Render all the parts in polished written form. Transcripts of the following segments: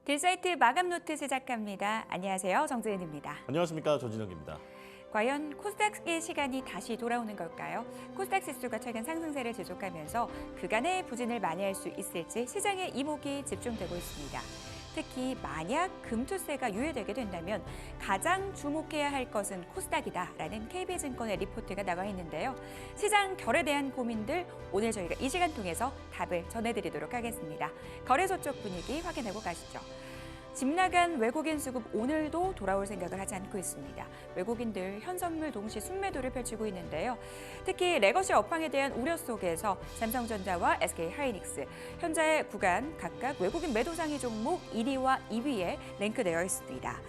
딜사이트 마감 노트 시작합니다. 안녕하세요. 정재은입니다. 안녕하십니까, 조진혁입니다. 과연 코스닥의 시간이 다시 돌아오는 걸까요? 코스닥 지수가 최근 상승세를 지속하면서 그간의 부진을 만회할 수 있을지 시장의 이목이 집중되고 있습니다. 특히 만약 금투세가 유예되게 된다면 가장 주목해야 할 것은 코스닥이다라는 KB증권의 리포트가 나와 있는데요. 시장 결에 대한 고민들 오늘 저희가 이 시간 통해서 답을 전해드리도록 하겠습니다. 거래소 쪽 분위기 확인하고 가시죠. 집 나간 외국인 수급 오늘도 돌아올 생각을 하지 않고 있습니다. 외국인들 현선물 동시 순매도를 펼치고 있는데요. 특히 레거시 업황에 대한 우려 속에서 삼성전자와 SK하이닉스 현재 구간 각각 외국인 매도 상위 종목 1위와 2위에 랭크되어 있습니다.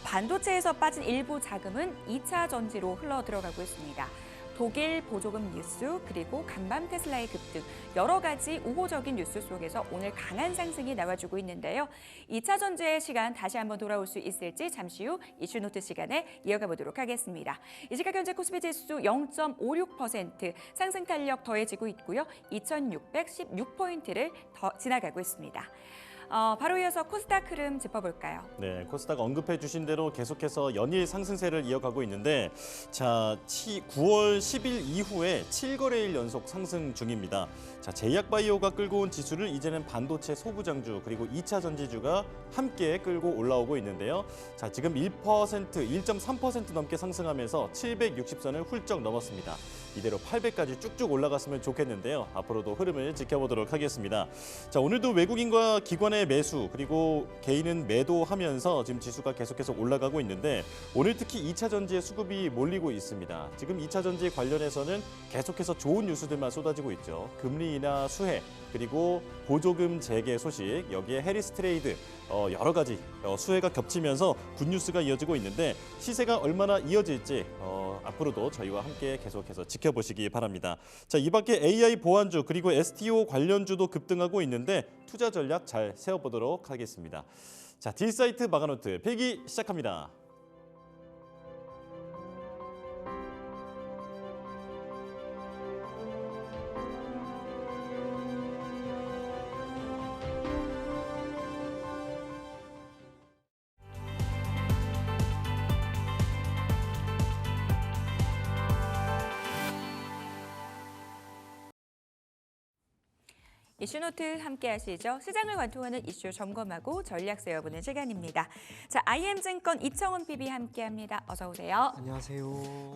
반도체에서 빠진 일부 자금은 2차 전지로 흘러 들어가고 있습니다. 독일 보조금 뉴스 그리고 간밤 테슬라의 급등 여러 가지 우호적인 뉴스 속에서 오늘 강한 상승이 나와주고 있는데요. 2차 전지의 시간 다시 한번 돌아올 수 있을지 잠시 후 이슈노트 시간에 이어가 보도록 하겠습니다. 이 시각 현재 코스피 지수 0.56% 상승 탄력 더해지고 있고요. 2616포인트를 더 지나가고 있습니다. 바로 이어서 코스닥 흐름 짚어볼까요? 네, 코스닥 언급해 주신 대로 계속해서 연일 상승세를 이어가고 있는데 자, 9월 10일 이후에 7거래일 연속 상승 중입니다. 자, 제약바이오가 끌고 온 지수를 이제는 반도체 소부장주 그리고 2차 전지주가 함께 끌고 올라오고 있는데요. 자, 지금 1.3% 넘게 상승하면서 760선을 훌쩍 넘었습니다. 이대로 800까지 쭉쭉 올라갔으면 좋겠는데요. 앞으로도 흐름을 지켜보도록 하겠습니다. 자, 오늘도 외국인과 기관의 매수 그리고 개인은 매도하면서 지금 지수가 계속해서 올라가고 있는데 오늘 특히 2차 전지의 수급이 몰리고 있습니다. 지금 2차 전지 관련해서는 계속해서 좋은 뉴스들만 쏟아지고 있죠. 금리 인하 수혜 그리고 보조금 재개 소식 여기에 해리스 트레이드 여러 가지 수혜가 겹치면서 굿뉴스가 이어지고 있는데 시세가 얼마나 이어질지 앞으로도 저희와 함께 계속해서 지켜보시기 바랍니다. 자, 이 밖에 AI 보안주 그리고 STO 관련주도 급등하고 있는데 투자 전략 잘 세워보도록 하겠습니다. 자, 딜사이트 마감노트 필기 시작합니다. 이슈노트 함께 하시죠. 시장을 관통하는 이슈 점검하고 전략 세워보는 시간입니다. 자, IM증권 이청훈 PB 함께합니다. 어서 오세요. 안녕하세요.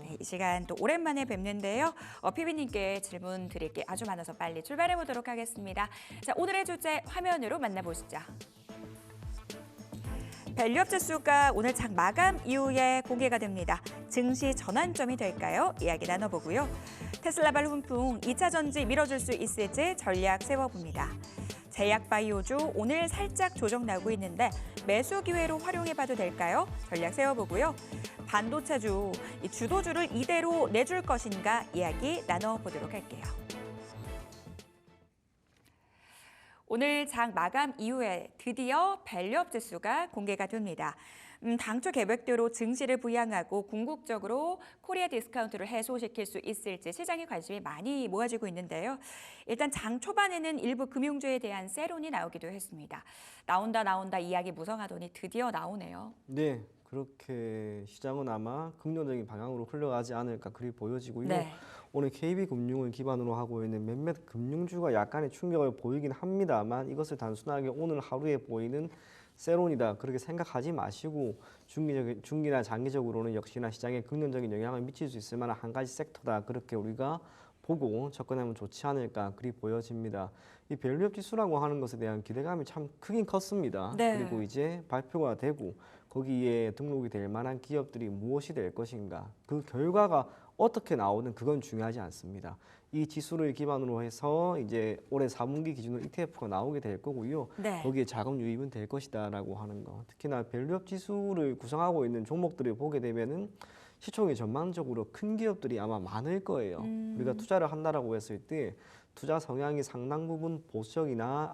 네, 이 시간 또 오랜만에 뵙는데요. PB님께 질문 드릴 게 아주 많아서 빨리 출발해 보도록 하겠습니다. 자, 오늘의 주제 화면으로 만나보시죠. 밸류업 지수가 오늘 장 마감 이후에 공개가 됩니다. 증시 전환점이 될까요? 이야기 나눠보고요. 테슬라발 훈풍 2차 전지 밀어줄 수 있을지 전략 세워봅니다. 제약바이오주 오늘 살짝 조정 나고 있는데 매수 기회로 활용해봐도 될까요? 전략 세워보고요. 반도체주, 이 주도주를 이대로 내줄 것인가 이야기 나눠보도록 할게요. 오늘 장 마감 이후에 드디어 밸류업 지수가 공개가 됩니다. 당초 계획대로 증시를 부양하고 궁극적으로 코리아 디스카운트를 해소시킬 수 있을지 시장의 관심이 많이 모아지고 있는데요. 일단 장 초반에는 일부 금융주에 대한 세론이 나오기도 했습니다. 나온다 이야기 무성하더니 드디어 나오네요. 네, 그렇게 시장은 아마 긍정적인 방향으로 흘러가지 않을까 그리 보여지고요. 네. 오늘 KB금융을 기반으로 하고 있는 몇몇 금융주가 약간의 충격을 보이긴 합니다만 이것을 단순하게 오늘 하루에 보이는 세론이다 그렇게 생각하지 마시고 중기나 장기적으로는 역시나 시장에 긍정적인 영향을 미칠 수 있을 만한 한 가지 섹터다 그렇게 우리가 보고 접근하면 좋지 않을까 그리 보여집니다. 이 밸류업 지수라고 하는 것에 대한 기대감이 참 크긴 컸습니다. 네. 그리고 이제 발표가 되고 거기에 등록이 될 만한 기업들이 무엇이 될 것인가 그 결과가 어떻게 나오든 그건 중요하지 않습니다. 이 지수를 기반으로 해서 이제 올해 4분기 기준으로 ETF가 나오게 될 거고요. 네. 거기에 자금 유입은 될 것이다라고 하는 거. 특히나 밸류업 지수를 구성하고 있는 종목들을 보게 되면은 시총이 전반적으로 큰 기업들이 아마 많을 거예요. 우리가 투자를 한다라고 했을 때 투자 성향이 상당 부분 보수적이나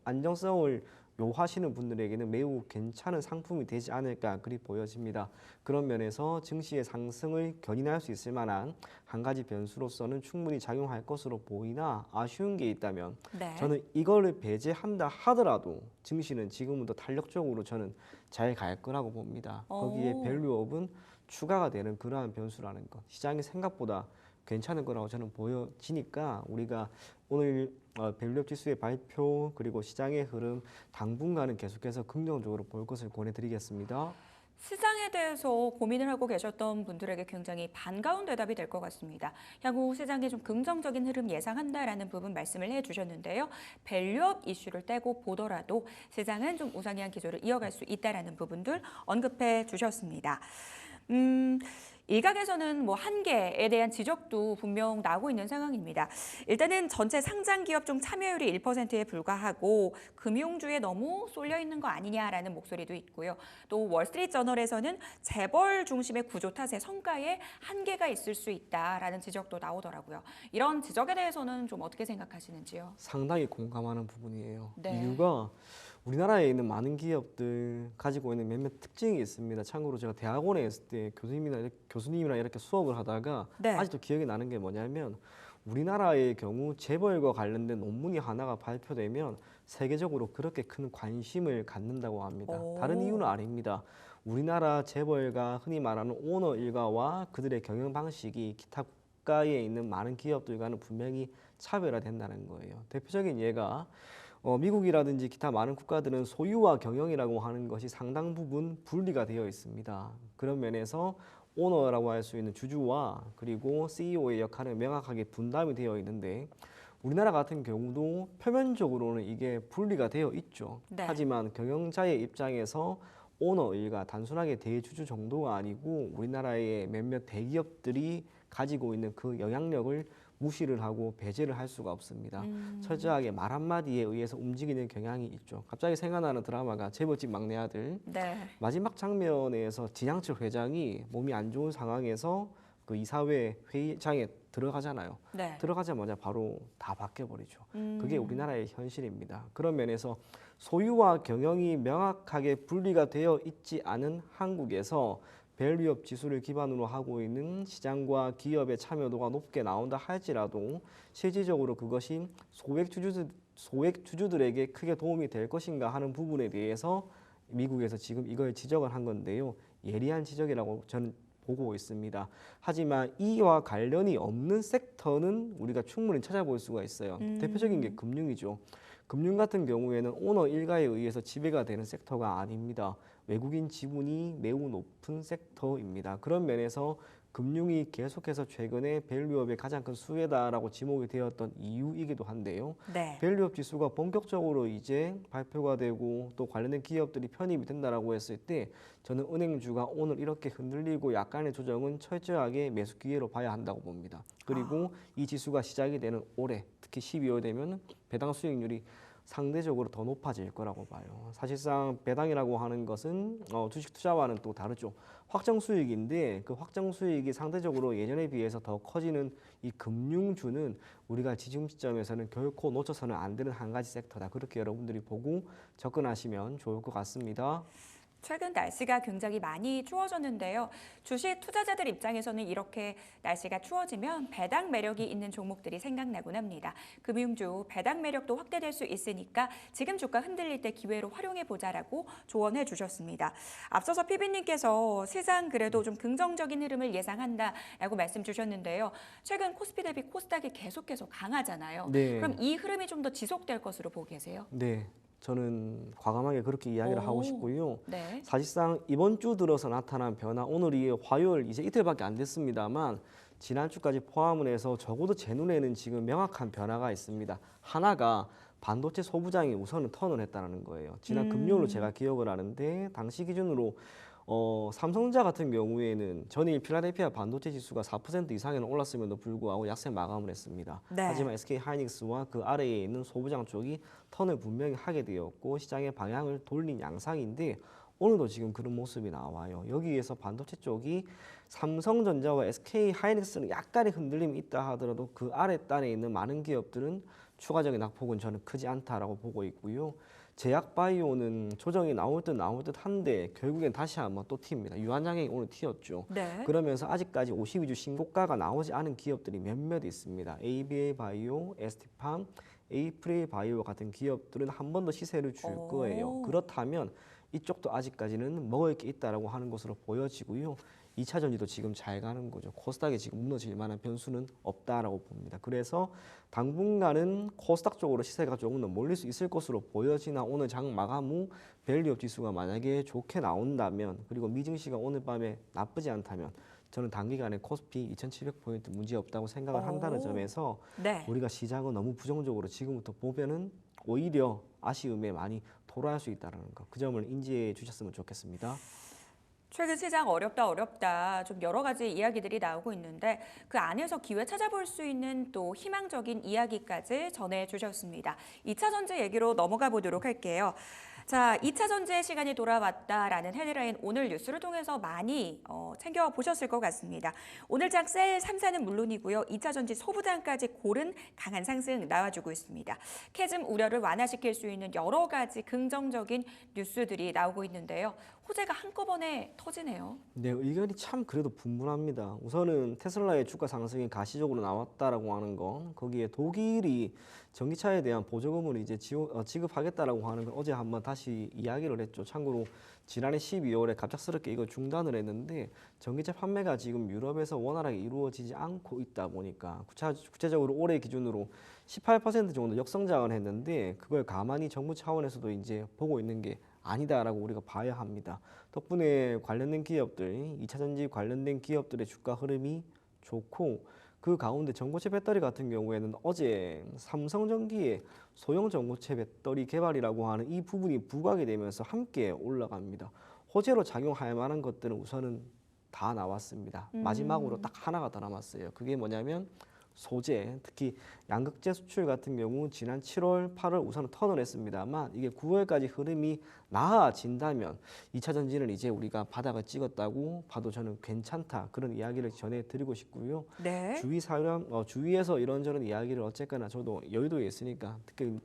안정성을 요하시는 분들에게는 매우 괜찮은 상품이 되지 않을까 그리 보여집니다. 그런 면에서 증시의 상승을 견인할 수 있을 만한 한 가지 변수로서는 충분히 작용할 것으로 보이나 아쉬운 게 있다면 네. 저는 이거를 배제한다 하더라도 증시는 지금부터 탄력적으로 저는 잘 갈 거라고 봅니다. 거기에 오. 밸류업은 추가가 되는 그러한 변수라는 것. 시장이 생각보다 괜찮은 거라고 저는 보여지니까 우리가 오늘 밸류업 지수의 발표 그리고 시장의 흐름 당분간은 계속해서 긍정적으로 볼 것을 권해드리겠습니다. 시장에 대해서 고민을 하고 계셨던 분들에게 굉장히 반가운 대답이 될 것 같습니다. 향후 시장에 좀 긍정적인 흐름 예상한다라는 부분 말씀을 해주셨는데요. 밸류업 이슈를 떼고 보더라도 시장은 좀 우상향 기조를 이어갈 수 있다라는 부분들 언급해 주셨습니다. 일각에서는 뭐 한계에 대한 지적도 분명 나오고 있는 상황입니다. 일단은 전체 상장 기업 중 참여율이 1%에 불과하고 금융주에 너무 쏠려 있는 거 아니냐라는 목소리도 있고요. 또 월스트리트 저널에서는 재벌 중심의 구조 탓에 성과에 한계가 있을 수 있다라는 지적도 나오더라고요. 이런 지적에 대해서는 좀 어떻게 생각하시는지요? 상당히 공감하는 부분이에요. 네. 이유가 우리나라에 있는 많은 기업들 가지고 있는 몇몇 특징이 있습니다. 참고로 제가 대학원에 있을 때 교수님이랑 이렇게 수업을 하다가 네. 아직도 기억이 나는 게 뭐냐면 우리나라의 경우 재벌과 관련된 논문이 하나가 발표되면 세계적으로 그렇게 큰 관심을 갖는다고 합니다. 오. 다른 이유는 아닙니다. 우리나라 재벌가 흔히 말하는 오너 일가와 그들의 경영 방식이 기타 국가에 있는 많은 기업들과는 분명히 차별화된다는 거예요. 대표적인 예가 미국이라든지 기타 많은 국가들은 소유와 경영이라고 하는 것이 상당 부분 분리가 되어 있습니다. 그런 면에서 오너라고 할 수 있는 주주와 그리고 CEO의 역할은 명확하게 분담이 되어 있는데 우리나라 같은 경우도 표면적으로는 이게 분리가 되어 있죠. 네. 하지만 경영자의 입장에서 오너 일가 단순하게 대주주 정도가 아니고 우리나라의 몇몇 대기업들이 가지고 있는 그 영향력을 무시를 하고 배제를 할 수가 없습니다. 철저하게 말 한마디에 의해서 움직이는 경향이 있죠. 갑자기 생각나는 드라마가 재벌집 막내 아들. 네. 마지막 장면에서 진양철 회장이 몸이 안 좋은 상황에서 그 이사회 회의장에 들어가잖아요. 네. 들어가자마자 바로 다 바뀌어버리죠. 음. 그게 우리나라의 현실입니다. 그런 면에서 소유와 경영이 명확하게 분리가 되어 있지 않은 한국에서 밸류업 지수를 기반으로 하고 있는 시장과 기업의 참여도가 높게 나온다 할지라도 실질적으로 그것이 소액 주주들에게 크게 도움이 될 것인가 하는 부분에 대해서 미국에서 지금 이걸 지적을 한 건데요. 예리한 지적이라고 저는 보고 있습니다. 하지만 이와 관련이 없는 섹터는 우리가 충분히 찾아볼 수가 있어요. 대표적인 게 금융이죠. 금융 같은 경우에는 오너 일가에 의해서 지배가 되는 섹터가 아닙니다. 외국인 지분이 매우 높은 섹터입니다. 그런 면에서 금융이 계속해서 최근에 밸류업의 가장 큰 수혜다라고 지목이 되었던 이유이기도 한데요. 네. 밸류업 지수가 본격적으로 이제 발표가 되고 또 관련된 기업들이 편입이 된다라고 했을 때 저는 은행주가 오늘 이렇게 흔들리고 약간의 조정은 철저하게 매수 기회로 봐야 한다고 봅니다. 그리고 이 지수가 시작이 되는 올해 특히 12월 되면 배당 수익률이 상대적으로 더 높아질 거라고 봐요. 사실상 배당이라고 하는 것은 주식 투자와는 또 다르죠. 확정 수익인데 그 확정 수익이 상대적으로 예전에 비해서 더 커지는 이 금융주는 우리가 지금 시점에서는 결코 놓쳐서는 안 되는 한 가지 섹터다. 그렇게 여러분들이 보고 접근하시면 좋을 것 같습니다. 최근 날씨가 굉장히 많이 추워졌는데요. 주식 투자자들 입장에서는 이렇게 날씨가 추워지면 배당 매력이 있는 종목들이 생각나곤 합니다. 금융주 배당 매력도 확대될 수 있으니까 지금 주가 흔들릴 때 기회로 활용해 보자라고 조언해 주셨습니다. 앞서서 PB님께서 시장 그래도 좀 긍정적인 흐름을 예상한다라고 말씀 주셨는데요. 최근 코스피 대비 코스닥이 계속해서 강하잖아요. 네. 그럼 이 흐름이 좀 더 지속될 것으로 보고 계세요? 네, 저는 과감하게 그렇게 이야기를 하고 싶고요. 네. 사실상 이번 주 들어서 나타난 변화, 오늘이 화요일 이제 이틀밖에 안 됐습니다만 지난주까지 포함을 해서 적어도 제 눈에는 지금 명확한 변화가 있습니다. 하나가 반도체 소부장이 우선은 턴을 했다는 거예요. 지난 금요일로 제가 기억을 하는데 당시 기준으로 삼성전자 같은 경우에는 전일 필라델피아 반도체 지수가 4% 이상에는 올랐음에도 불구하고 약세 마감을 했습니다. 네. 하지만 SK 하이닉스와 그 아래에 있는 소부장 쪽이 턴을 분명히 하게 되었고 시장의 방향을 돌린 양상인데 오늘도 지금 그런 모습이 나와요. 여기에서 반도체 쪽이 삼성전자와 SK 하이닉스는 약간의 흔들림이 있다 하더라도 그 아랫단에 있는 많은 기업들은 추가적인 낙폭은 저는 크지 않다라고 보고 있고요. 제약바이오는 조정이 나올 듯 한데 결국엔 다시 한번 또 튑니다. 유한양행이 오늘 튀었죠. 네. 그러면서 아직까지 52주 신고가가 나오지 않은 기업들이 몇몇 있습니다. ABA 바이오, ST팜, 에이프릴 바이오 같은 기업들은 한 번 더 시세를 줄 오. 거예요. 그렇다면 이쪽도 아직까지는 먹을 게 있다라고 하는 것으로 보여지고요. 2차 전지도 지금 잘 가는 거죠. 코스닥이 지금 무너질 만한 변수는 없다라고 봅니다. 그래서 당분간은 코스닥 쪽으로 시세가 조금 더 몰릴 수 있을 것으로 보여지나 오늘 장 마감 후 밸류업 지수가 만약에 좋게 나온다면 그리고 미증시가 오늘 밤에 나쁘지 않다면 저는 단기간에 코스피 2,700포인트 문제 없다고 생각을 한다는 오. 점에서 네. 우리가 시장을 너무 부정적으로 지금부터 보면은 오히려 아쉬움에 많이 돌아갈 수 있다는 거. 그 점을 인지해 주셨으면 좋겠습니다. 최근 시장 어렵다 좀 여러 가지 이야기들이 나오고 있는데 그 안에서 기회 찾아볼 수 있는 또 희망적인 이야기까지 전해주셨습니다. 2차 전지 얘기로 넘어가 보도록 할게요. 자, 2차 전지의 시간이 돌아왔다라는 헤드라인 오늘 뉴스를 통해서 많이 챙겨보셨을 것 같습니다. 오늘 장 셀 3사는 물론이고요. 2차 전지 소부장까지 고른 강한 상승 나와주고 있습니다. 캐즘 우려를 완화시킬 수 있는 여러 가지 긍정적인 뉴스들이 나오고 있는데요. 호재가 한꺼번에 터지네요. 네, 의견이 참 그래도 분분합니다. 우선은 테슬라의 주가 상승이 가시적으로 나왔다라고 하는 거, 거기에 독일이 전기차에 대한 보조금을 이제 지급하겠다라고 하는 걸 어제 한번 다시 이야기를 했죠. 참고로 지난해 12월에 갑작스럽게 이거 중단을 했는데 전기차 판매가 지금 유럽에서 원활하게 이루어지지 않고 있다 보니까 구체적으로 올해 기준으로 18% 정도 역성장을 했는데 그걸 가만히 정부 차원에서도 이제 보고 있는 게 아니다라고 우리가 봐야 합니다. 덕분에 관련된 기업들, 2차 전지 관련된 기업들의 주가 흐름이 좋고 그 가운데 전고체 배터리 같은 경우에는 어제 삼성전기의 소형 전고체 배터리 개발이라고 하는 이 부분이 부각이 되면서 함께 올라갑니다. 호재로 작용할 만한 것들은 우선은 다 나왔습니다. 마지막으로 딱 하나가 더 남았어요. 그게 뭐냐면 소재, 특히 양극재 수출 같은 경우 지난 7월, 8월 우선은 턴을 했습니다만 이게 9월까지 흐름이 나아진다면 2차 전지는 이제 우리가 바닥을 찍었다고 봐도 저는 괜찮다 그런 이야기를 전해드리고 싶고요. 네. 주위에서 이런저런 이야기를 어쨌거나 저도 여의도에 있으니까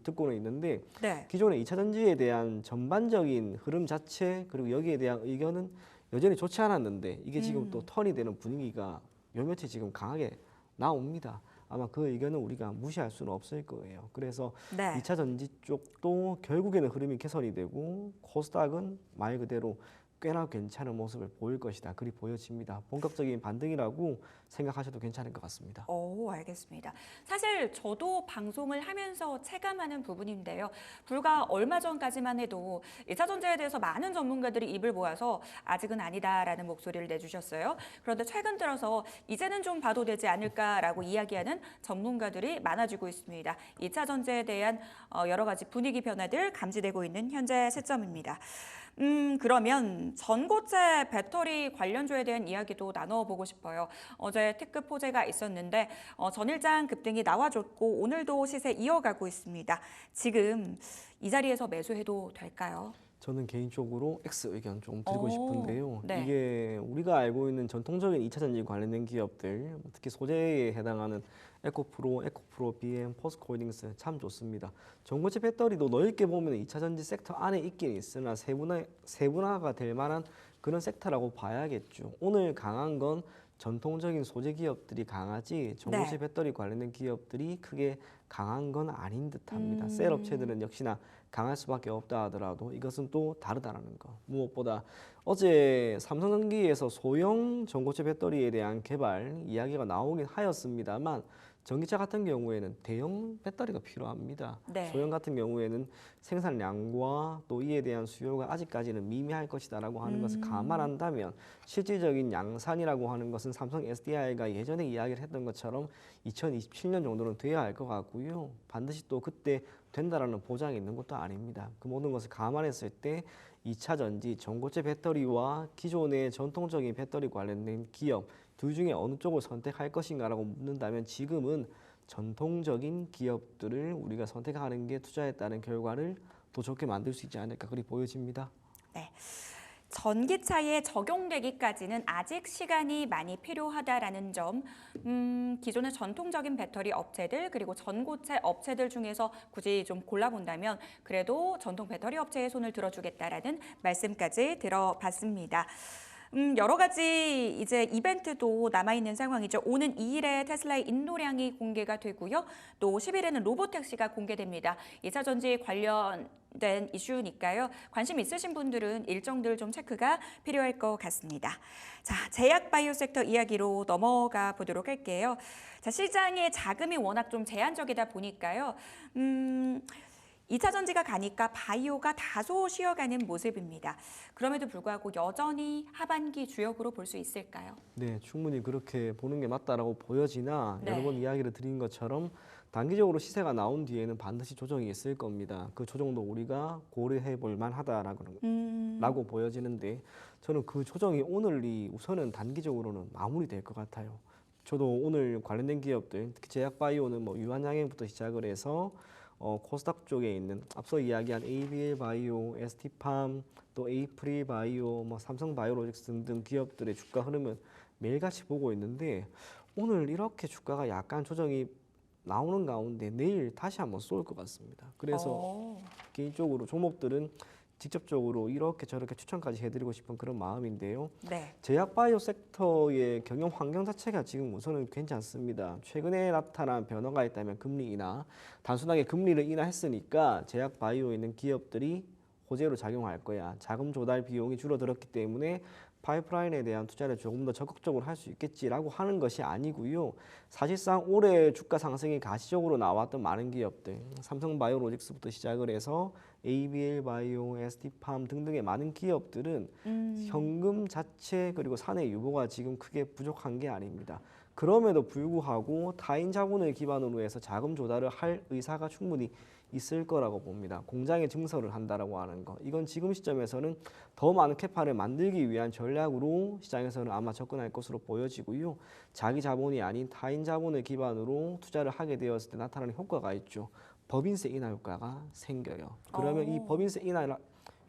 듣고는 있는데 네. 기존의 2차 전지에 대한 전반적인 흐름 자체 그리고 여기에 대한 의견은 여전히 좋지 않았는데 이게 지금 또 턴이 되는 분위기가 요 며칠 지금 강하게 나옵니다. 아마 그 의견은 우리가 무시할 수는 없을 거예요. 그래서 네. 2차 전지 쪽도 결국에는 흐름이 개선이 되고 코스닥은 말 그대로 꽤나 괜찮은 모습을 보일 것이다. 그리 보여집니다. 본격적인 반등이라고 생각하셔도 괜찮을 것 같습니다. 오, 알겠습니다. 사실 저도 방송을 하면서 체감하는 부분인데요. 불과 얼마 전까지만 해도 2차 전지에 대해서 많은 전문가들이 입을 모아서 아직은 아니다라는 목소리를 내주셨어요. 그런데 최근 들어서 이제는 좀 봐도 되지 않을까라고 이야기하는 전문가들이 많아지고 있습니다. 2차 전지에 대한 여러 가지 분위기 변화들 감지되고 있는 현재 시점입니다. 그러면 전고체 배터리 관련주에 대한 이야기도 나눠보고 싶어요. 어제 특급 호재가 있었는데 전일장 급등이 나와줬고 오늘도 시세 이어가고 있습니다. 지금 이 자리에서 매수해도 될까요? 저는 개인적으로 X 의견 좀 드리고 오, 싶은데요. 네. 이게 우리가 알고 있는 전통적인 2차 전지 관련된 기업들, 특히 소재에 해당하는 에코프로, BM, 포스코홀딩스 참 좋습니다. 전고체 배터리도 넓게 보면 2차 전지 섹터 안에 있긴 있으나 세분화가 될 만한 그런 섹터라고 봐야겠죠. 오늘 강한 건 전통적인 소재 기업들이 강하지 전고체 네. 배터리 관련된 기업들이 크게 강한 건 아닌 듯합니다. 셀 업체들은 역시나 강할 수밖에 없다 하더라도 이것은 또 다르다는 거. 무엇보다 어제 삼성전기에서 소형 전고체 배터리에 대한 개발 이야기가 나오긴 하였습니다만 전기차 같은 경우에는 대형 배터리가 필요합니다. 네. 소형 같은 경우에는 생산량과 또 이에 대한 수요가 아직까지는 미미할 것이다라고 하는 것을 감안한다면 실질적인 양산이라고 하는 것은 삼성 SDI가 예전에 이야기를 했던 것처럼 2027년 정도는 돼야 할 것 같고요. 반드시 또 그때 된다라는 보장이 있는 것도 아닙니다. 그 모든 것을 감안했을 때 2차 전지, 전고체 배터리와 기존의 전통적인 배터리 관련된 기업 둘 중에 어느 쪽을 선택할 것인가라고 묻는다면 지금은 전통적인 기업들을 우리가 선택하는 게 투자에 따른 결과를 더 좋게 만들 수 있지 않을까 그리 보여집니다. 네. 전기차에 적용되기까지는 아직 시간이 많이 필요하다라는 점, 기존의 전통적인 배터리 업체들 그리고 전고체 업체들 중에서 굳이 좀 골라본다면 그래도 전통 배터리 업체에 손을 들어주겠다라는 말씀까지 들어봤습니다. 여러 가지 이제 이벤트도 남아있는 상황이죠. 오는 2일에 테슬라의 인도량이 공개가 되고요. 또 10일에는 로보택시가 공개됩니다. 2차 전지 관련된 이슈니까요. 관심 있으신 분들은 일정들 좀 체크가 필요할 것 같습니다. 자, 제약 바이오 섹터 이야기로 넘어가 보도록 할게요. 자, 시장의 자금이 워낙 좀 제한적이다 보니까요. 2차 전지가 가니까 바이오가 다소 쉬어가는 모습입니다. 그럼에도 불구하고 여전히 하반기 주역으로 볼 수 있을까요? 네, 충분히 그렇게 보는 게 맞다라고 보여지나 네. 여러 번 이야기를 드린 것처럼 단기적으로 시세가 나온 뒤에는 반드시 조정이 있을 겁니다. 그 조정도 우리가 고려해 볼 만하다라고 보여지는데 저는 그 조정이 오늘이 우선은 단기적으로는 마무리될 것 같아요. 저도 오늘 관련된 기업들, 특히 제약바이오는 뭐 유한양행부터 시작을 해서 코스닥 쪽에 있는 앞서 이야기한 ABL 바이오, ST팜, 또 에이프릴 바이오, 뭐 삼성 바이오로직스 등등 기업들의 주가 흐름은 매일같이 보고 있는데 오늘 이렇게 주가가 약간 조정이 나오는 가운데 내일 다시 한번 쏠 것 같습니다. 그래서 개인적으로 종목들은 직접적으로 이렇게 저렇게 추천까지 해드리고 싶은 그런 마음인데요. 네. 제약 바이오 섹터의 경영 환경 자체가 지금 우선은 괜찮습니다. 최근에 나타난 변화가 있다면 금리 인하, 단순하게 금리를 인하했으니까 제약 바이오에 있는 기업들이 호재로 작용할 거야. 자금 조달 비용이 줄어들었기 때문에 파이프라인에 대한 투자를 조금 더 적극적으로 할 수 있겠지라고 하는 것이 아니고요. 사실상 올해 주가 상승이 가시적으로 나왔던 많은 기업들, 삼성 바이오로직스부터 시작을 해서 ABL 바이오, ST팜 등등의 많은 기업들은 현금 자체 그리고 사내 유보가 지금 크게 부족한 게 아닙니다. 그럼에도 불구하고 타인 자본을 기반으로 해서 자금 조달을 할 의사가 충분히 있을 거라고 봅니다. 공장에 증설을 한다라고 하는 거. 이건 지금 시점에서는 더 많은 캐파를 만들기 위한 전략으로 시장에서는 아마 접근할 것으로 보여지고요. 자기 자본이 아닌 타인 자본을 기반으로 투자를 하게 되었을 때 나타나는 효과가 있죠. 법인세 인하 효과가 생겨요. 그러면 이 법인세 인하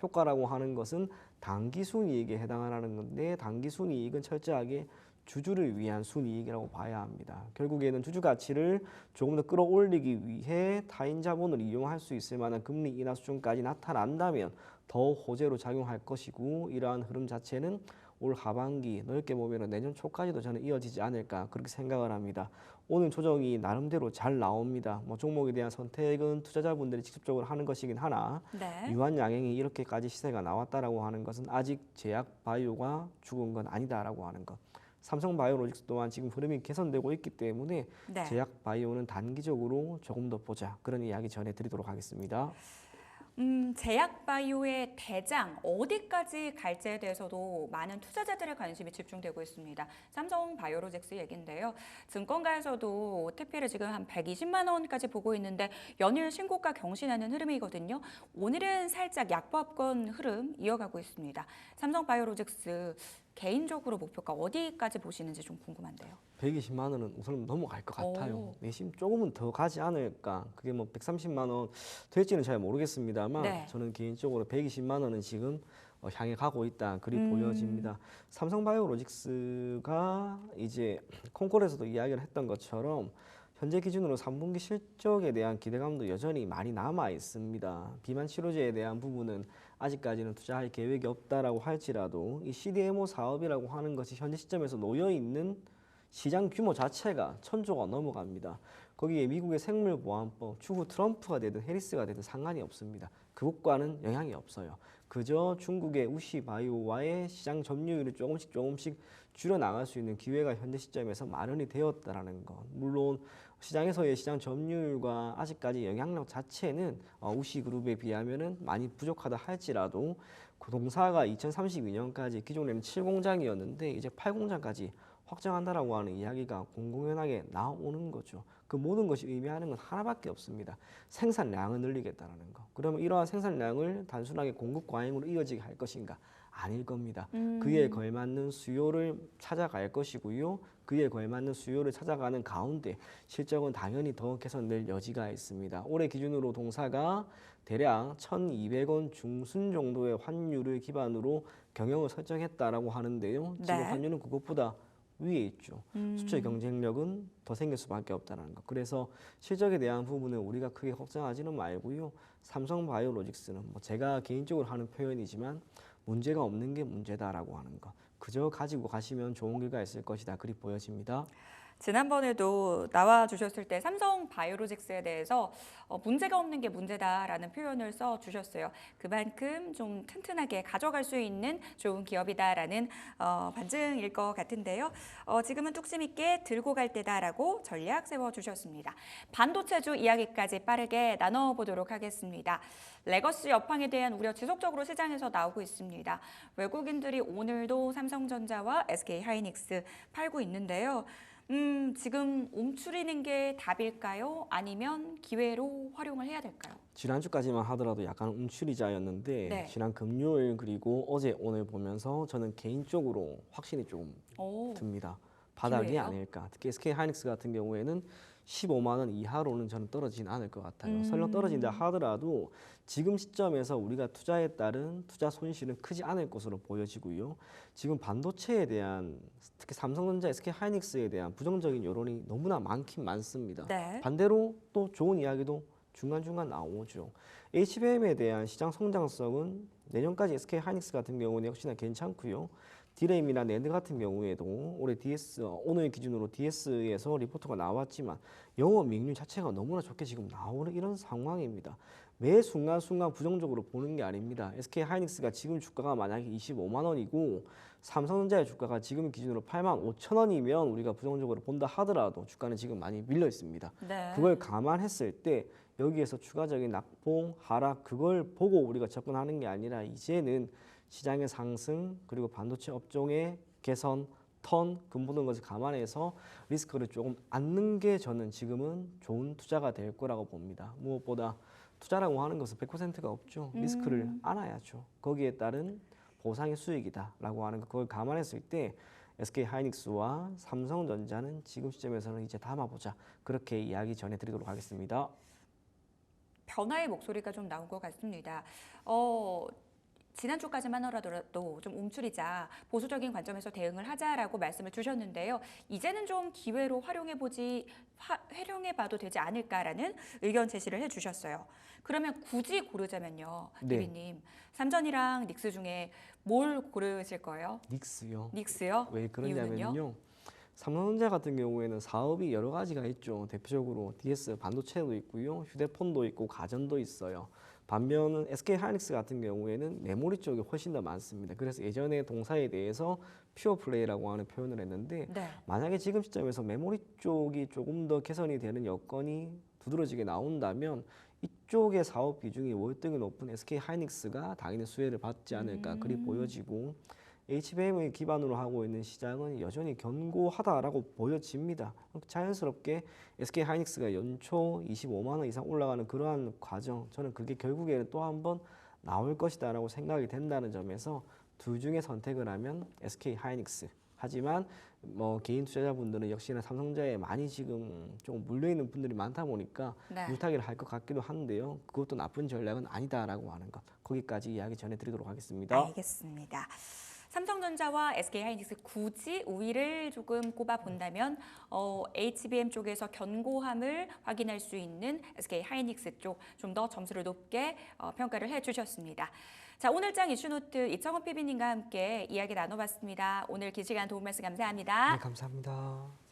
효과라고 하는 것은 단기 순이익에 해당하는 건데 단기 순이익은 철저하게 주주를 위한 순이익이라고 봐야 합니다. 결국에는 주주 가치를 조금 더 끌어올리기 위해 타인 자본을 이용할 수 있을 만한 금리 인하 수준까지 나타난다면 더 호재로 작용할 것이고 이러한 흐름 자체는 올 하반기 넓게 보면 내년 초까지도 저는 이어지지 않을까 그렇게 생각을 합니다. 오늘 조정이 나름대로 잘 나옵니다. 뭐 종목에 대한 선택은 투자자분들이 직접적으로 하는 것이긴 하나 네. 유한 양행이 이렇게까지 시세가 나왔다라고 하는 것은 아직 제약 바이오가 죽은 건 아니다라고 하는 것. 삼성 바이오로직스 또한 지금 흐름이 개선되고 있기 때문에 네. 제약 바이오는 단기적으로 조금 더 보자 그런 이야기 전해드리도록 하겠습니다. 제약 바이오의 대장 어디까지 갈지에 대해서도 많은 투자자들의 관심이 집중되고 있습니다. 삼성 바이오로직스 얘긴데요. 증권가에서도 TP를 지금 한 120만 원까지 보고 있는데 연일 신고가 경신하는 흐름이거든요. 오늘은 살짝 약보합권 흐름 이어가고 있습니다. 삼성 바이오로직스 개인적으로 목표가 어디까지 보시는지 좀 궁금한데요. 120만 원은 우선 넘어갈 것 같아요. 오. 내심 조금은 더 가지 않을까. 그게 뭐 130만 원 될지는 잘 모르겠습니다만 네. 저는 개인적으로 120만 원은 지금 향해 가고 있다. 그리 보여집니다. 삼성 바이오로직스가 이제 콩콜에서도 이야기를 했던 것처럼 현재 기준으로 3분기 실적에 대한 기대감도 여전히 많이 남아 있습니다. 비만 치료제에 대한 부분은 아직까지는 투자할 계획이 없다라고 할지라도 이 CDMO 사업이라고 하는 것이 현재 시점에서 놓여 있는 시장 규모 자체가 1,000조가 넘어갑니다. 거기에 미국의 생물보안법, 추후 트럼프가 되든 해리스가 되든 상관이 없습니다. 그것과는 영향이 없어요. 그저 중국의 우시바이오와의 시장 점유율을 조금씩 줄여나갈 수 있는 기회가 현재 시점에서 마련이 되었다는 것. 물론 시장에서의 시장 점유율과 아직까지 영향력 자체는 우시그룹에 비하면 많이 부족하다 할지라도 그 동사가 2032년까지 기존에는 7공장이었는데 이제 8공장까지 확정한다라고 하는 이야기가 공공연하게 나오는 거죠. 그 모든 것이 의미하는 건 하나밖에 없습니다. 생산량을 늘리겠다는 거. 그러면 이러한 생산량을 단순하게 공급 과잉으로 이어지게 할 것인가? 아닐 겁니다. 그에 걸맞는 수요를 찾아갈 것이고요. 그에 걸맞는 수요를 찾아가는 가운데 실적은 당연히 더 개선될 여지가 있습니다. 올해 기준으로 동사가 대략 1,200원 중순 정도의 환율을 기반으로 경영을 설정했다라고 하는데요. 지금 네. 환율은 그것보다 위에 있죠. 수출 경쟁력은 더 생길 수밖에 없다는 거. 그래서 실적에 대한 부분은 우리가 크게 걱정하지는 말고요. 삼성바이오로직스는 뭐 제가 개인적으로 하는 표현이지만 문제가 없는 게 문제다라고 하는 거. 그저 가지고 가시면 좋은 결과 있을 것이다. 그리 보여집니다. 지난번에도 나와 주셨을 때 삼성 바이오로직스에 대해서 문제가 없는 게 문제다라는 표현을 써 주셨어요. 그만큼 좀 튼튼하게 가져갈 수 있는 좋은 기업이다라는 반증일 것 같은데요. 지금은 뚝심 있게 들고 갈 때다라고 전략 세워 주셨습니다. 반도체주 이야기까지 빠르게 나눠보도록 하겠습니다. 레거시 업황에 대한 우려 지속적으로 시장에서 나오고 있습니다. 외국인들이 오늘도 삼성전자와 SK하이닉스 팔고 있는데요. 지금 움츠리는 게 답일까요? 아니면 기회로 활용을 해야 될까요? 지난주까지만 하더라도 약간 움츠리자였는데 네. 지난 금요일 그리고 어제 오늘 보면서 저는 개인적으로 확신이 조금 오, 듭니다. 바닥이 기회예요? 아닐까. 특히 SK하이닉스 같은 경우에는 15만 원 이하로는 저는 떨어지진 않을 것 같아요. 설령 떨어진다 하더라도 지금 시점에서 우리가 투자에 따른 투자 손실은 크지 않을 것으로 보여지고요. 지금 반도체에 대한 특히 삼성전자, SK하이닉스에 대한 부정적인 여론이 너무나 많긴 많습니다. 네. 반대로 또 좋은 이야기도 중간중간 나오죠. HBM에 대한 시장 성장성은 내년까지 SK하이닉스 같은 경우는 역시나 괜찮고요. 디램이나 낸드 같은 경우에도 올해 오늘 기준으로 DS에서 리포트가 나왔지만 영업이익률 자체가 너무나 좋게 지금 나오는 이런 상황입니다. 매 순간순간 부정적으로 보는 게 아닙니다. SK하이닉스가 지금 주가가 만약에 25만 원이고 삼성전자의 주가가 지금 기준으로 8만 5천 원이면 우리가 부정적으로 본다 하더라도 주가는 지금 많이 밀려 있습니다. 네. 그걸 감안했을 때 여기에서 추가적인 낙폭, 하락 그걸 보고 우리가 접근하는 게 아니라 이제는 시장의 상승 그리고 반도체 업종의 개선, 턴, 그 모든 것을 감안해서 리스크를 조금 안는 게 저는 지금은 좋은 투자가 될 거라고 봅니다. 무엇보다 투자라고 하는 것은 100%가 없죠. 리스크를 안아야죠. 거기에 따른 보상의 수익이다라고 하는 거 그걸 감안했을 때 SK하이닉스와 삼성전자는 지금 시점에서는 이제 담아보자. 그렇게 이야기 전해드리도록 하겠습니다. 변화의 목소리가 좀 나온 것 같습니다. 지난주까지만 하더라도 좀 움츠리자, 보수적인 관점에서 대응을 하자라고 말씀을 주셨는데요. 이제는 좀 기회로 활용해봐도 되지 않을까라는 의견 제시를 해주셨어요. 그러면 굳이 고르자면요, 네. 대리님, 삼전이랑 닉스 중에 뭘 고르실 거예요? 닉스요. 닉스요? 왜 이유는요? 그러냐면요. 삼성전자 같은 경우에는 사업이 여러 가지가 있죠. 대표적으로 DS 반도체도 있고요. 휴대폰도 있고 가전도 있어요. 반면 SK하이닉스 같은 경우에는 메모리 쪽이 훨씬 더 많습니다. 그래서 예전에 동사에 대해서 퓨어 플레이라고 하는 표현을 했는데 네. 만약에 지금 시점에서 메모리 쪽이 조금 더 개선이 되는 여건이 두드러지게 나온다면 이쪽의 사업 비중이 월등히 높은 SK하이닉스가 당연히 수혜를 받지 않을까 그리 보여지고 HBM을 기반으로 하고 있는 시장은 여전히 견고하다라고 보여집니다. 자연스럽게 SK하이닉스가 연초 25만 원 이상 올라가는 그러한 과정, 저는 그게 결국에는 또 한 번 나올 것이다라고 생각이 된다는 점에서 둘 중에 선택을 하면 SK하이닉스. 하지만 뭐 개인 투자자분들은 역시나 삼성전자에 많이 지금 좀 물려 있는 분들이 많다 보니까 네. 물타기를 할 것 같기도 한데요. 그것도 나쁜 전략은 아니다라고 하는 것. 거기까지 이야기 전해드리도록 하겠습니다. 알겠습니다. 삼성전자와 SK하이닉스 굳이 우위를 조금 꼽아본다면 HBM 쪽에서 견고함을 확인할 수 있는 SK하이닉스 쪽 좀 더 점수를 높게 평가를 해주셨습니다. 자, 오늘 장 이슈노트 이청원 PB님과 함께 이야기 나눠봤습니다. 오늘 긴 시간 도움 말씀 감사합니다. 네, 감사합니다.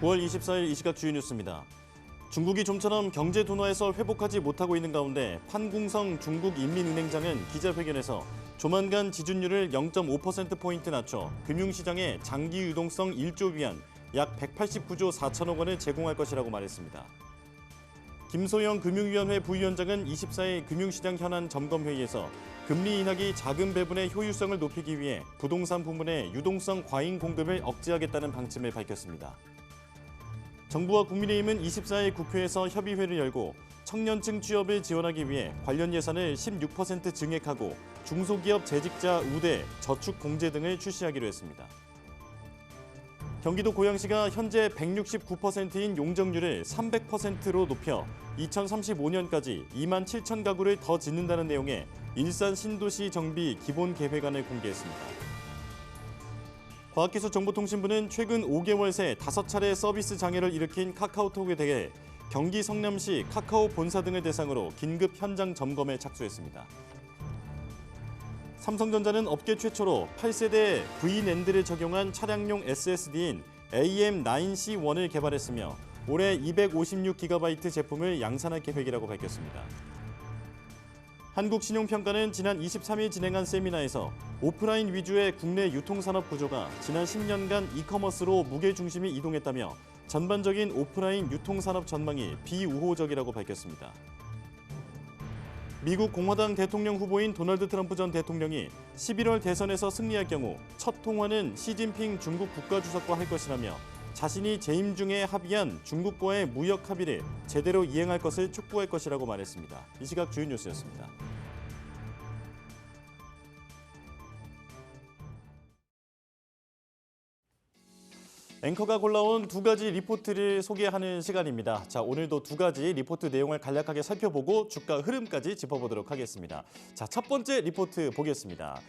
9월 24일 이 시각 주요 뉴스입니다. 중국이 좀처럼 경제 둔화에서 회복하지 못하고 있는 가운데 판궁성 중국인민은행장은 기자회견에서 조만간 지준율을 0.5%포인트 낮춰 금융시장에 장기 유동성 1조 위안 약 189조 4천억 원을 제공할 것이라고 말했습니다. 김소영 금융위원회 부위원장은 24일 금융시장 현안 점검회의에서 금리 인하기 자금 배분의 효율성을 높이기 위해 부동산 부문의 유동성 과잉 공급을 억제하겠다는 방침을 밝혔습니다. 정부와 국민의힘은 24일 국회에서 협의회를 열고 청년층 취업을 지원하기 위해 관련 예산을 16% 증액하고 중소기업 재직자 우대, 저축 공제 등을 출시하기로 했습니다. 경기도 고양시가 현재 169%인 용적률을 300%로 높여 2035년까지 2만 7천 가구를 더 짓는다는 내용의 일산 신도시 정비 기본 계획안을 공개했습니다. 과학기술정보통신부는 최근 5개월 새 5차례 서비스 장애를 일으킨 카카오톡에 대해 경기 성남시 카카오 본사 등을 대상으로 긴급 현장 점검에 착수했습니다. 삼성전자는 업계 최초로 8세대 V낸드를 적용한 차량용 SSD인 AM9C1을 개발했으며 올해 256GB 제품을 양산할 계획이라고 밝혔습니다. 한국신용평가는 지난 23일 진행한 세미나에서 오프라인 위주의 국내 유통산업 구조가 지난 10년간 이커머스로 무게중심이 이동했다며 전반적인 오프라인 유통산업 전망이 비우호적이라고 밝혔습니다. 미국 공화당 대통령 후보인 도널드 트럼프 전 대통령이 11월 대선에서 승리할 경우 첫 통화는 시진핑 중국 국가주석과 할 것이라며 자신이 재임 중에 합의한 중국과의 무역 합의를 제대로 이행할 것을 촉구할 것이라고 말했습니다. 이 시각 주요 뉴스였습니다. 앵커가 골라온 두 가지 리포트를 소개하는 시간입니다. 자, 오늘도 두 가지 리포트 내용을 간략하게 살펴보고 주가 흐름까지 짚어보도록 하겠습니다. 자, 첫 번째 리포트 보겠습니다.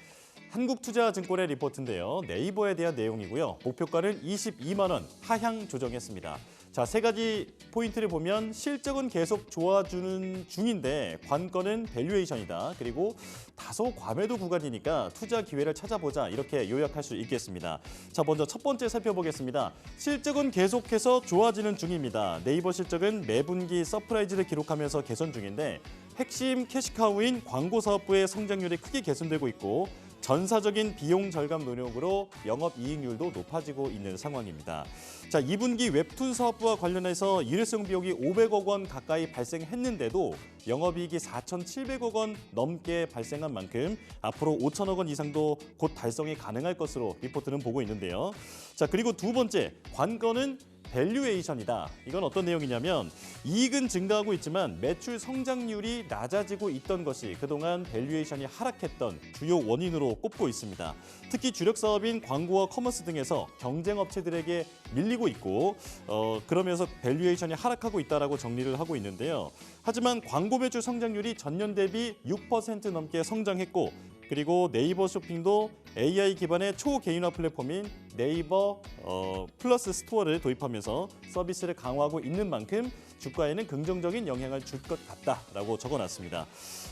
한국투자증권의 리포트인데요. 네이버에 대한 내용이고요. 목표가는 22만 원 하향 조정했습니다. 자, 세 가지 포인트를 보면 실적은 계속 좋아지는 중인데 관건은 밸류에이션이다. 그리고 다소 과매도 구간이니까 투자 기회를 찾아보자. 이렇게 요약할 수 있겠습니다. 자, 먼저 첫 번째 살펴보겠습니다. 실적은 계속해서 좋아지는 중입니다. 네이버 실적은 매분기 서프라이즈를 기록하면서 개선 중인데 핵심 캐시카우인 광고사업부의 성장률이 크게 개선되고 있고 전사적인 비용 절감 노력으로 영업이익률도 높아지고 있는 상황입니다. 자, 2분기 웹툰 사업부와 관련해서 일회성 비용이 500억 원 가까이 발생했는데도 영업이익이 4,700억 원 넘게 발생한 만큼 앞으로 5천억 원 이상도 곧 달성이 가능할 것으로 리포트는 보고 있는데요. 자, 그리고 두 번째, 관건은 밸류에이션이다. 이건 어떤 내용이냐면 이익은 증가하고 있지만 매출 성장률이 낮아지고 있던 것이 그동안 밸류에이션이 하락했던 주요 원인으로 꼽고 있습니다. 특히 주력 사업인 광고와 커머스 등에서 경쟁 업체들에게 밀리고 있고 그러면서 밸류에이션이 하락하고 있다라고 정리를 하고 있는데요. 하지만 광고 매출 성장률이 전년 대비 6% 넘게 성장했고 그리고 네이버 쇼핑도 AI 기반의 초개인화 플랫폼인 네이버 플러스 스토어를 도입하면서 서비스를 강화하고 있는 만큼 주가에는 긍정적인 영향을 줄 것 같다라고 적어놨습니다.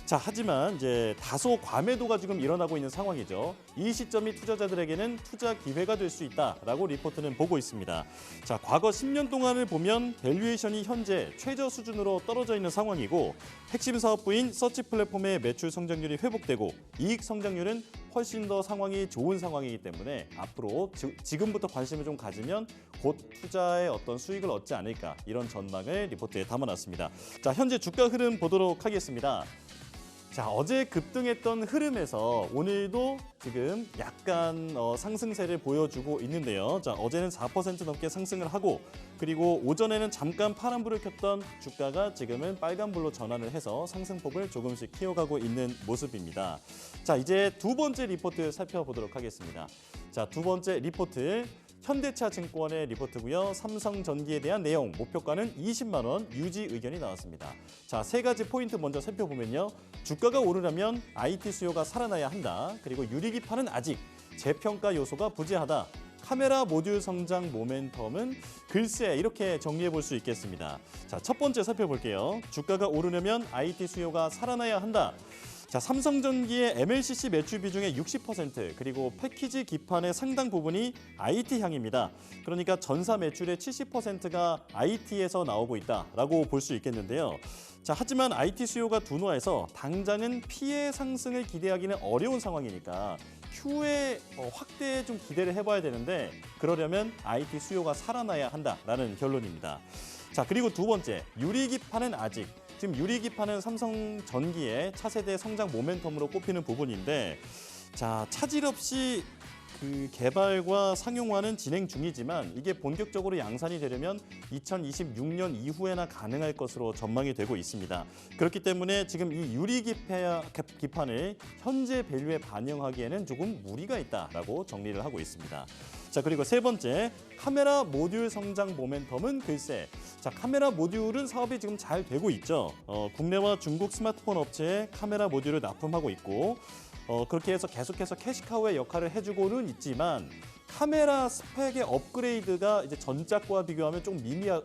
자, 하지만 이제 다소 과매도가 지금 일어나고 있는 상황이죠. 이 시점이 투자자들에게는 투자 기회가 될 수 있다라고 리포트는 보고 있습니다. 자, 과거 10년 동안을 보면 밸류에이션이 현재 최저 수준으로 떨어져 있는 상황이고 핵심 사업부인 서치 플랫폼의 매출 성장률이 회복되고 이익 성장률은 훨씬 더 상황이 좋은 상황이기 때문에 앞으로 지금부터 관심을 좀 가지면 곧 투자의 어떤 수익을 얻지 않을까 이런 전망을 리포트에 담아놨습니다. 자, 현재 주가 흐름 보도록 하겠습니다. 자, 어제 급등했던 흐름에서 오늘도 지금 약간 상승세를 보여주고 있는데요. 자, 어제는 4% 넘게 상승을 하고 그리고 오전에는 잠깐 파란불을 켰던 주가가 지금은 빨간불로 전환을 해서 상승폭을 조금씩 키워가고 있는 모습입니다. 자, 이제 두 번째 리포트 살펴보도록 하겠습니다. 자, 두 번째 리포트. 현대차증권의 리포트고요. 삼성전기에 대한 내용, 목표가는 20만 원 유지 의견이 나왔습니다. 자, 세 가지 포인트 먼저 살펴보면요. 주가가 오르려면 IT 수요가 살아나야 한다. 그리고 유리기판은 아직 재평가 요소가 부재하다. 카메라 모듈 성장 모멘텀은 글쎄 이렇게 정리해 볼 수 있겠습니다. 자, 첫 번째 살펴볼게요. 주가가 오르려면 IT 수요가 살아나야 한다. 자, 삼성전기의 MLCC 매출 비중의 60% 그리고 패키지 기판의 상당 부분이 IT향입니다. 그러니까 전사 매출의 70%가 IT에서 나오고 있다라고 볼 수 있겠는데요. 자, 하지만 IT 수요가 둔화해서 당장은 피해 상승을 기대하기는 어려운 상황이니까 추후에 확대에 좀 기대를 해봐야 되는데 그러려면 IT 수요가 살아나야 한다라는 결론입니다. 자, 그리고 두 번째, 유리기판은 아직 지금 유리기판은 삼성전기의 차세대 성장 모멘텀으로 꼽히는 부분인데 자, 차질 없이 그 개발과 상용화는 진행 중이지만 이게 본격적으로 양산이 되려면 2026년 이후에나 가능할 것으로 전망이 되고 있습니다. 그렇기 때문에 지금 이 유리기판을 현재 밸류에 반영하기에는 조금 무리가 있다라고 정리를 하고 있습니다. 자, 그리고 세 번째, 카메라 모듈 성장 모멘텀은 글쎄. 자, 카메라 모듈은 사업이 지금 잘 되고 있죠. 국내와 중국 스마트폰 업체에 카메라 모듈을 납품하고 있고 그렇게 해서 계속해서 캐시카우의 역할을 해주고는 있지만 카메라 스펙의 업그레이드가 이제 전작과 비교하면 좀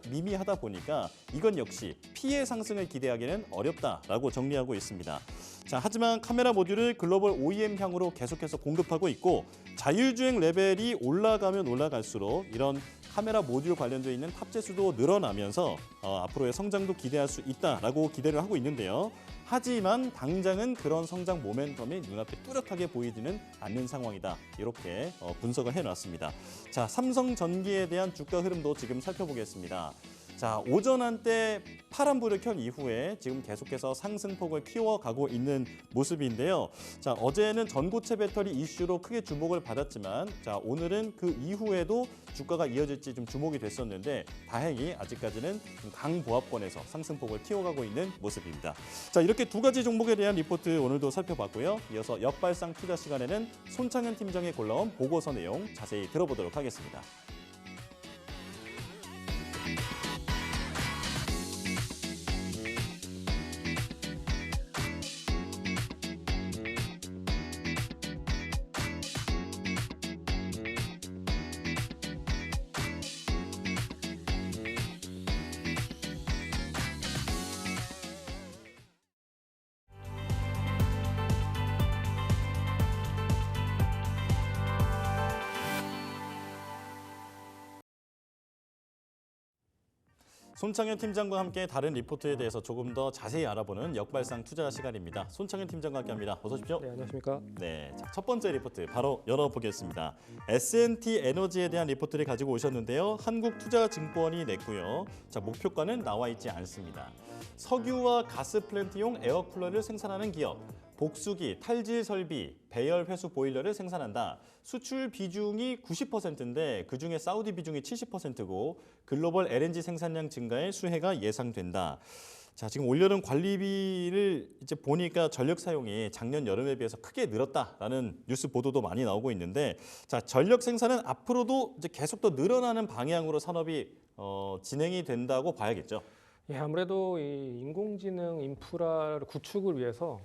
미미하다 보니까 이건 역시 피해 상승을 기대하기는 어렵다라고 정리하고 있습니다. 자, 하지만 카메라 모듈을 글로벌 OEM향으로 계속해서 공급하고 있고 자율주행 레벨이 올라가면 올라갈수록 이런 카메라 모듈 관련돼 있는 탑재 수도 늘어나면서 앞으로의 성장도 기대할 수 있다라고 기대를 하고 있는데요. 하지만 당장은 그런 성장 모멘텀이 눈앞에 뚜렷하게 보이지는 않는 상황이다. 이렇게 분석을 해놨습니다. 자, 삼성전기에 대한 주가 흐름도 지금 살펴보겠습니다. 자, 오전 한때 파란불을 켠 이후에 지금 계속해서 상승폭을 키워가고 있는 모습인데요. 자, 어제는 전고체 배터리 이슈로 크게 주목을 받았지만 자, 오늘은 그 이후에도 주가가 이어질지 좀 주목이 됐었는데 다행히 아직까지는 강보합권에서 상승폭을 키워가고 있는 모습입니다. 자, 이렇게 두 가지 종목에 대한 리포트 오늘도 살펴봤고요. 이어서 역발상 투자 시간에는 손창현 팀장이 골라온 보고서 내용 자세히 들어보도록 하겠습니다. 손창현 팀장과 함께 다른 리포트에 대해서 조금 더 자세히 알아보는 역발상 투자 시간입니다. 손창현 팀장과 함께합니다. 어서 오십시오. 네, 안녕하십니까. 네, 자, 첫 번째 리포트 바로 열어보겠습니다. S&T 에너지에 대한 리포트를 가지고 오셨는데요. 한국투자증권이 냈고요. 자, 목표가는 나와 있지 않습니다. 석유와 가스 플랜트용 에어쿨러를 생산하는 기업. 복수기, 탈질 설비, 배열 회수 보일러를 생산한다. 수출 비중이 90%인데 그중에 사우디 비중이 70%고 글로벌 LNG 생산량 증가에 수혜가 예상된다. 자, 지금 올여름 관리비를 이제 보니까 전력 사용이 작년 여름에 비해서 크게 늘었다라는 뉴스 보도도 많이 나오고 있는데 자, 전력 생산은 앞으로도 이제 계속 더 늘어나는 방향으로 산업이 진행이 된다고 봐야겠죠. 예, 아무래도 이 인공지능 인프라를 구축을 위해서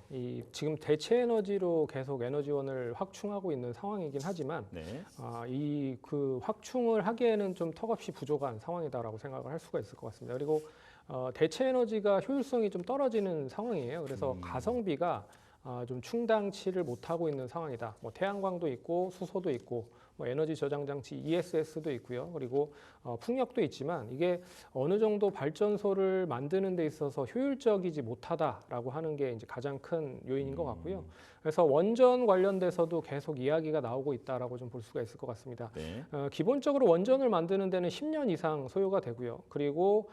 지금 대체 에너지로 계속 에너지원을 확충하고 있는 상황이긴 하지만 네. 이 그 확충을 하기에는 좀 턱없이 부족한 상황이다라고 생각을 할 수가 있을 것 같습니다. 그리고 대체 에너지가 효율성이 좀 떨어지는 상황이에요. 그래서 가성비가 좀 충당치를 못하고 있는 상황이다. 뭐 태양광도 있고 수소도 있고 뭐 에너지 저장 장치 ESS도 있고요. 그리고 풍력도 있지만 이게 어느 정도 발전소를 만드는 데 있어서 효율적이지 못하다라고 하는 게 이제 가장 큰 요인인 것 같고요. 그래서 원전 관련돼서도 계속 이야기가 나오고 있다라고 좀 볼 수가 있을 것 같습니다. 네. 기본적으로 원전을 만드는 데는 10년 이상 소요가 되고요. 그리고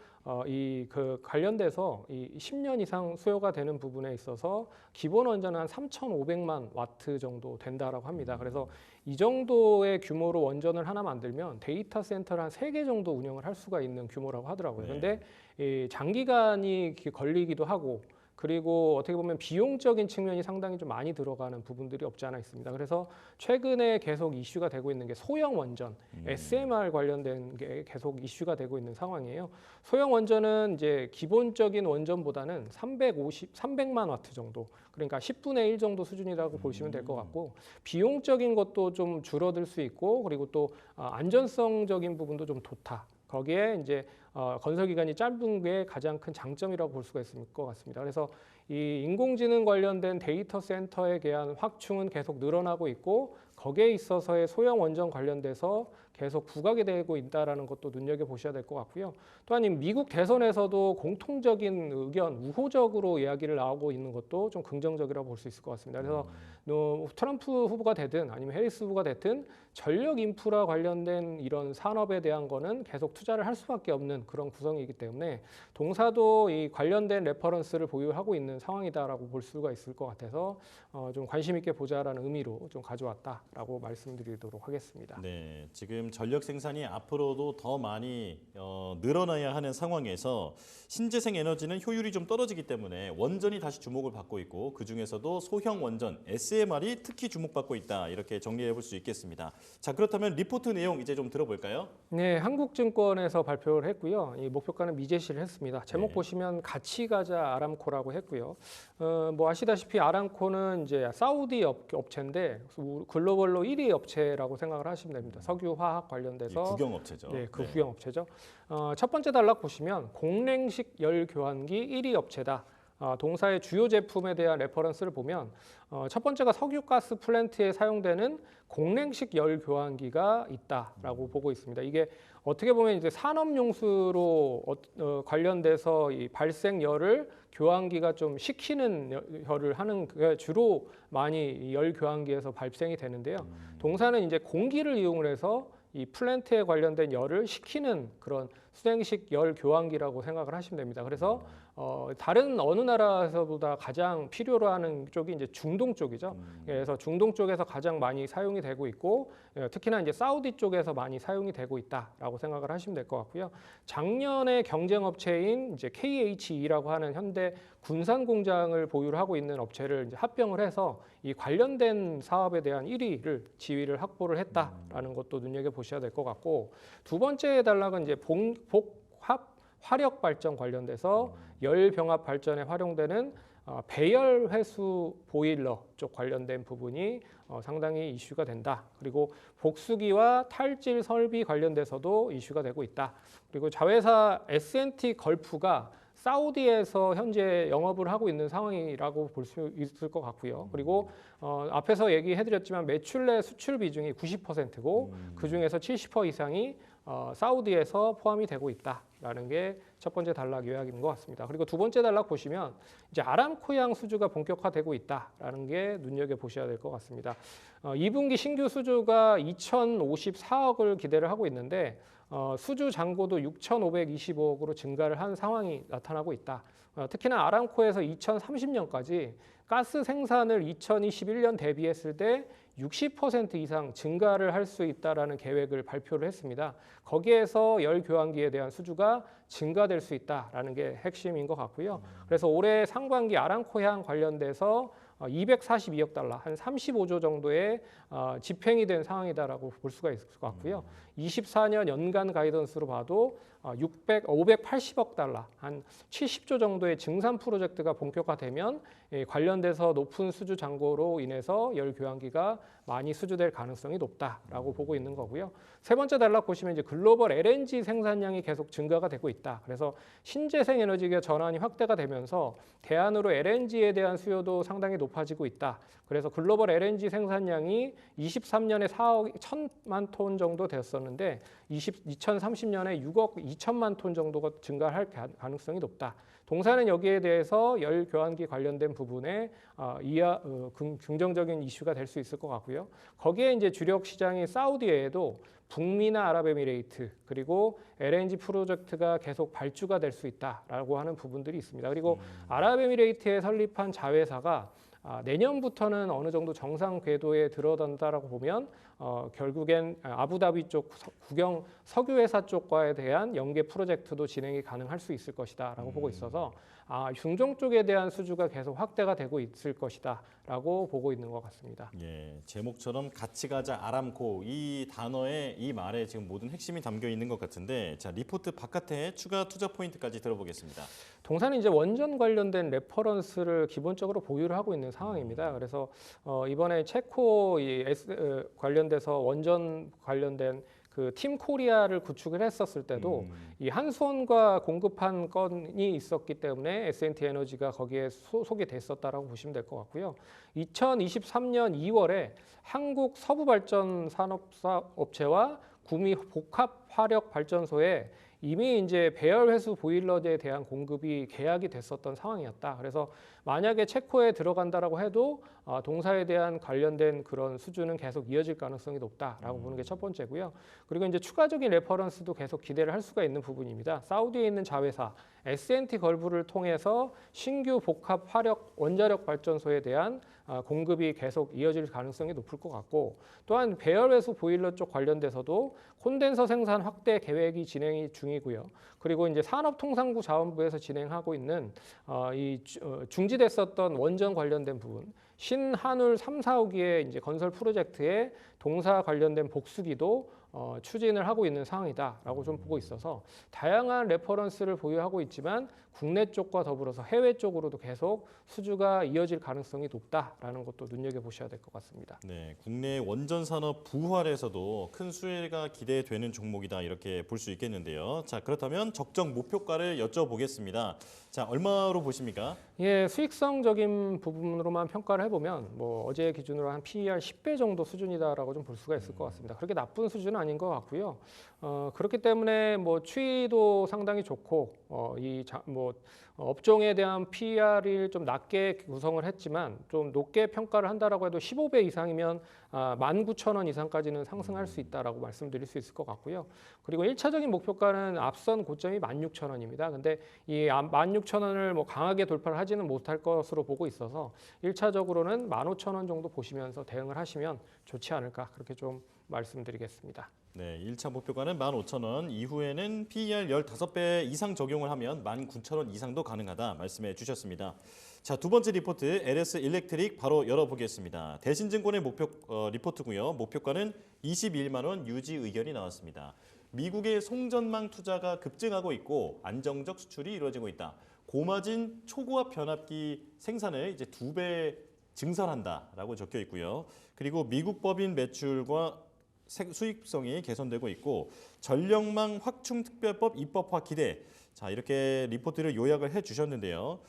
그 관련돼서 이 10년 이상 소요가 되는 부분에 있어서 기본 원전은 한 3,500만 와트 정도 된다라고 합니다. 그래서 이 정도의 규모로 원전을 하나 만들면 데이터 센터를 한 3개 정도 운영을 할 수가 있는 규모라고 하더라고요. 네. 근데 이 장기간이 걸리기도 하고 그리고 어떻게 보면 비용적인 측면이 상당히 좀 많이 들어가는 부분들이 없지 않아 있습니다. 그래서 최근에 계속 이슈가 되고 있는 게 소형 원전, SMR 관련된 게 계속 이슈가 되고 있는 상황이에요. 소형 원전은 이제 기본적인 원전보다는 300만 와트 정도, 그러니까 10분의 1 정도 수준이라고 보시면 될 것 같고 비용적인 것도 좀 줄어들 수 있고 그리고 또 안전성적인 부분도 좀 좋다. 거기에 이제 건설 기간이 짧은 게 가장 큰 장점이라고 볼 수가 있을 것 같습니다. 그래서 이 인공지능 관련된 데이터 센터에 대한 확충은 계속 늘어나고 있고 거기에 있어서의 소형 원전 관련돼서 계속 부각이 되고 있다는 것도 눈여겨보셔야 될 것 같고요. 또한 이 미국 대선에서도 공통적인 의견, 우호적으로 이야기를 나오고 있는 것도 좀 긍정적이라고 볼 수 있을 것 같습니다. 그래서 트럼프 후보가 되든 아니면 해리스 후보가 되든 전력 인프라 관련된 이런 산업에 대한 거는 계속 투자를 할 수밖에 없는 그런 구성이기 때문에 동사도 이 관련된 레퍼런스를 보유하고 있는 상황이다라고 볼 수가 있을 것 같아서 좀 관심 있게 보자라는 의미로 좀 가져왔다라고 말씀드리도록 하겠습니다. 네, 지금 전력 생산이 앞으로도 더 많이 늘어나야 하는 상황에서 신재생 에너지는 효율이 좀 떨어지기 때문에 원전이 다시 주목을 받고 있고 그중에서도 소형 원전 SMR이 특히 주목받고 있다 이렇게 정리해 볼 수 있겠습니다. 자, 그렇다면 리포트 내용 이제 좀 들어볼까요? 네, 한국증권에서 발표를 했고요. 이 목표가는 미제시를 했습니다. 제목 네. 보시면 같이 가자 아람코라고 했고요. 뭐 아시다시피 아람코는 이제 사우디 업체인데 글로벌로 1위 업체라고 생각을 하시면 됩니다. 석유, 화학 관련돼서 국영업체죠. 네, 그 국영업체죠. 첫 번째 단락 보시면 공랭식 열 교환기 1위 업체다. 동사의 주요 제품에 대한 레퍼런스를 보면 첫 번째가 석유가스 플랜트에 사용되는 공랭식 열 교환기가 있다라고 보고 있습니다. 이게 어떻게 보면 이제 산업용수로 관련돼서 이 발생 열을 교환기가 좀 식히는 열을 하는 게 주로 많이 열 교환기에서 발생이 되는데요. 동사는 이제 공기를 이용을 해서 이 플랜트에 관련된 열을 식히는 그런 수냉식 열 교환기라고 생각을 하시면 됩니다. 그래서 다른 어느 나라에서보다 가장 필요로 하는 쪽이 이제 중동 쪽이죠. 그래서 중동 쪽에서 가장 많이 사용이 되고 있고 특히나 이제 사우디 쪽에서 많이 사용이 되고 있다라고 생각을 하시면 될 것 같고요. 작년에 경쟁 업체인 이제 KHE라고 하는 현대 군산 공장을 보유를 하고 있는 업체를 이제 합병을 해서 이 관련된 사업에 대한 1위를 지위를 확보를 했다라는 것도 눈여겨 보셔야 될 것 같고 두 번째 단락은 이제 복합 화력 발전 관련돼서 열 병합 발전에 활용되는 배열 회수 보일러 쪽 관련된 부분이 상당히 이슈가 된다. 그리고 복수기와 탈질 설비 관련돼서도 이슈가 되고 있다. 그리고 자회사 S&T 걸프가 사우디에서 현재 영업을 하고 있는 상황이라고 볼 수 있을 것 같고요. 그리고 앞에서 얘기해드렸지만 매출 내 수출 비중이 90%고 그중에서 70% 이상이 사우디에서 포함이 되고 있다라는 게 첫 번째 단락 요약인 것 같습니다. 그리고 두 번째 단락 보시면 이제 아람코양 수주가 본격화되고 있다라는 게 눈여겨 보셔야 될 것 같습니다. 2분기 신규 수주가 2,054억을 기대를 하고 있는데 수주 잔고도 6,525억으로 증가를 한 상황이 나타나고 있다. 특히나 아람코에서 2030년까지 가스 생산을 2021년 대비했을 때 60% 이상 증가를 할 수 있다라는 계획을 발표를 했습니다. 거기에서 열 교환기에 대한 수주가 증가될 수 있다라는 게 핵심인 것 같고요. 그래서 올해 상반기 아람코향 관련돼서 242억 달러, 한 35조 정도의 집행이 된 상황이다라고 볼 수가 있을 것 같고요. 24년 연간 가이던스로 봐도 580억 달러, 한 70조 정도의 증산 프로젝트가 본격화되면 관련돼서 높은 수주 잔고로 인해서 열 교환기가 많이 수주될 가능성이 높다라고 보고 있는 거고요. 세 번째 단락 보시면 이제 글로벌 LNG 생산량이 계속 증가가 되고 있다. 그래서 신재생 에너지가 전환이 확대가 되면서 대안으로 LNG에 대한 수요도 상당히 높아지고 있다. 그래서 글로벌 LNG 생산량이 23년에 4억 1천만 톤 정도 되었었는데 2030년에 6억 2천만 톤 정도가 증가할 가능성이 높다. 동사는 여기에 대해서 열 교환기 관련된 부분에 긍정적인 이슈가 될 수 있을 것 같고요. 거기에 이제 주력 시장인 사우디에도 북미나 아랍에미레이트 그리고 LNG 프로젝트가 계속 발주가 될 수 있다라고 하는 부분들이 있습니다. 그리고 아랍에미레이트에 설립한 자회사가 내년부터는 어느 정도 정상 궤도에 들어간다라고 보면 결국엔 아부다비 쪽 국영 석유회사 쪽과에 대한 연계 프로젝트도 진행이 가능할 수 있을 것이다라고 보고 있어서 중동 쪽에 대한 수주가 계속 확대가 되고 있을 것이다라고 보고 있는 것 같습니다. 예, 제목처럼 같이 가자 아람코 이 단어에 이 말에 지금 모든 핵심이 담겨 있는 것 같은데 자 리포트 바깥에 추가 투자 포인트까지 들어보겠습니다. 동사는 이제 원전 관련된 레퍼런스를 기본적으로 보유를 하고 있는 상황입니다. 그래서 이번에 체코 관련돼서 원전 관련된 그 팀 코리아를 구축을 했었을 때도 이 한수원과 공급한 건이 있었기 때문에 S&T 에너지가 거기에 속이 됐었다라고 보시면 될 것 같고요. 2023년 2월에 한국 서부발전산업업체와 구미 복합화력발전소에 이미 이제 배열회수 보일러에 대한 공급이 계약이 됐었던 상황이었다. 그래서 만약에 체코에 들어간다라고 해도 동사에 대한 관련된 그런 수주는 계속 이어질 가능성이 높다라고 보는 게 첫 번째고요. 그리고 이제 추가적인 레퍼런스도 계속 기대를 할 수가 있는 부분입니다. 사우디에 있는 자회사 S&T 걸브를 통해서 신규 복합 화력 원자력 발전소에 대한 공급이 계속 이어질 가능성이 높을 것 같고, 또한 배열회수 보일러 쪽 관련돼서도 콘덴서 생산 확대 계획이 진행이 중이고요. 그리고 이제 산업통상부 자원부에서 진행하고 있는 중지됐었던 원전 관련된 부분, 신한울 3, 4호기의 이제 건설 프로젝트의 동사 관련된 복수기도 추진을 하고 있는 상황이다라고 좀 보고 있어서 다양한 레퍼런스를 보유하고 있지만 국내 쪽과 더불어서 해외 쪽으로도 계속 수주가 이어질 가능성이 높다라는 것도 눈여겨보셔야 될 것 같습니다. 네, 국내 원전 산업 부활에서도 큰 수혜가 기대되는 종목이다 이렇게 볼 수 있겠는데요. 자, 그렇다면 적정 목표가를 여쭤보겠습니다. 자, 얼마로 보십니까? 예, 수익성적인 부분으로만 평가를 해보면 뭐 어제 기준으로 한 PER 10배 정도 수준이다라고 좀 볼 수가 있을 것 같습니다. 그렇게 나쁜 수준은 아닌 것 같고요. 그렇기 때문에 뭐 추이도 상당히 좋고 업종에 대한 PER을 좀 낮게 구성을 했지만 좀 높게 평가를 한다라고 해도 15배 이상이면 19,000원 이상까지는 상승할 수 있다라고 말씀드릴 수 있을 것 같고요. 그리고 1차적인 목표가는 앞선 고점이 16,000원입니다. 근데 이 16,000원을 뭐 강하게 돌파를 하지는 못할 것으로 보고 있어서 1차적으로는 15,000원 정도 보시면서 대응을 하시면 좋지 않을까 그렇게 좀 말씀드리겠습니다. 네, 1차 목표가는 15,000원, 이후에는 PER 15배 이상 적용을 하면 19,000원 이상도 가능하다 말씀해 주셨습니다. 자, 두 번째 리포트 LS 일렉트릭 바로 열어보겠습니다. 대신증권의 목표 리포트고요. 목표가는 21만 원 유지 의견이 나왔습니다. 미국의 송전망 투자가 급증하고 있고 안정적 수출이 이루어지고 있다. 고마진 초고압 변압기 생산을 이제 2배 증설한다라고 적혀 있고요. 그리고 미국 법인 매출과 수익성이 개선되고 있고 전력망 확충 특별법 입법화 기대. 자, 이렇게 리포트를 요약을 해 주셨는데요.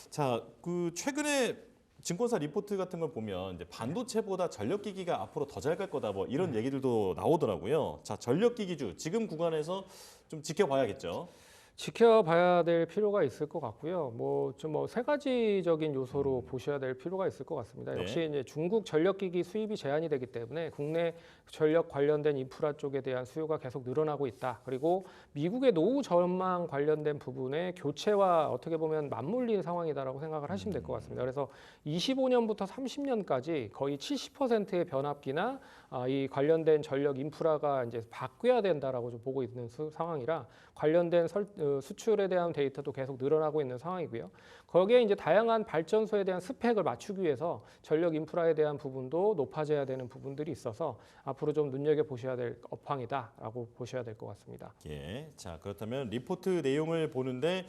자, 그 최근에 증권사 리포트 같은 걸 보면 이제 반도체보다 전력기기가 앞으로 더 잘 갈 거다 뭐 이런 얘기들도 나오더라고요. 자, 전력기기주 지금 구간에서 좀 지켜봐야겠죠. 지켜봐야 될 필요가 있을 것 같고요. 세 가지적인 요소로 보셔야 될 필요가 있을 것 같습니다. 네. 역시 이제 중국 전력기기 수입이 제한이 되기 때문에 국내 전력 관련된 인프라 쪽에 대한 수요가 계속 늘어나고 있다. 그리고 미국의 노후 전망 관련된 부분에 교체와 어떻게 보면 맞물린 상황이다라고 생각을 하시면 될 것 같습니다. 그래서 25년부터 30년까지 거의 70%의 변압기나 이 관련된 전력 인프라가 이제 바뀌어야 된다라고 좀 보고 있는 상황이라 관련된 수출에 대한 데이터도 계속 늘어나고 있는 상황이고요. 거기에 이제 다양한 발전소에 대한 스펙을 맞추기 위해서 전력 인프라에 대한 부분도 높아져야 되는 부분들이 있어서 앞으로 좀 눈여겨 보셔야 될 업황이다라고 보셔야 될 것 같습니다. 예, 자, 그렇다면 리포트 내용을 보는데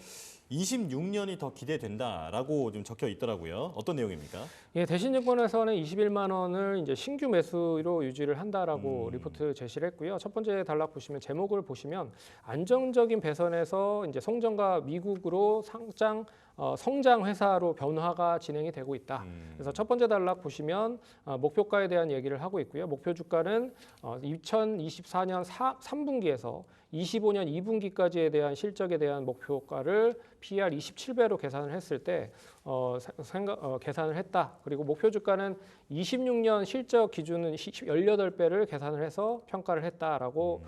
26년이 더 기대된다라고 좀 적혀 있더라고요. 어떤 내용입니까? 예, 대신증권에서는 21만 원을 이제 신규 매수로 유지를 한다라고 리포트 제시를 했고요. 첫 번째 단락 보시면 제목을 보시면 안정적인 배선에서 이제 송전과 미국으로 성장 회사로 변화가 진행이 되고 있다. 그래서 첫 번째 단락 보시면 목표가에 대한 얘기를 하고 있고요. 목표 주가는 2024년 3분기에서 25년 2분기까지에 대한 실적에 대한 목표가를 PER 27배로 계산을 했을 때 계산을 했다. 그리고 목표 주가는 26년 실적 기준은 18배를 계산을 해서 평가를 했다라고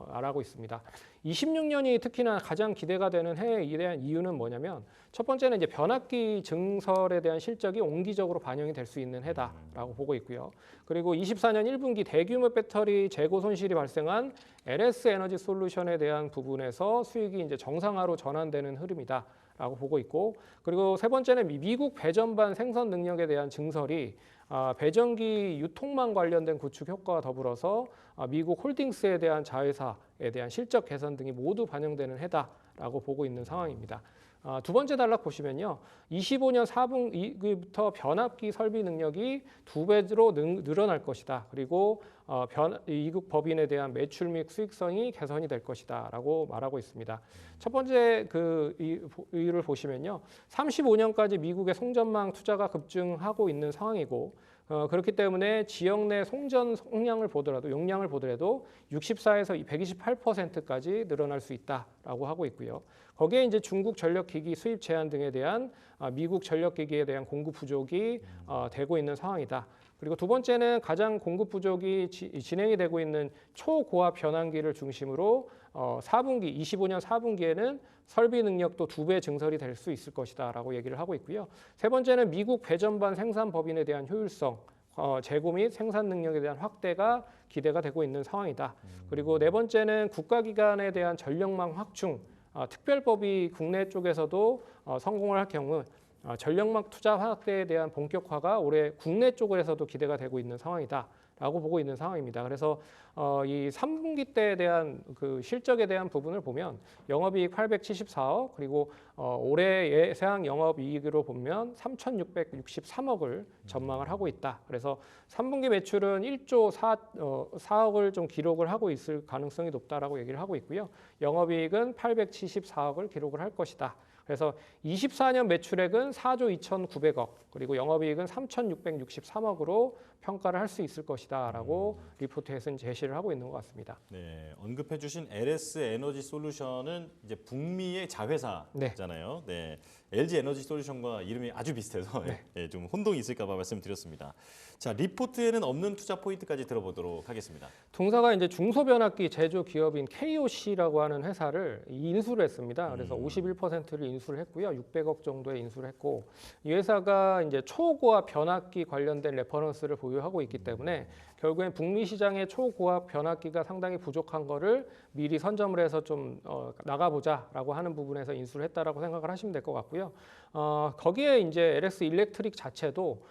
알고 있습니다. 26년이 특히나 가장 기대가 되는 해에 대한 이유는 뭐냐면 첫 번째는 이제 변압기 증설에 대한 실적이 옹기적으로 반영이 될 수 있는 해다라고 보고 있고요. 그리고 24년 1분기 대규모 배터리 재고 손실이 발생한 LS 에너지 솔루션에 대한 부분에서 수익이 이제 정상화로 전환되는 흐름이다라고 보고 있고, 그리고 세 번째는 미국 배전반 생산 능력에 대한 증설이 배전기 유통망 관련된 구축 효과와 더불어서 미국 홀딩스에 대한 자회사에 대한 실적 개선 등이 모두 반영되는 해다라고 보고 있는 상황입니다. 두 번째 단락 보시면요. 25년 4분기부터 변압기 설비 능력이 2배로 늘어날 것이다. 그리고 이국 법인에 대한 매출 및 수익성이 개선이 될 것이다 라고 말하고 있습니다. 첫 번째 이유를 보시면요. 35년까지 미국의 송전망 투자가 급증하고 있는 상황이고 그렇기 때문에 지역 내 송전 용량을 보더라도 64에서 128%까지 늘어날 수 있다라고 하고 있고요. 거기에 이제 중국 전력기기 수입 제한 등에 대한 미국 전력기기에 대한 공급 부족이 되고 있는 상황이다. 그리고 두 번째는 가장 공급 부족이 진행이 되고 있는 초고압 변환기를 중심으로 25년 4분기에는 설비 능력도 2배 증설이 될 수 있을 것이다라고 얘기를 하고 있고요. 세 번째는 미국 배전반 생산 법인에 대한 효율성, 재고 및 생산 능력에 대한 확대가 기대가 되고 있는 상황이다. 그리고 네 번째는 국가기관에 대한 전력망 확충, 특별법이 국내 쪽에서도 성공을 할 경우 전력망 투자 확대에 대한 본격화가 올해 국내 쪽에서도 기대가 되고 있는 상황이다라고 보고 있는 상황입니다. 그래서 이 3분기 때에 대한 그 실적에 대한 부분을 보면 영업이익 874억 그리고 올해 예상 영업이익으로 보면 3,663억을 전망을 하고 있다. 그래서 3분기 매출은 1조 4억을 좀 기록을 하고 있을 가능성이 높다라고 얘기를 하고 있고요. 영업이익은 874억을 기록을 할 것이다. 그래서 24년 매출액은 4조 2,900억 그리고 영업이익은 3,663억으로 평가를 할 수 있을 것이다라고 리포트에서는 제시를 하고 있는 것 같습니다. 네, 언급해주신 LS 에너지 솔루션은 이제 북미의 자회사잖아요. 네, LG 에너지 솔루션과 이름이 아주 비슷해서 네, 좀 혼동이 있을까봐 말씀드렸습니다. 자, 리포트에는 없는 투자 포인트까지 들어보도록 하겠습니다. 동사가 이제 중소변압기 제조 기업인 KOC라고 하는 회사를 인수를 했습니다. 그래서 51%를 인수를 했고요. 600억 정도의 인수를 했고 이 회사가 이제 초고압 변압기 관련된 레퍼런스를 보유하고 있기 때문에 결국엔 북미 시장의 초고압 변압기가 상당히 부족한 거를 미리 선점을 해서 좀 나가보자라고 하는 부분에서 인수를 했다라고 생각을 하시면 될 것 같고요. 거기에 이제 LS 일렉트릭 자체도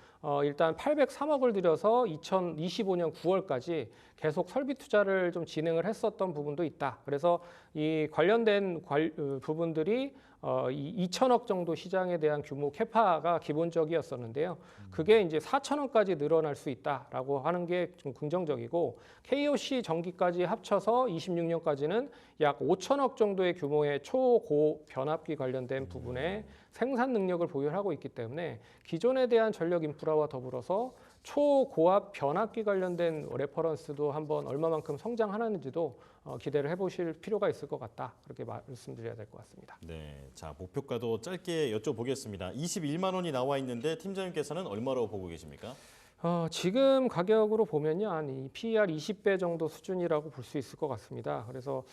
일단 803억을 들여서 2025년 9월까지 계속 설비 투자를 좀 진행을 했었던 부분도 있다. 그래서 이 관련된 부분들이 2천억 정도 시장에 대한 규모 캐파가 기본적이었었는데요. 그게 이제 4천억까지 늘어날 수 있다라고 하는 게 좀 긍정적이고 KOC 전기까지 합쳐서 26년까지는 약 5천억 정도의 규모의 초고 변압기 관련된 부분에 생산 능력을 보유하고 있기 때문에 기존에 대한 전력 인프라와 더불어서 초고압 변압기 관련된 레퍼런스도 한번 얼마만큼 성장하는지도 기대를 해보실 필요가 있을 것 같다. 그렇게 말씀드려야 될 것 같습니다. 네, 자 목표가도 짧게 여쭤보겠습니다. 21만 원이 나와 있는데 팀장님께서는 얼마로 보고 계십니까? 지금 가격으로 보면요, 한 PER 20배 정도 수준이라고 볼 수 있을 것 같습니다. 그래서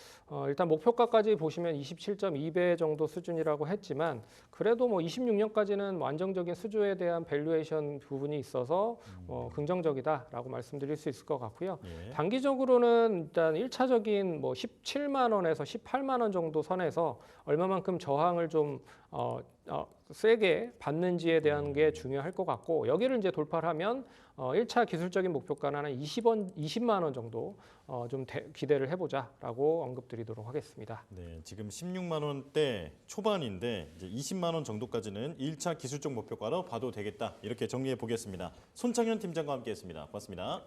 일단 목표가까지 보시면 27.2배 정도 수준이라고 했지만 그래도 뭐 26년까지는 안정적인 수주에 대한 밸류에이션 부분이 있어서 긍정적이다라고 말씀드릴 수 있을 것 같고요. 예. 단기적으로는 일단 1차적인 뭐 17만 원에서 18만 원 정도 선에서 얼마만큼 저항을 좀 세게 받는지에 대한 게 중요할 것 같고 여기를 이제 돌파를 하면 1차 기술적인 목표가는 한 20만 원 정도 좀 기대를 해보자라고 언급드리도록 하겠습니다. 네, 지금 16만 원대 초반인데 이제 20만 원 정도까지는 1차 기술적 목표가로 봐도 되겠다. 이렇게 정리해 보겠습니다. 손창현 팀장과 함께했습니다. 고맙습니다.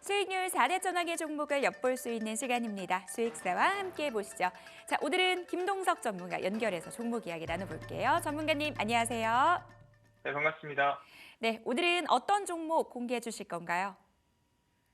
수익률 4대 전환의 종목을 엿볼 수 있는 시간입니다. 수익사와 함께 보시죠. 자, 오늘은 김동석 전문가 연결해서 종목 이야기 나눠볼게요. 전문가님 안녕하세요. 네, 반갑습니다. 네, 오늘은 어떤 종목 공개해 주실 건가요?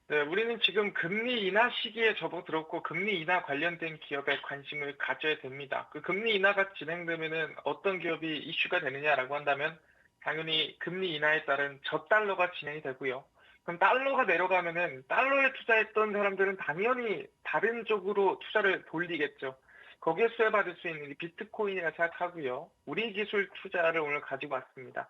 네, 우리는 지금 금리 인하 시기에 접어들었고 금리 인하 관련된 기업에 관심을 가져야 됩니다. 그 금리 인하가 진행되면은 어떤 기업이 이슈가 되느냐라고 한다면 당연히 금리 인하에 따른 저달러가 진행이 되고요. 그럼 달러가 내려가면은 달러에 투자했던 사람들은 당연히 다른 쪽으로 투자를 돌리겠죠. 거기에 수혜받을 수 있는 게 비트코인이라 생각하고요. 우리 기술 투자를 오늘 가지고 왔습니다.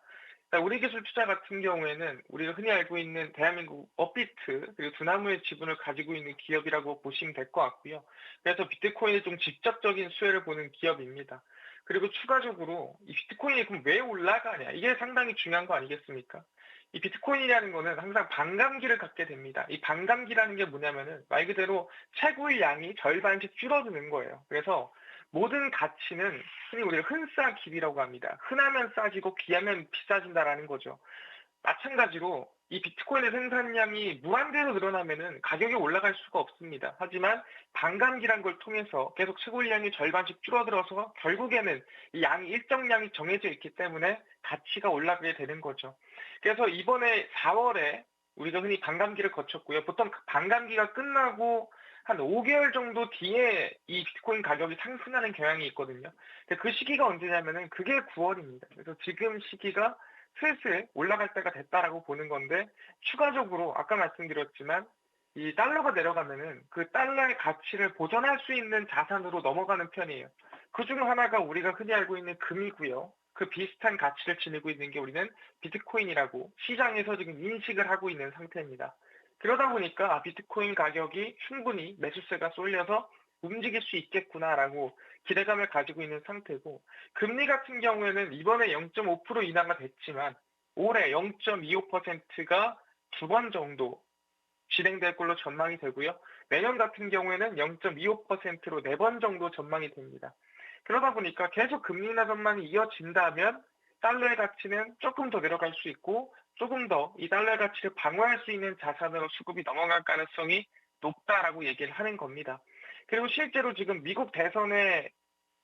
우리 기술 투자 같은 경우에는 우리가 흔히 알고 있는 대한민국 업비트 그리고 두나무의 지분을 가지고 있는 기업이라고 보시면 될 것 같고요. 그래서 비트코인의 좀 직접적인 수혜를 보는 기업입니다. 그리고 추가적으로 이 비트코인이 그럼 왜 올라가냐 이게 상당히 중요한 거 아니겠습니까? 이 비트코인이라는 거는 항상 반감기를 갖게 됩니다. 이 반감기라는 게 뭐냐면은 말 그대로 채굴 양이 절반씩 줄어드는 거예요. 그래서 모든 가치는 흔히 우리가 흔싸기비라고 합니다. 흔하면 싸지고 귀하면 비싸진다라는 거죠. 마찬가지로 이 비트코인의 생산량이 무한대로 늘어나면은 가격이 올라갈 수가 없습니다. 하지만 반감기란 걸 통해서 계속 채굴량이 절반씩 줄어들어서 결국에는 이 양이 일정량이 정해져 있기 때문에 가치가 올라가게 되는 거죠. 그래서 이번에 4월에 우리가 흔히 반감기를 거쳤고요. 보통 반감기가 끝나고 한 5개월 정도 뒤에 이 비트코인 가격이 상승하는 경향이 있거든요. 근데 그 시기가 언제냐면은 그게 9월입니다. 그래서 지금 시기가 슬슬 올라갈 때가 됐다라고 보는 건데 추가적으로 아까 말씀드렸지만 이 달러가 내려가면은 그 달러의 가치를 보존할 수 있는 자산으로 넘어가는 편이에요. 그중 하나가 우리가 흔히 알고 있는 금이고요. 그 비슷한 가치를 지니고 있는 게 우리는 비트코인이라고 시장에서 지금 인식을 하고 있는 상태입니다. 그러다 보니까 비트코인 가격이 충분히 매수세가 쏠려서 움직일 수 있겠구나라고 기대감을 가지고 있는 상태고 금리 같은 경우에는 이번에 0.5% 인하가 됐지만 올해 0.25%가 두 번 정도 진행될 걸로 전망이 되고요. 내년 같은 경우에는 0.25%로 네 번 정도 전망이 됩니다. 그러다 보니까 계속 금리 인하 전망이 이어진다면 달러의 가치는 조금 더 내려갈 수 있고 조금 더 이 달러의 가치를 방어할 수 있는 자산으로 수급이 넘어갈 가능성이 높다라고 얘기를 하는 겁니다. 그리고 실제로 지금 미국 대선에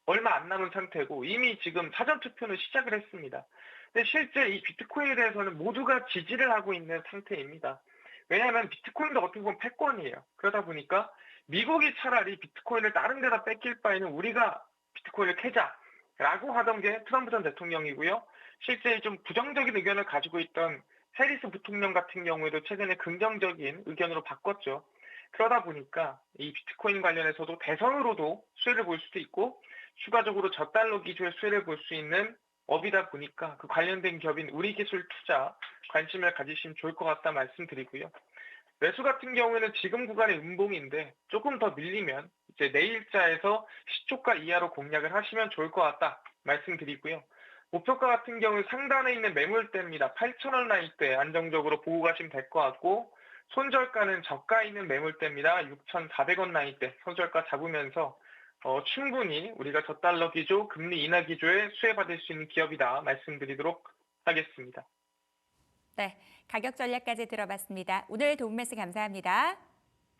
얼마 안 남은 상태고 이미 지금 사전투표는 시작을 했습니다. 근데 실제 이 비트코인에 대해서는 모두가 지지를 하고 있는 상태입니다. 왜냐하면 비트코인도 어떻게 보면 패권이에요. 그러다 보니까 미국이 차라리 비트코인을 다른 데다 뺏길 바에는 우리가 비트코인을 캐자라고 하던 게 트럼프 전 대통령이고요. 실제 좀 부정적인 의견을 가지고 있던 해리스 부통령 같은 경우에도 최근에 긍정적인 의견으로 바꿨죠. 그러다 보니까 이 비트코인 관련해서도 대선으로도 수혜를 볼 수도 있고 추가적으로 저달러 기조의 수혜를 볼 수 있는 업이다 보니까 그 관련된 기업인 우리기술 투자 관심을 가지시면 좋을 것 같다 말씀드리고요. 매수 같은 경우에는 지금 구간의 음봉인데 조금 더 밀리면 이제 내일자에서 시초가 이하로 공략을 하시면 좋을 것 같다 말씀드리고요. 목표가 같은 경우 상단에 있는 매물대입니다. 8,000원 라인대 안정적으로 보고 가시면 될 것 같고 손절가는 저가에 있는 매물대입니다. 6,400원 라인대 손절가 잡으면서 충분히 우리가 저달러 기조, 금리 인하 기조에 수혜받을 수 있는 기업이다 말씀드리도록 하겠습니다. 네, 가격 전략까지 들어봤습니다. 오늘 도움 말씀 감사합니다.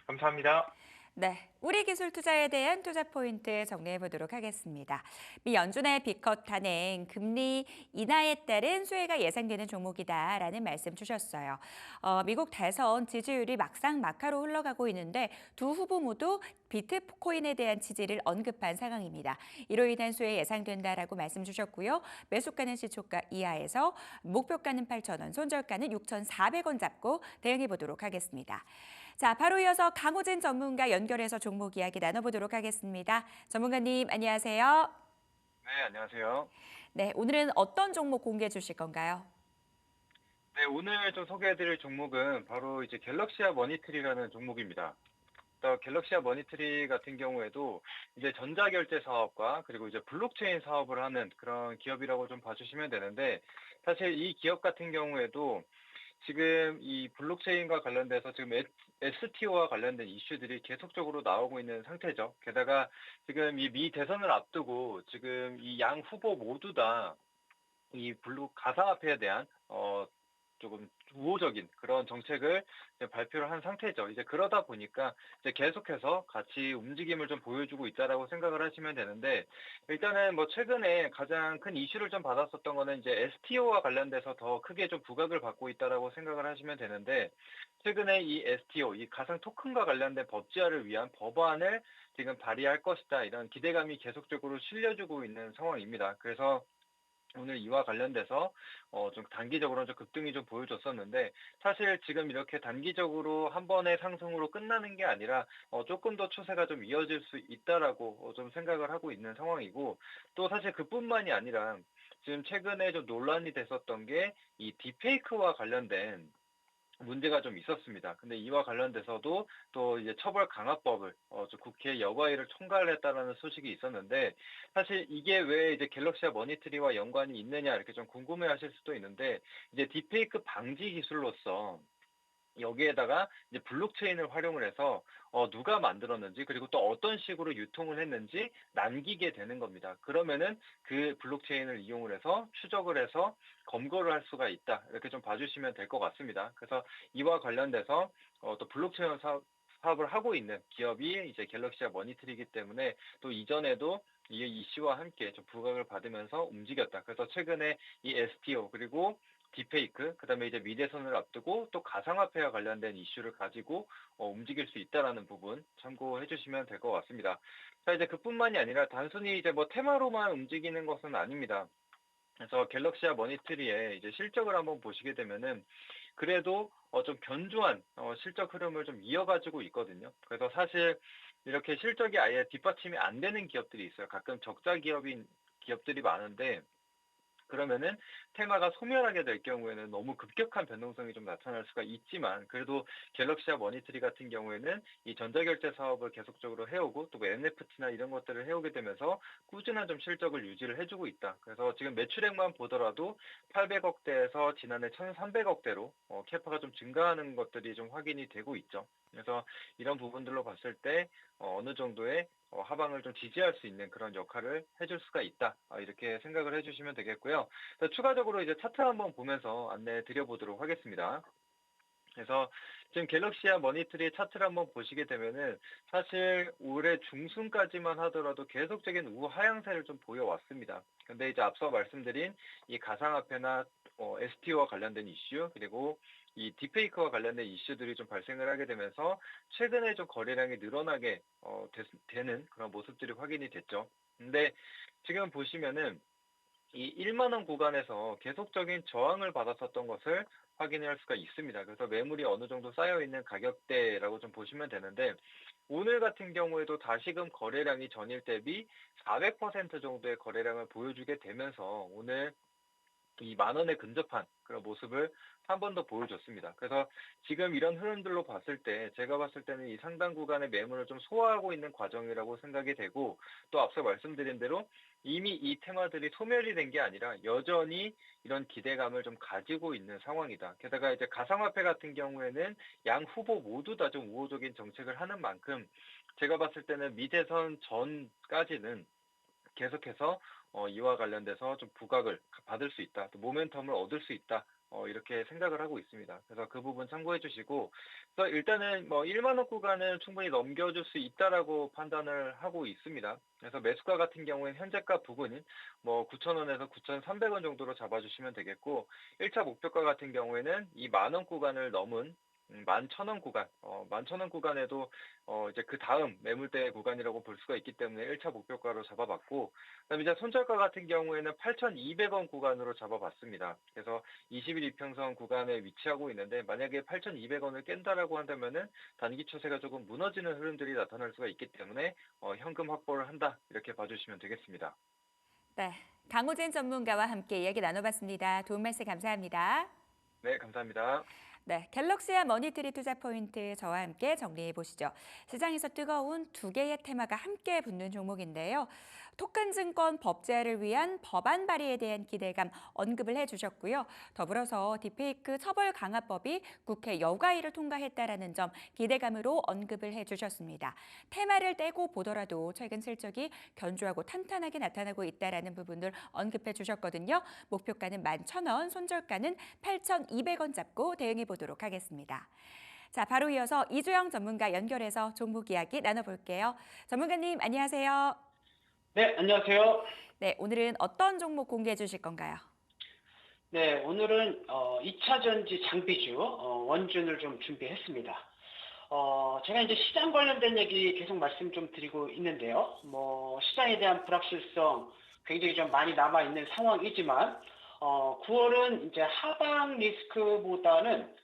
감사합니다. 네, 우리 기술 투자에 대한 투자 포인트 정리해 보도록 하겠습니다. 미 연준의 빅컷 단행, 금리 인하에 따른 수혜가 예상되는 종목이다라는 말씀 주셨어요. 미국 대선 지지율이 막상 막하로 흘러가고 있는데 두 후보 모두 비트코인에 대한 지지를 언급한 상황입니다. 이로 인한 수혜 예상된다라고 말씀 주셨고요. 매수가는 시초가 이하에서 목표가는 8,000원, 손절가는 6,400원 잡고 대응해 보도록 하겠습니다. 자, 바로 이어서 강호진 전문가 연결해서 종목 이야기 나눠보도록 하겠습니다. 전문가님, 안녕하세요. 네, 안녕하세요. 네, 오늘은 어떤 종목 공개해 주실 건가요? 네, 오늘 좀 소개해드릴 종목은 바로 이제 갤럭시아 머니트리라는 종목입니다. 갤럭시아 머니트리 같은 경우에도 이제 전자결제 사업과 그리고 이제 블록체인 사업을 하는 그런 기업이라고 좀 봐주시면 되는데, 사실 이 기업 같은 경우에도 지금 이 블록체인과 관련돼서 지금 STO와 관련된 이슈들이 계속적으로 나오고 있는 상태죠. 게다가 지금 이 미 대선을 앞두고 지금 이 양 후보 모두 다 이 가상화폐에 대한 조금 우호적인 그런 정책을 이제 발표를 한 상태죠. 이제 그러다 보니까 이제 계속해서 같이 움직임을 좀 보여주고 있다라고 생각을 하시면 되는데, 일단은 뭐 최근에 가장 큰 이슈를 좀 받았었던 거는 이제 STO와 관련돼서 더 크게 좀 부각을 받고 있다라고 생각을 하시면 되는데, 최근에 이 STO, 이 가상 토큰과 관련된 법제화를 위한 법안을 지금 발의할 것이다, 이런 기대감이 계속적으로 실려주고 있는 상황입니다. 그래서 오늘 이와 관련돼서 좀 단기적으로 좀 급등이 좀 보여줬었는데, 사실 지금 이렇게 단기적으로 한 번의 상승으로 끝나는 게 아니라 조금 더 추세가 좀 이어질 수 있다라고 좀 생각을 하고 있는 상황이고, 또 사실 그뿐만이 아니라 지금 최근에 좀 논란이 됐었던 게 이 딥페이크와 관련된 문제가 좀 있었습니다. 근데 이와 관련돼서도 또 이제 처벌 강화법을 좀 국회 여가위를 총괄을 했다라는 소식이 있었는데, 사실 이게 왜 이제 갤럭시와 머니트리와 연관이 있느냐 이렇게 좀 궁금해하실 수도 있는데, 이제 딥페이크 방지 기술로서 여기에다가 이제 블록체인을 활용을 해서 누가 만들었는지, 그리고 또 어떤 식으로 유통을 했는지 남기게 되는 겁니다. 그러면은 그 블록체인을 이용을 해서 추적을 해서 검거를 할 수가 있다, 이렇게 좀 봐주시면 될 것 같습니다. 그래서 이와 관련돼서 또 블록체인 사업을 하고 있는 기업이 이제 갤럭시와 머니트리이기 때문에, 또 이전에도 이 이슈와 함께 좀 부각을 받으면서 움직였다. 그래서 최근에 이 STO, 그리고 딥페이크, 그다음에 이제 미대선을 앞두고 또 가상화폐와 관련된 이슈를 가지고 움직일 수 있다라는 부분 참고해 주시면 될 것 같습니다. 자, 이제 그뿐만이 아니라 단순히 이제 뭐 테마로만 움직이는 것은 아닙니다. 그래서 갤럭시와 머니트리의 이제 실적을 한번 보시게 되면은 그래도 좀 견조한 실적 흐름을 좀 이어가지고 있거든요. 그래서 사실 이렇게 실적이 아예 뒷받침이 안 되는 기업들이 있어요. 가끔 적자 기업인 기업들이 많은데, 그러면은 테마가 소멸하게 될 경우에는 너무 급격한 변동성이 좀 나타날 수가 있지만, 그래도 갤럭시와 머니트리 같은 경우에는 이 전자결제 사업을 계속적으로 해오고 또 NFT나 이런 것들을 해오게 되면서 꾸준한 좀 실적을 유지를 해주고 있다. 그래서 지금 매출액만 보더라도 800억대에서 지난해 1,300억대로 캐파가 좀 증가하는 것들이 좀 확인이 되고 있죠. 그래서 이런 부분들로 봤을 때 어느 정도의 하방을 좀 지지할 수 있는 그런 역할을 해줄 수가 있다, 이렇게 생각을 해주시면 되겠고요. 추가적으로 이제 차트 한번 보면서 안내 드려보도록 하겠습니다. 그래서 지금 갤럭시와 머니트리의 차트를 한번 보시게 되면은 사실 올해 중순까지만 하더라도 계속적인 우하향세를 좀 보여왔습니다. 근데 이제 앞서 말씀드린 이 가상화폐나 STO와 관련된 이슈, 그리고 이 딥페이크와 관련된 이슈들이 좀 발생을 하게 되면서 최근에 좀 거래량이 늘어나게 되는 그런 모습들이 확인이 됐죠. 근데 지금 보시면은 이 1만 원 구간에서 계속적인 저항을 받았었던 것을 확인할 수가 있습니다. 그래서 매물이 어느 정도 쌓여 있는 가격대라고 좀 보시면 되는데, 오늘 같은 경우에도 다시금 거래량이 전일 대비 400% 정도의 거래량을 보여주게 되면서 오늘 이 만 원에 근접한 그런 모습을 한 번 더 보여줬습니다. 그래서 지금 이런 흐름들로 봤을 때 제가 봤을 때는 이 상당 구간의 매물을 좀 소화하고 있는 과정이라고 생각이 되고, 또 앞서 말씀드린 대로 이미 이 테마들이 소멸이 된 게 아니라 여전히 이런 기대감을 좀 가지고 있는 상황이다. 게다가 이제 가상화폐 같은 경우에는 양 후보 모두 다 좀 우호적인 정책을 하는 만큼 제가 봤을 때는 미대선 전까지는 계속해서 이와 관련돼서 좀 부각을 받을 수 있다, 또 모멘텀을 얻을 수 있다, 이렇게 생각을 하고 있습니다. 그래서 그 부분 참고해 주시고, 그래서 일단은 뭐 1만 원 구간은 충분히 넘겨줄 수 있다라고 판단을 하고 있습니다. 그래서 매수가 같은 경우에는 현재가 부근인 뭐 9,000원에서 9,300원 정도로 잡아주시면 되겠고, 1차 목표가 같은 경우에는 이 만 원 구간을 넘은 11,000원 구간, 11,000원 구간에도 이제 그 다음 매물대 구간이라고 볼 수가 있기 때문에 1차 목표가로 잡아봤고, 그다음에 이제 손절가 같은 경우에는 8,200원 구간으로 잡아봤습니다. 그래서 20일 이평선 구간에 위치하고 있는데, 만약에 8,200원을 깬다라고 한다면은 단기 추세가 조금 무너지는 흐름들이 나타날 수가 있기 때문에 현금 확보를 한다, 이렇게 봐주시면 되겠습니다. 네, 강호진 전문가와 함께 이야기 나눠봤습니다. 도움 말씀 감사합니다. 네, 감사합니다. 네, 갤럭시와 머니트리 투자 포인트 저와 함께 정리해 보시죠. 시장에서 뜨거운 두 개의 테마가 함께 붙는 종목인데요. 토큰증권 법제화를 위한 법안 발의에 대한 기대감 언급을 해주셨고요. 더불어서 딥페이크 처벌 강화법이 국회 여가위를 통과했다라는 점 기대감으로 언급을 해주셨습니다. 테마를 떼고 보더라도 최근 실적이 견조하고 탄탄하게 나타나고 있다라는 부분을 언급해 주셨거든요. 목표가는 11,000원, 손절가는 8,200원 잡고 대응해 보도록 하겠습니다. 자, 바로 이어서 이주영 전문가 연결해서 종목 이야기 나눠볼게요. 전문가님, 안녕하세요. 네, 안녕하세요. 네, 오늘은 어떤 종목 공개해 주실 건가요? 네, 오늘은 2차 전지 장비주 원준을 좀 준비했습니다. 제가 이제 시장 관련된 얘기 계속 말씀 좀 드리고 있는데요. 시장에 대한 불확실성 굉장히 좀 많이 남아 있는 상황이지만 9월은 이제 하방 리스크보다는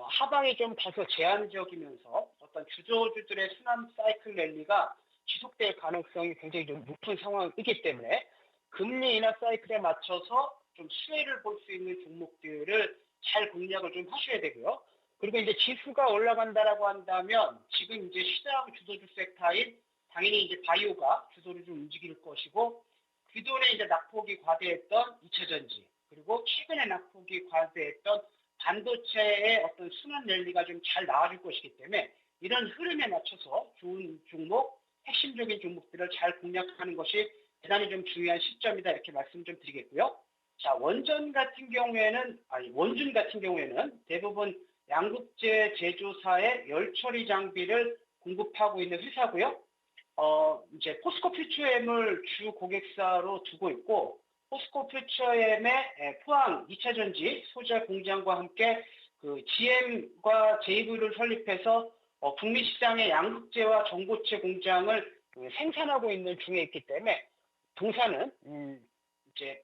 하방이 좀 다소 제한적이면서 어떤 주도주들의 순환 사이클 랠리가 지속될 가능성이 굉장히 좀 높은 상황이기 때문에 금리 인하 사이클에 맞춰서 좀 수혜를 볼 수 있는 종목들을 잘 공략을 좀 하셔야 되고요. 그리고 이제 지수가 올라간다라고 한다면 지금 이제 시장 주도주 섹터인 당연히 이제 바이오가 주도를 좀 움직일 것이고 그동안에 이제 낙폭이 과대했던 2차 전지 그리고 최근에 낙폭이 과대했던 반도체의 어떤 순환 랠리가 좀 잘 나와줄 것이기 때문에 이런 흐름에 맞춰서 좋은 종목, 핵심적인 종목들을 잘 공략하는 것이 대단히 좀 중요한 시점이다 이렇게 말씀 좀 드리겠고요. 자, 원준 같은 경우에는 대부분 양극재 제조사의 열 처리 장비를 공급하고 있는 회사고요. 이제 포스코 퓨처엠을 주 고객사로 두고 있고 포스코 퓨처엠의 포항 2차 전지 소재 공장과 함께 그 GM과 JV를 설립해서 북미 시장의 양극재와 전고체 공장을 생산하고 있는 중에 있기 때문에 동사는 이제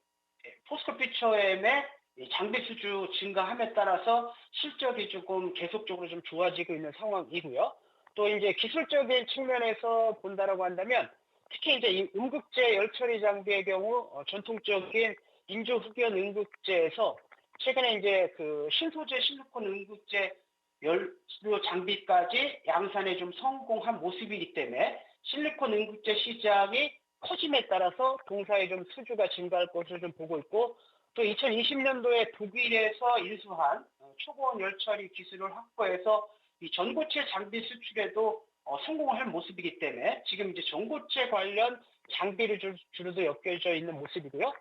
포스코 퓨처엠의 장비 수주 증가함에 따라서 실적이 조금 계속적으로 좀 좋아지고 있는 상황이고요. 또 이제 기술적인 측면에서 본다라고 한다면 특히 이제 이 음극재 열처리 장비의 경우 전통적인 인조 흑연 음극재에서 최근에 이제 그 신소재 실리콘 음극재 연료 장비까지 양산에 좀 성공한 모습이기 때문에 실리콘 음극재 시장이 커짐에 따라서 동사의 좀 수주가 증가할 것으로 좀 보고 있고 또 2020년도에 독일에서 인수한 초고온 열처리 기술을 확보해서 이 전고체 장비 수출에도 성공을 한 모습이기 때문에 지금 이제 전고체 관련 장비를 주로도 엮여져 있는 모습이고요.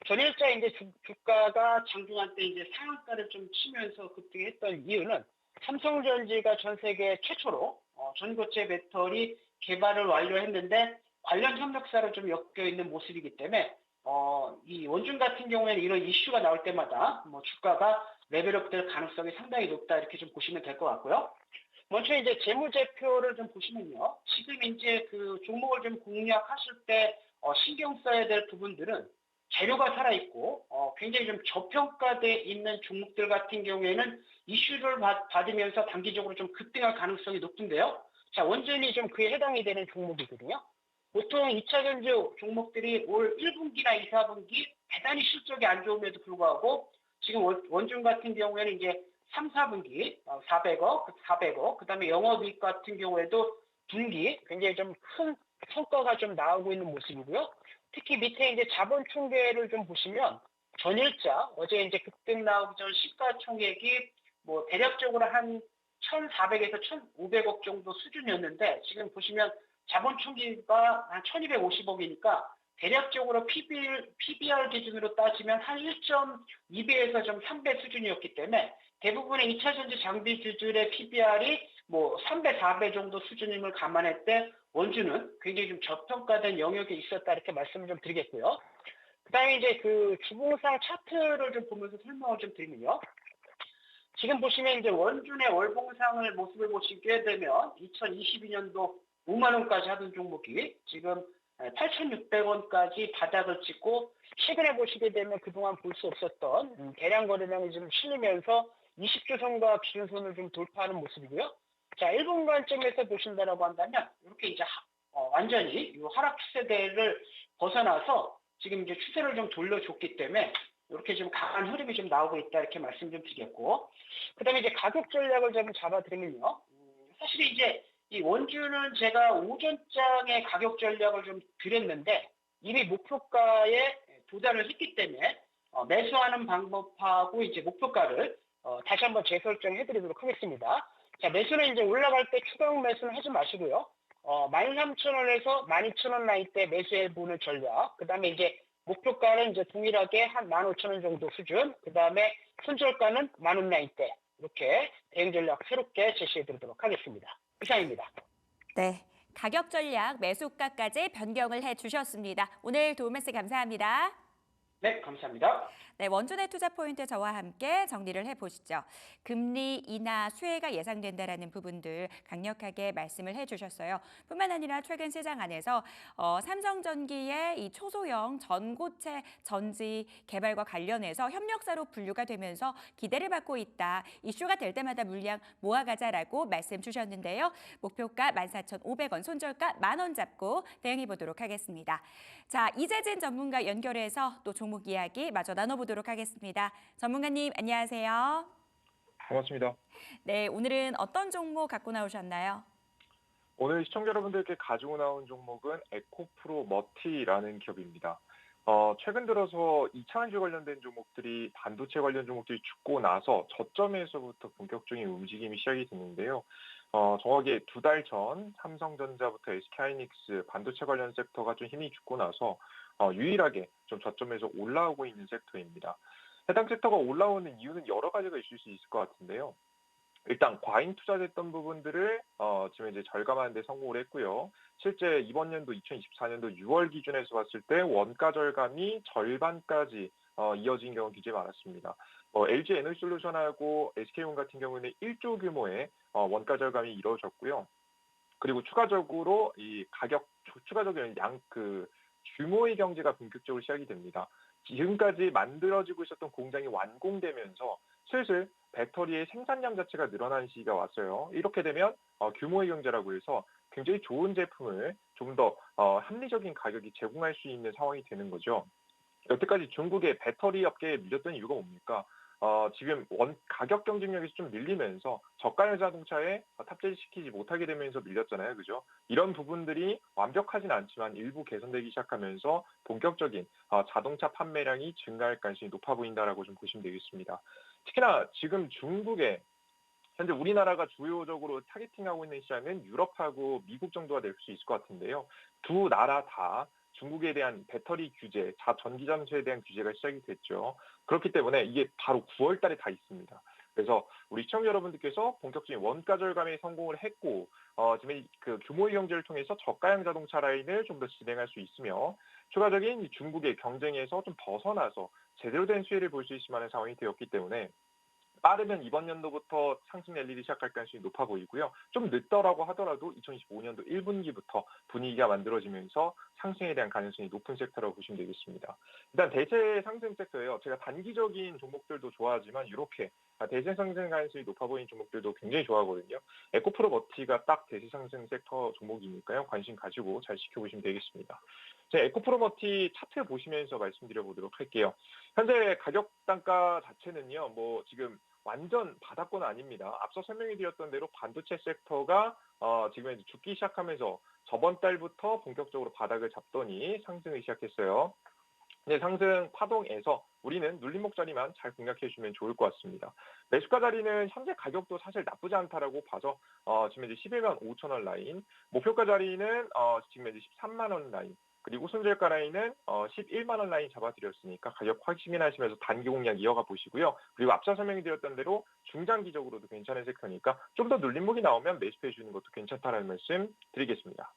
전일자 이제 주가가 장중한 때 이제 상한가를 좀 치면서 급등했던 이유는 삼성전지가 전 세계 최초로 전고체 배터리 개발을 완료했는데 관련 협력사를 좀 엮여 있는 모습이기 때문에 이 원준 같은 경우에는 이런 이슈가 나올 때마다 주가가 레벨업될 가능성이 상당히 높다 이렇게 좀 보시면 될 것 같고요. 먼저 이제 재무제표를 좀 보시면요. 지금 이제 그 종목을 좀 공략하실 때 신경 써야 될 부분들은 재료가 살아있고 굉장히 좀 저평가돼 있는 종목들 같은 경우에는 이슈를 받으면서 단기적으로 좀 급등할 가능성이 높은데요. 자, 원전이 좀 그에 해당이 되는 종목이거든요. 보통 2차 전지 종목들이 올 1분기나 2, 4분기 대단히 실적이 안 좋음에도 불구하고 지금 원준 같은 경우에는 이제 3, 4분기 400억, 그다음에 영업이익 같은 경우에도 분기 굉장히 좀 큰 성과가 좀 나오고 있는 모습이고요. 특히 밑에 이제 자본 총계를 좀 보시면 전일자 어제 이제 급등 나오기 전 시가총액이 대략적으로 한 1,400에서 1,500억 정도 수준이었는데 지금 보시면 자본 총계가 한 1,250억이니까 대략적으로 PBR 기준으로 따지면 한 1.2배에서 좀 3배 수준이었기 때문에 대부분의 2차 전지 장비주들의 PBR이 3배, 4배 정도 수준임을 감안할 때 원주는 굉장히 좀 저평가된 영역에 있었다 이렇게 말씀을 좀 드리겠고요. 그다음에 이제 그 주봉상 차트를 좀 보면서 설명을 좀 드리면요. 지금 보시면 이제 원준의 월봉상을 모습을 보시게 되면 2022년도 5만 원까지 하던 종목이 지금 8,600원까지 바닥을 찍고 최근에 보시게 되면 그동안 볼 수 없었던 대량 거래량이 좀 실리면서 20주 선과 기준선을 좀 돌파하는 모습이고요. 자, 1분 관점에서 보신다라고 한다면 이렇게 이제 완전히 이 하락 추세대를 벗어나서 지금 이제 추세를 좀 돌려줬기 때문에 이렇게 좀 강한 흐름이 좀 나오고 있다 이렇게 말씀 좀 드리겠고 그다음에 이제 가격 전략을 좀 잡아드리면요. 사실 이제 이 원주는 제가 오전장의 가격 전략을 좀 드렸는데 이미 목표가에 도달을 했기 때문에 매수하는 방법하고 이제 목표가를 다시 한번 재설정해 드리도록 하겠습니다. 자, 매수는 이제 올라갈 때 추가용 매수는 하지 마시고요. 13,000원에서 12,000원 라인대 매수해 보는 전략. 그다음에 이제 목표가는 이제 동일하게 한 15,000원 정도 수준. 그다음에 손절가는 10,000원 라인대. 이렇게 대응 전략 새롭게 제시해 드리도록 하겠습니다. 이상입니다. 네, 가격 전략 매수가까지 변경을 해주셨습니다. 오늘 도움 말씀 감사합니다. 네, 감사합니다. 네, 원준의 투자 포인트 저와 함께 정리를 해보시죠. 금리 인하 수혜가 예상된다라는 부분들 강력하게 말씀을 해주셨어요. 뿐만 아니라 최근 시장 안에서 삼성전기의 이 초소형 전고체 전지 개발과 관련해서 협력사로 분류가 되면서 기대를 받고 있다. 이슈가 될 때마다 물량 모아가자라고 말씀 주셨는데요. 목표가 14,500원, 손절가 10,000원 잡고 대응해 보도록 하겠습니다. 자, 이재진 전문가 연결해서 또 종목 이야기 마저 나눠보도록 하겠습니다. 전문가님 안녕하세요. 반갑습니다. 네, 오늘은 어떤 종목 갖고 나오셨나요? 오늘 시청자 여러분들께 가지고 나온 종목은 에코프로 머티라는 기업입니다. 최근 들어서 2차전지 관련된 종목들이 반도체 관련 종목들이 죽고 나서 저점에서부터 본격적인 움직임이 시작이 됐는데요. 정확히 2달 전 삼성전자부터 SK하이닉스 반도체 관련 섹터가 좀 힘이 죽고 나서 유일하게 좀 저점에서 올라오고 있는 섹터입니다. 해당 섹터가 올라오는 이유는 여러 가지가 있을 수 있을 것 같은데요. 일단 과잉 투자됐던 부분들을 지금 이제 절감하는 데 성공을 했고요. 실제 이번 연도 2024년도 6월 기준에서 봤을 때 원가 절감이 절반까지 이어진 경우 굉장히 많았습니다. LG 에너지솔루션하고 SK온 같은 경우는 1조 규모의 원가 절감이 이루어졌고요. 그리고 추가적으로 이 추가적인 규모의 경제가 본격적으로 시작이 됩니다. 지금까지 만들어지고 있었던 공장이 완공되면서 슬슬 배터리의 생산량 자체가 늘어나는 시기가 왔어요. 이렇게 되면 규모의 경제라고 해서 굉장히 좋은 제품을 좀 더 합리적인 가격이 제공할 수 있는 상황이 되는 거죠. 여태까지 중국의 배터리 업계에 밀렸던 이유가 뭡니까? 지금 가격 경쟁력에서 좀 밀리면서 저가형 자동차에 탑재시키지 못하게 되면서 밀렸잖아요. 그죠? 이런 부분들이 완벽하진 않지만 일부 개선되기 시작하면서 본격적인 자동차 판매량이 증가할 가능성이 높아 보인다라고 좀 보시면 되겠습니다. 특히나 지금 중국에 현재 우리나라가 주요적으로 타겟팅하고 있는 시장은 유럽하고 미국 정도가 될 수 있을 것 같은데요. 두 나라 다 중국에 대한 배터리 규제, 전기장치에 대한 규제가 시작이 됐죠. 그렇기 때문에 이게 바로 9월 달에 다 있습니다. 그래서 우리 시청자 여러분들께서 본격적인 원가 절감에 성공을 했고 지금 그 규모의 경제를 통해서 저가형 자동차 라인을 좀 더 진행할 수 있으며 추가적인 중국의 경쟁에서 좀 벗어나서 제대로 된 수혜를 볼 수 있을 만한 상황이 되었기 때문에 빠르면 이번 연도부터 상승 랠리를 시작할 가능성이 높아 보이고요. 좀 늦더라고 하더라도 2025년도 1분기부터 분위기가 만들어지면서 상승에 대한 가능성이 높은 섹터라고 보시면 되겠습니다. 일단 대세 상승 섹터예요. 제가 단기적인 종목들도 좋아하지만 이렇게 대세 상승 가능성이 높아 보이는 종목들도 굉장히 좋아하거든요. 에코프로 머티가 딱 대세 상승 섹터 종목이니까요. 관심 가지고 잘 지켜보시면 되겠습니다. 제 에코프로 머티 차트 보시면서 말씀드려보도록 할게요. 현재 가격 단가 자체는요. 지금 완전 바닥권 아닙니다. 앞서 설명해드렸던 대로 반도체 섹터가 지금 이제 죽기 시작하면서 저번 달부터 본격적으로 바닥을 잡더니 상승을 시작했어요. 근데 상승 파동에서 우리는 눌림목 자리만 잘 공략해 주면 좋을 것 같습니다. 매수가 자리는 현재 가격도 사실 나쁘지 않다라고 봐서 지금 이제 11만 5천 원 라인, 목표가 자리는 지금 이제 13만 원 라인. 그리고 손절가 라인은 11만 원 라인 잡아드렸으니까 가격 확인하시면서 단기 공략 이어가 보시고요. 그리고 앞서 설명드렸던 대로 중장기적으로도 괜찮은 섹터니까 좀 더 눌림목이 나오면 매수해 주는 것도 괜찮다는 말씀 드리겠습니다.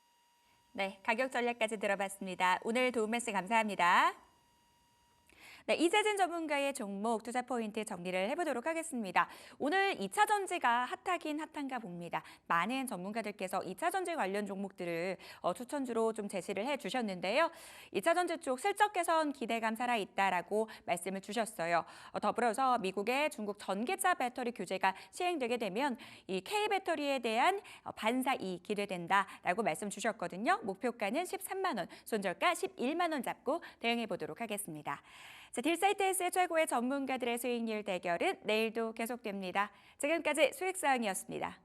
네, 가격 전략까지 들어봤습니다. 오늘 도움 말씀 감사합니다. 네, 이재진 전문가의 종목 투자 포인트 정리를 해보도록 하겠습니다. 오늘 2차 전지가 핫하긴 핫한가 봅니다. 많은 전문가들께서 2차 전지 관련 종목들을 추천주로 좀 제시를 해주셨는데요. 2차 전지 쪽 실적 개선 기대감 살아있다라고 말씀을 주셨어요. 더불어서 미국의 중국 전기차 배터리 규제가 시행되게 되면 이 K배터리에 대한 반사이익 기대된다라고 말씀 주셨거든요. 목표가는 13만 원, 손절가 11만 원 잡고 대응해 보도록 하겠습니다. 자, 딜사이트에스의 최고의 전문가들의 수익률 대결은 내일도 계속됩니다. 지금까지 수익사항이었습니다.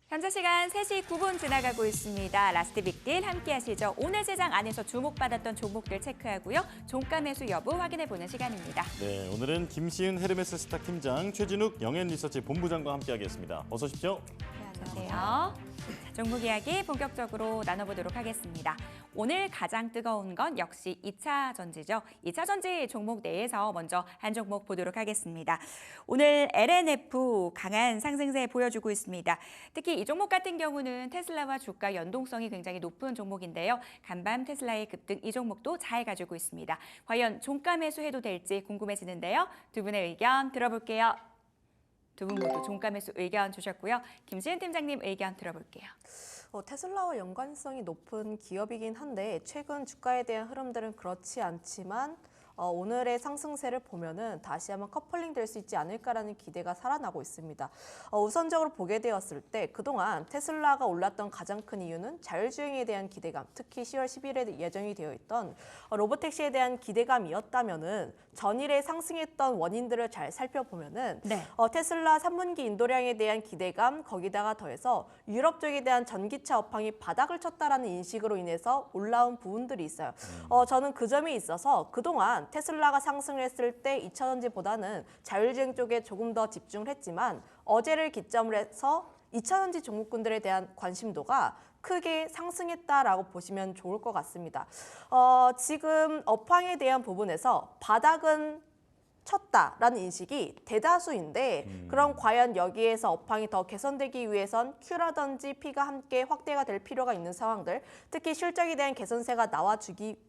현재 시간 3시 9분 지나가고 있습니다. 라스트 빅딜 함께 하시죠. 오늘 시장 안에서 주목받았던 종목들 체크하고요. 종가 매수 여부 확인해보는 시간입니다. 네, 오늘은 김시은 헤르메스 스탁 팀장, 최진욱 영앤리서치 본부장과 함께하겠습니다. 어서 오십시오. 안녕하세요. 자, 종목 이야기 본격적으로 나눠보도록 하겠습니다. 오늘 가장 뜨거운 건 역시 2차 전지죠. 2차 전지 종목 내에서 먼저 한 종목 보도록 하겠습니다. 오늘 LNF 강한 상승세 보여주고 있습니다. 특히 이 종목 같은 경우는 테슬라와 주가 연동성이 굉장히 높은 종목인데요. 간밤 테슬라의 급등 이 종목도 잘 가지고 있습니다. 과연 종가 매수해도 될지 궁금해지는데요. 두 분의 의견 들어볼게요. 두 분 모두 종가 매수 의견 주셨고요. 김시은 팀장님 의견 들어볼게요. 테슬라와 연관성이 높은 기업이긴 한데 최근 주가에 대한 흐름들은 그렇지 않지만 오늘의 상승세를 보면은 다시 한번 커플링 될 수 있지 않을까라는 기대가 살아나고 있습니다. 우선적으로 보게 되었을 때 그동안 테슬라가 올랐던 가장 큰 이유는 자율주행에 대한 기대감, 특히 10월 10일에 예정이 되어 있던 로보택시에 대한 기대감이었다면은 전일에 상승했던 원인들을 잘 살펴보면은 테슬라 3분기 인도량에 대한 기대감, 거기다가 더해서 유럽 쪽에 대한 전기차 업황이 바닥을 쳤다라는 인식으로 인해서 올라온 부분들이 있어요. 저는 그 점이 있어서 그동안 테슬라가 상승을 했을 때 2차전지보다는 자율주행 쪽에 조금 더 집중을 했지만 어제를 기점으로 해서 2차전지 종목군들에 대한 관심도가 크게 상승했다라고 보시면 좋을 것 같습니다. 지금 업황에 대한 부분에서 바닥은 쳤다라는 인식이 대다수인데 그럼 과연 여기에서 업황이 더 개선되기 위해선 Q라든지 P가 함께 확대가 될 필요가 있는 상황들, 특히 실적에 대한 개선세가 나와주기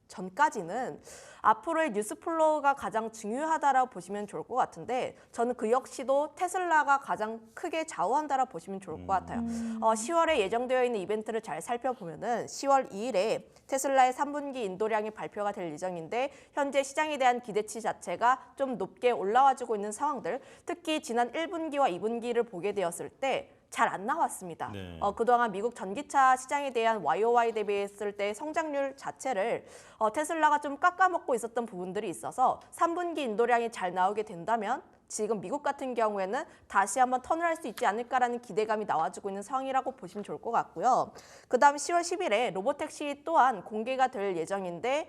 전까지는 앞으로의 뉴스 플로우가 가장 중요하다라고 보시면 좋을 것 같은데 저는 그 역시도 테슬라가 가장 크게 좌우한다라고 보시면 좋을 것 같아요. 10월에 예정되어 있는 이벤트를 잘 살펴보면은 10월 2일에 테슬라의 3분기 인도량이 발표가 될 예정인데 현재 시장에 대한 기대치 자체가 좀 높게 올라와주고 있는 상황들, 특히 지난 1분기와 2분기를 보게 되었을 때 잘 안 나왔습니다. 그동안 미국 전기차 시장에 대한 YOY 대비했을 때 성장률 자체를 테슬라가 좀 깎아먹고 있었던 부분들이 있어서 3분기 인도량이 잘 나오게 된다면 지금 미국 같은 경우에는 다시 한번 턴을 할 수 있지 않을까라는 기대감이 나와주고 있는 상황이라고 보시면 좋을 것 같고요. 그다음 10월 10일에 로보택시 또한 공개가 될 예정인데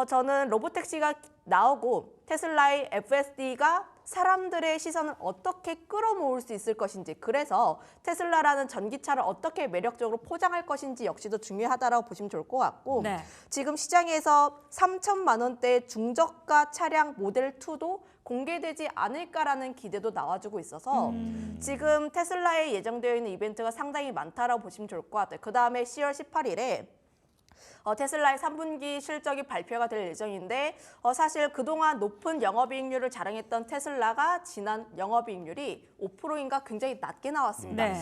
저는 로보택시가 나오고 테슬라의 FSD가 사람들의 시선을 어떻게 끌어모을 수 있을 것인지, 그래서 테슬라라는 전기차를 어떻게 매력적으로 포장할 것인지 역시도 중요하다고 보시면 좋을 것 같고 지금 시장에서 3천만 원대 중저가 차량 모델 2도 공개되지 않을까라는 기대도 나와주고 있어서 지금 테슬라에 예정되어 있는 이벤트가 상당히 많다라고 보시면 좋을 것 같아요. 그다음에 10월 18일에 테슬라의 3분기 실적이 발표가 될 예정인데 사실 그동안 높은 영업이익률을 자랑했던 테슬라가 지난 영업이익률이 5%인가 굉장히 낮게 나왔습니다.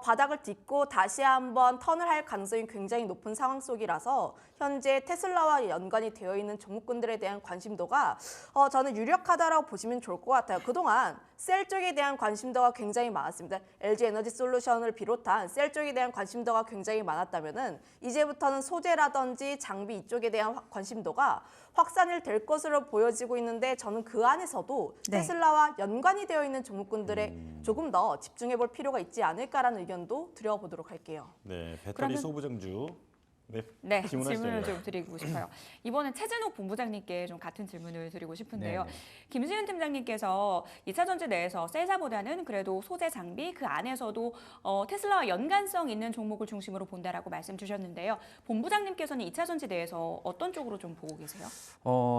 바닥을 딛고 다시 한번 턴을 할 가능성이 굉장히 높은 상황 속이라서 현재 테슬라와 연관이 되어 있는 종목군들에 대한 관심도가 저는 유력하다라고 보시면 좋을 것 같아요. 그동안 셀 쪽에 대한 관심도가 굉장히 많았습니다. LG 에너지 솔루션을 비롯한 셀 쪽에 대한 관심도가 굉장히 많았다면은 이제부터는 소재라든지 장비 이쪽에 대한 관심도가 확산이 될 것으로 보여지고 있는데 저는 그 안에서도 테슬라와 연관이 되어 있는 종목군들에 조금 더 집중해 볼 필요가 있지 않을까라는 의견도 드려보도록 할게요. 네, 배터리 소부장주. 네, 질문을 좀 드리고 싶어요. 이번엔 최진욱 본부장님께 좀 같은 질문을 드리고 싶은데요. 김시은 팀장님께서 2차 전지 내에서 셀사보다는 그래도 소재 장비 그 안에서도 테슬라와 연관성 있는 종목을 중심으로 본다라고 말씀 주셨는데요. 본부장님께서는 2차 전지 내에서 어떤 쪽으로 좀 보고 계세요?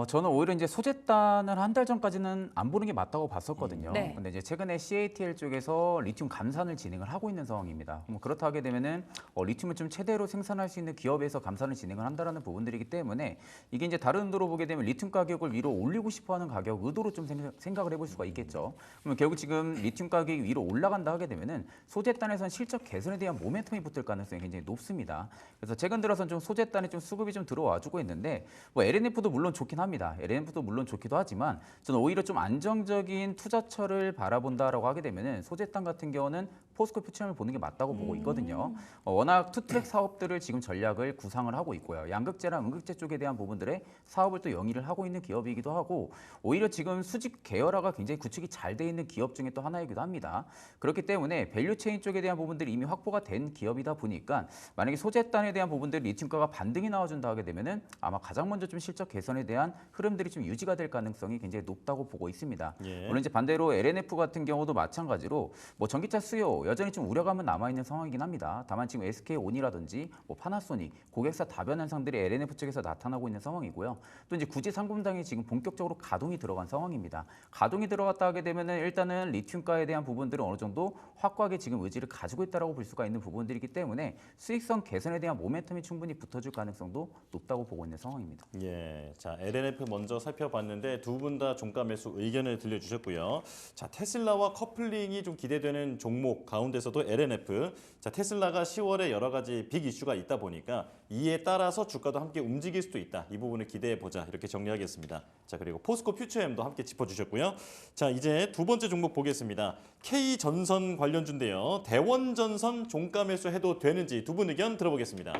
저는 오히려 이제 소재단을 한 달 전까지는 안 보는 게 맞다고 봤었거든요. 근데 이제 최근에 CATL 쪽에서 리튬 감산을 진행을 하고 있는 상황입니다. 그렇다 하게 되면은 리튬을 좀 최대로 생산할 수 있는 기업에서 감산을 진행을 한다라는 부분들이기 때문에 이게 이제 다른 의도로 보게 되면 리튬 가격을 위로 올리고 싶어하는 가격 의도로 좀 생각을 해볼 수가 있겠죠. 그러면 결국 지금 리튬 가격이 위로 올라간다 하게 되면은 소재단에선 실적 개선에 대한 모멘텀이 붙을 가능성이 굉장히 높습니다. 그래서 최근 들어서는 좀 소재단에 좀 수급이 좀 들어와주고 있는데 뭐 LNF도 물론 좋긴 합니다. LNF도 물론 좋기도 하지만 저는 오히려 좀 안정적인 투자처를 바라본다라고 하게 되면은 소재단 같은 경우는 포스코 퓨처엠을 보는 게 맞다고 보고 있거든요. 워낙 투트랙 사업들을 지금 전략을 구상을 하고 있고요. 양극재랑 음극재 쪽에 대한 부분들의 사업을 또 영위를 하고 있는 기업이기도 하고 오히려 지금 수직 계열화가 굉장히 구축이 잘 돼 있는 기업 중에 또 하나이기도 합니다. 그렇기 때문에 밸류체인 쪽에 대한 부분들이 이미 확보가 된 기업이다 보니까 만약에 소재단에 대한 부분들 리튬가가 반등이 나와준다 하게 되면은 아마 가장 먼저 좀 실적 개선에 대한 흐름들이 좀 유지가 될 가능성이 굉장히 높다고 보고 있습니다. 예. 물론 이제 반대로 LNF 같은 경우도 마찬가지로 뭐 전기차 수요 여전히 좀 우려감은 남아 있는 상황이긴 합니다. 다만 지금 SK온이라든지 뭐 파나소닉 고객사 다변 현상들이 LNF 쪽에서 나타나고 있는 상황이고요. 또 이제 굳이 상공장이 지금 본격적으로 가동이 들어간 상황입니다. 가동이 들어갔다 하게 되면은 일단은 리튬가에 대한 부분들은 어느 정도 확고하게 지금 의지를 가지고 있다라고 볼 수가 있는 부분들이기 때문에 수익성 개선에 대한 모멘텀이 충분히 붙어줄 가능성도 높다고 보고 있는 상황입니다. 예, 자 LNF 먼저 살펴봤는데 두 분 다 종가 매수 의견을 들려주셨고요. 자 테슬라와 커플링이 좀 기대되는 종목 가운데서도 LNF. 자 테슬라가 10월에 여러 가지 빅 이슈가 있다 보니까 이에 따라서 주가도 함께 움직일 수도 있다. 이 부분을 기대해 보자 이렇게 정리하겠습니다. 자 그리고 포스코 퓨처엠도 함께 짚어주셨고요. 자 이제 두 번째 종목 보겠습니다. K전선 관련주인데요. 대원전선 종가 매수해도 되는지 두 분 의견 들어보겠습니다.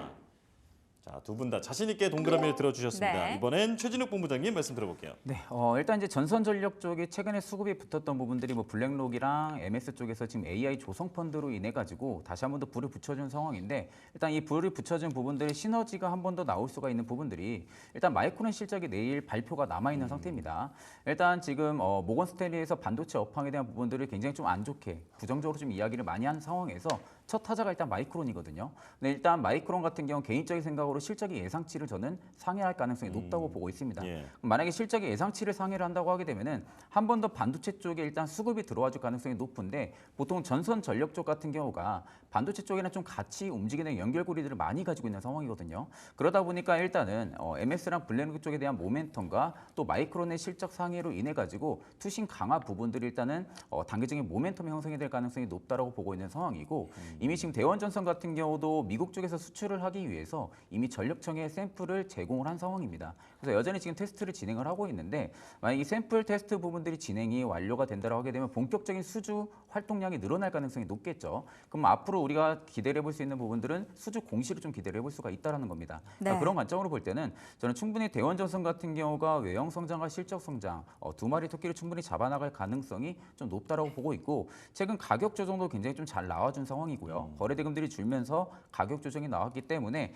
자, 두 분 다 자신 있게 동그라미를 들어주셨습니다. 네. 이번엔 최진욱 본부장님 말씀 들어볼게요. 네, 일단 이제 전선전력 쪽에 최근에 수급이 붙었던 부분들이 뭐 블랙록이랑 MS 쪽에서 지금 AI 조성 펀드로 인해 가지고 다시 한 번 더 불을 붙여준 상황인데 일단 이 불을 붙여준 부분들의 시너지가 한 번 더 나올 수가 있는 부분들이 일단 마이크론 실적이 내일 발표가 남아 있는 상태입니다. 일단 지금 모건 스탠리에서 반도체 업황에 대한 부분들을 굉장히 좀 안 좋게 부정적으로 좀 이야기를 많이 한 상황에서 첫 타자가 일단 마이크론이거든요. 근데 일단 마이크론 같은 경우 개인적인 생각으로 실적이 예상치를 저는 상회할 가능성이 높다고 보고 있습니다. 예. 만약에 실적이 예상치를 상회를 한다고 하게 되면은 한 번 더 반도체 쪽에 일단 수급이 들어와 줄 가능성이 높은데 보통 전선 전력 쪽 같은 경우가 반도체 쪽에는 좀 같이 움직이는 연결고리들을 많이 가지고 있는 상황이거든요. 그러다 보니까 일단은 MS랑 블랙록 쪽에 대한 모멘텀과 또 마이크론의 실적 상회로 인해 가지고 투신 강화 부분들이 일단은 단기적인 모멘텀 형성이 될 가능성이 높다라고 보고 있는 상황이고 이미 지금 대원전선 같은 경우도 미국 쪽에서 수출을 하기 위해서 이미 전력청에 샘플을 제공을 한 상황입니다. 그래서 여전히 지금 테스트를 진행을 하고 있는데 만약 이 샘플 테스트 부분들이 진행이 완료가 된다고 하게 되면 본격적인 수주 활동량이 늘어날 가능성이 높겠죠. 그럼 앞으로 우리가 기대를 해볼 수 있는 부분들은 수주 공시를 좀 기대를 해볼 수가 있다는 겁니다. 네. 그런 관점으로 볼 때는 저는 충분히 대원전선 같은 경우가 외형 성장과 실적 성장 두 마리 토끼를 충분히 잡아나갈 가능성이 좀 높다라고 보고 있고 최근 가격 조정도 굉장히 좀 잘 나와준 상황이고요. 거래 대금들이 줄면서 가격 조정이 나왔기 때문에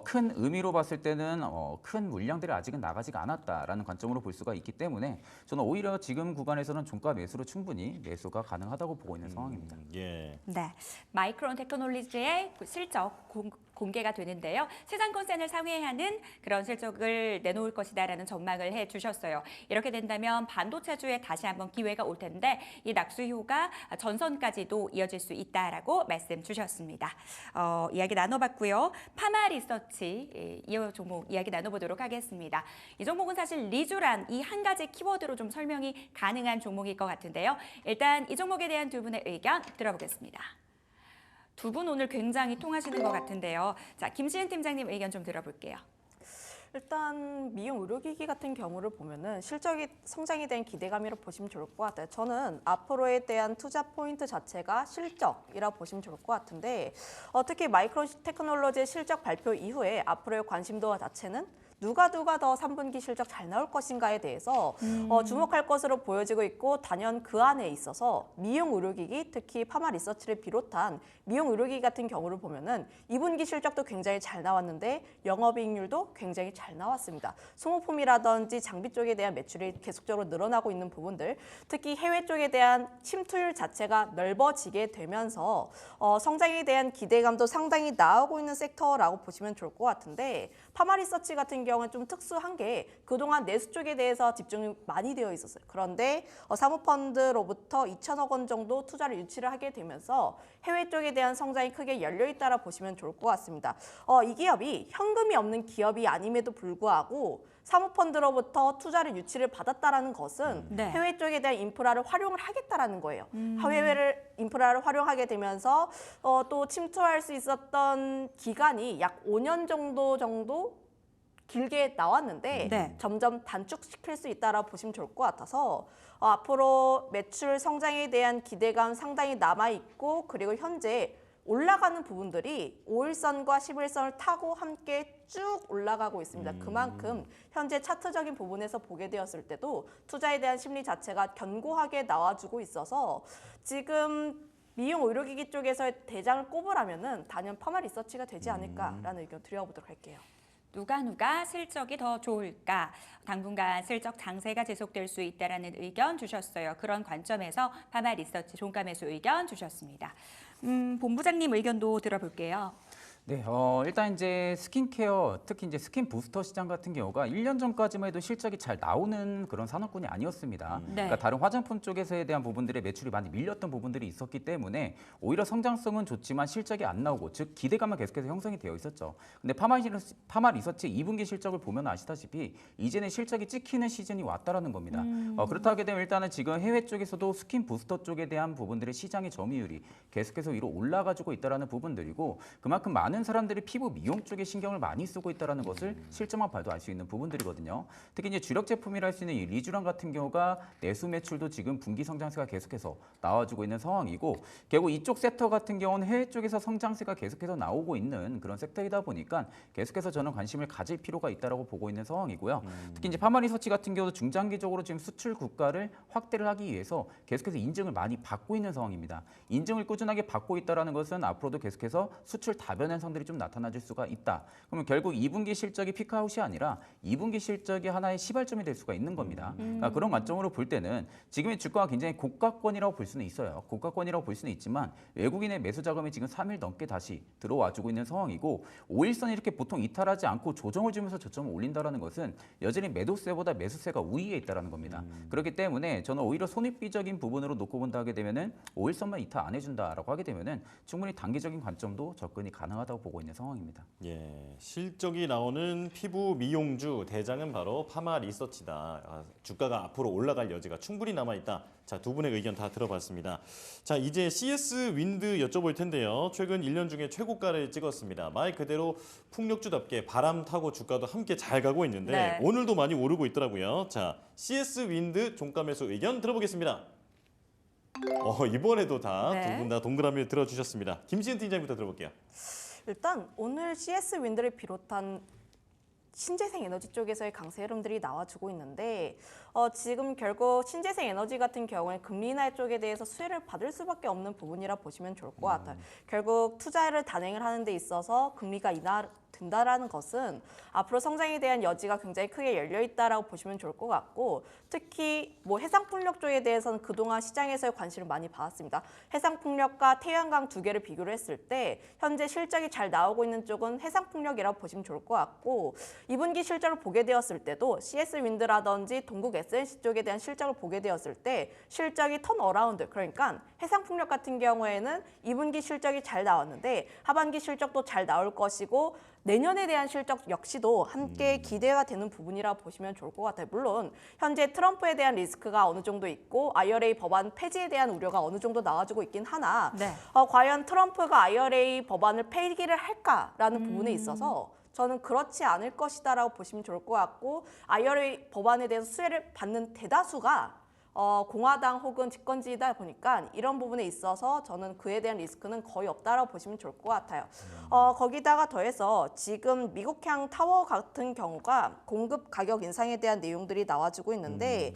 큰 의미로 봤을 때는 큰 물량들이 아직은 나가지가 않았다라는 관점으로 볼 수가 있기 때문에 저는 오히려 지금 구간에서는 종가 매수로 충분히 매수가 가능하다고 보고 있는 상황입니다. 예. 네, 마이크론 테크놀로지의 실적 공개가 되는데요. 시장 컨센을 상회하는 그런 실적을 내놓을 것이다라는 전망을 해주셨어요. 이렇게 된다면 반도체주에 다시 한번 기회가 올 텐데 이 낙수효가 전선까지도 이어질 수 있다라고 말씀 주셨습니다. 이야기 나눠봤고요. 파마 리서치 이 종목 이야기 나눠보도록 하겠습니다. 이 종목은 사실 리주란 이 한 가지 키워드로 좀 설명이 가능한 종목일 것 같은데요. 일단 이 종목에 대한 두 분의 의견 들어보겠습니다. 두 분 오늘 굉장히 통하시는 것 같은데요. 자, 김시은 팀장님 의견 좀 들어볼게요. 일단 미용 의료기기 같은 경우를 보면은 실적이 성장에 대한 기대감이라고 보시면 좋을 것 같아요. 저는 앞으로에 대한 투자 포인트 자체가 실적이라고 보시면 좋을 것 같은데 특히 마이크론 테크놀로지의 실적 발표 이후에 앞으로의 관심도 자체는 누가 더 3분기 실적 잘 나올 것인가에 대해서 주목할 것으로 보여지고 있고 단연 그 안에 있어서 미용 의료기기 특히 파마 리서치를 비롯한 미용 의료기기 같은 경우를 보면은 2분기 실적도 굉장히 잘 나왔는데 영업이익률도 굉장히 잘 나왔습니다. 소모품이라든지 장비 쪽에 대한 매출이 계속적으로 늘어나고 있는 부분들 특히 해외 쪽에 대한 침투율 자체가 넓어지게 되면서 성장에 대한 기대감도 상당히 나오고 있는 섹터라고 보시면 좋을 것 같은데 파마 리서치 같은 경우는 좀 특수한 게 그동안 내수 쪽에 대해서 집중이 많이 되어 있었어요. 그런데 사모펀드로부터 2천억 원 정도 투자를 유치를 하게 되면서 해외 쪽에 대한 성장이 크게 열려 있다라 보시면 좋을 것 같습니다. 이 기업이 현금이 없는 기업이 아님에도 불구하고 사모펀드로부터 투자를 유치를 받았다라는 것은 네. 해외 쪽에 대한 인프라를 활용을 하겠다라는 거예요. 해외 인프라를 활용하게 되면서 또 침투할 수 있었던 기간이 약 5년 정도 길게 나왔는데 네. 점점 단축시킬 수 있다라고 보시면 좋을 것 같아서 앞으로 매출 성장에 대한 기대감 상당히 남아있고 그리고 현재 올라가는 부분들이 5일선과 11일선을 타고 함께 쭉 올라가고 있습니다. 그만큼 현재 차트적인 부분에서 보게 되었을 때도 투자에 대한 심리 자체가 견고하게 나와주고 있어서 지금 미용 의료기기 쪽에서의 대장을 꼽으라면은 단연 파마 리서치가 되지 않을까라는 의견 드려보도록 할게요. 누가 실적이 더 좋을까? 당분간 실적 장세가 지속될 수 있다라는 의견 주셨어요. 그런 관점에서 파마 리서치 종가 매수 의견 주셨습니다. 본부장님 의견도 들어볼게요. 네, 일단 이제 스킨케어, 특히 이제 스킨 부스터 시장 같은 경우가 1년 전까지만 해도 실적이 잘 나오는 그런 산업군이 아니었습니다. 네. 그러니까 다른 화장품 쪽에서에 대한 부분들의 매출이 많이 밀렸던 부분들이 있었기 때문에 오히려 성장성은 좋지만 실적이 안 나오고, 즉 기대감은 계속해서 형성이 되어 있었죠. 근데 파마 리서치 2분기 실적을 보면 아시다시피 이제는 실적이 찍히는 시즌이 왔다라는 겁니다. 그렇다 하게 되면 일단은 지금 해외 쪽에서도 스킨 부스터 쪽에 대한 부분들의 시장의 점유율이 계속해서 위로 올라가지고 있다라는 부분들이고, 그만큼 많은 사람들이 피부 미용 쪽에 신경을 많이 쓰고 있다는 것을 실적만 봐도 알 수 있는 부분들이거든요. 특히 이제 주력 제품이라 할 수 있는 이 리쥬란 같은 경우가 내수 매출도 지금 분기 성장세가 계속해서 나와주고 있는 상황이고, 결국 이쪽 섹터 같은 경우는 해외 쪽에서 성장세가 계속해서 나오고 있는 그런 섹터이다 보니까 계속해서 저는 관심을 가질 필요가 있다라고 보고 있는 상황이고요. 특히 이제 파마 리서치 같은 경우도 중장기적으로 지금 수출 국가를 확대를 하기 위해서 계속해서 인증을 많이 받고 있는 상황입니다. 인증을 꾸준하게 받고 있다는 것은 앞으로도 계속해서 수출 다변 현상들이 좀 나타나질 수가 있다. 그러면 결국 2분기 실적이 피크아웃이 아니라 2분기 실적이 하나의 시발점이 될 수가 있는 겁니다. 그러니까 그런 관점으로 볼 때는 지금의 주가가 굉장히 고가권이라고 볼 수는 있어요. 고가권이라고 볼 수는 있지만 외국인의 매수 자금이 지금 3일 넘게 다시 들어와주고 있는 상황이고, 5일선이 이렇게 보통 이탈하지 않고 조정을 주면서 저점을 올린다는 것은 여전히 매도세보다 매수세가 우위에 있다는 겁니다. 그렇기 때문에 저는 오히려 손익비적인 부분으로 놓고 본다 하게 되면은 5일선만 이탈 안 해준다라고 하게 되면은 충분히 단기적인 관점도 접근이 가능하다고 보고 있는 상황입니다. 예, 실적이 나오는 피부 미용주 대장은 바로 파마 리서치다. 주가가 앞으로 올라갈 여지가 충분히 남아있다. 자, 두 분의 의견 다 들어봤습니다. 자, 이제 CS 윈드 여쭤볼 텐데요. 최근 1년 중에 최고가를 찍었습니다. 말 그대로 풍력주답게 바람 타고 주가도 함께 잘 가고 있는데 네. 오늘도 많이 오르고 있더라고요. 자, CS 윈드 종가 매수 의견 들어보겠습니다. 이번에도 다 두 분 다 동그라미를 들어주셨습니다. 김시은 팀장님부터 들어볼게요. 일단 오늘 CS 윈드를 비롯한 신재생 에너지 쪽에서의 강세 흐름들이 나와주고 있는데 지금 결국 신재생 에너지 같은 경우에 금리 인하 쪽에 대해서 수혜를 받을 수밖에 없는 부분이라 보시면 좋을 것 같아요. 결국 투자를 단행을 하는 데 있어서 금리가 인하된다라는 것은 앞으로 성장에 대한 여지가 굉장히 크게 열려 있다라고 보시면 좋을 것 같고, 특히 뭐 해상풍력 쪽에 대해서는 그동안 시장에서의 관심을 많이 받았습니다. 해상풍력과 태양광 두 개를 비교를 했을 때 현재 실적이 잘 나오고 있는 쪽은 해상풍력이라고 보시면 좋을 것 같고, 2분기 실적을 보게 되었을 때도 CS 윈드라든지 동국 SNC 쪽에 대한 실적을 보게 되었을 때 실적이 턴어라운드, 그러니까 해상풍력 같은 경우에는 2분기 실적이 잘 나왔는데 하반기 실적도 잘 나올 것이고 내년에 대한 실적 역시도 함께 기대가 되는 부분이라고 보시면 좋을 것 같아요. 물론 현재 트럼프에 대한 리스크가 어느 정도 있고 IRA 법안 폐지에 대한 우려가 어느 정도 나와주고 있긴 하나 과연 트럼프가 IRA 법안을 폐기를 할까라는 부분에 있어서 저는 그렇지 않을 것이다라고 보시면 좋을 것 같고, IRA 법안에 대해서 수혜를 받는 대다수가 공화당 혹은 집권지이다 보니까 이런 부분에 있어서 저는 그에 대한 리스크는 거의 없다라고 보시면 좋을 것 같아요. 거기다가 더해서 지금 미국향 타워 같은 경우가 공급 가격 인상에 대한 내용들이 나와주고 있는데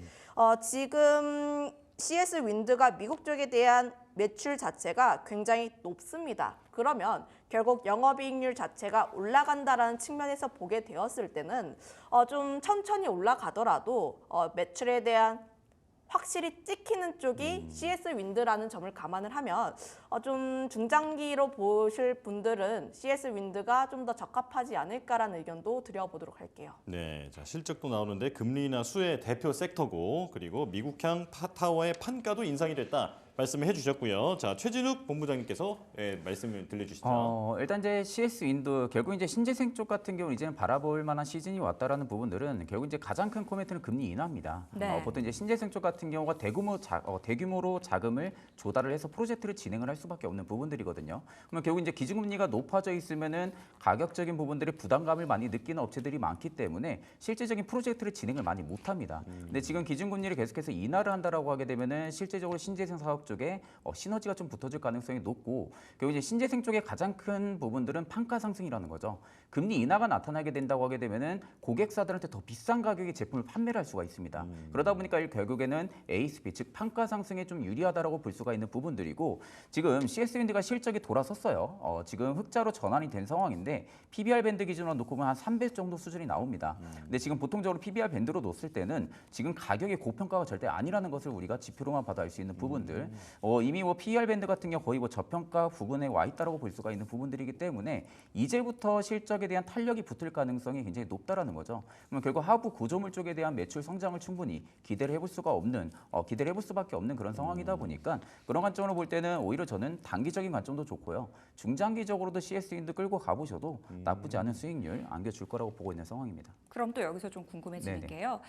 지금 CS 윈드가 미국 쪽에 대한 매출 자체가 굉장히 높습니다. 그러면 결국 영업이익률 자체가 올라간다라는 측면에서 보게 되었을 때는 좀 천천히 올라가더라도 매출에 대한 확실히 찍히는 쪽이 CS 윈드라는 점을 감안을 하면 좀 중장기로 보실 분들은 CS 윈드가 좀 더 적합하지 않을까라는 의견도 드려보도록 할게요. 네, 자, 실적도 나오는데 금리 인하 수혜 대표 섹터고, 그리고 미국향 타워의 판가도 인상이 됐다. 말씀을 해주셨고요. 자, 최진욱 본부장님께서 말씀을 들려주시죠. 일단 이제 CS 윈도 결국 이제 신재생 쪽 같은 경우는 이제는 바라볼 만한 시즌이 왔다라는 부분들은 결국 이제 가장 큰 코멘트는 금리 인하입니다. 네. 보통 이제 신재생 쪽 같은 경우가 대규모로 자금을 조달을 해서 프로젝트를 진행을 할 수밖에 없는 부분들이거든요. 그러면 결국 이제 기준금리가 높아져 있으면은 가격적인 부분들의 부담감을 많이 느끼는 업체들이 많기 때문에 실질적인 프로젝트를 진행을 많이 못합니다. 근데 지금 기준금리를 계속해서 인하를 한다라고 하게 되면은 실제적으로 신재생 사업 쪽에 시너지가 좀 붙어질 가능성이 높고, 그리고 이제 신재생 쪽의 가장 큰 부분들은 판가 상승이라는 거죠. 금리 인하가 나타나게 된다고 하게 되면은 고객사들한테 더 비싼 가격의 제품을 판매를 할 수가 있습니다. 그러다 보니까 결국에는 ASP 즉 판가 상승에 좀 유리하다라고 볼 수가 있는 부분들이고, 지금 CS 윈드가 실적이 돌아섰어요. 지금 흑자로 전환이 된 상황인데 PBR 밴드 기준으로 놓고 보면 한 3배 정도 수준이 나옵니다. 근데 지금 보통적으로 PBR 밴드로 놓았을 때는 지금 가격의 고평가가 절대 아니라는 것을 우리가 지표로만 봐도 알 수 있는 부분들. 이미 PER 밴드 같은 경우 거의 저평가 부근에 와 있다라고 볼 수가 있는 부분들이기 때문에 이제부터 실적에 대한 탄력이 붙을 가능성이 굉장히 높다라는 거죠. 그러면 결국 하부 구조물 쪽에 대한 매출 성장을 충분히 기대를 해볼 수밖에 없는 그런 상황이다 보니까 그런 관점으로 볼 때는 오히려 저는 단기적인 관점도 좋고요. 중장기적으로도 CS 윈드 끌고 가보셔도 나쁘지 않은 수익률 안겨줄 거라고 보고 있는 상황입니다. 그럼 또 여기서 좀 궁금해지는 네네. 게요.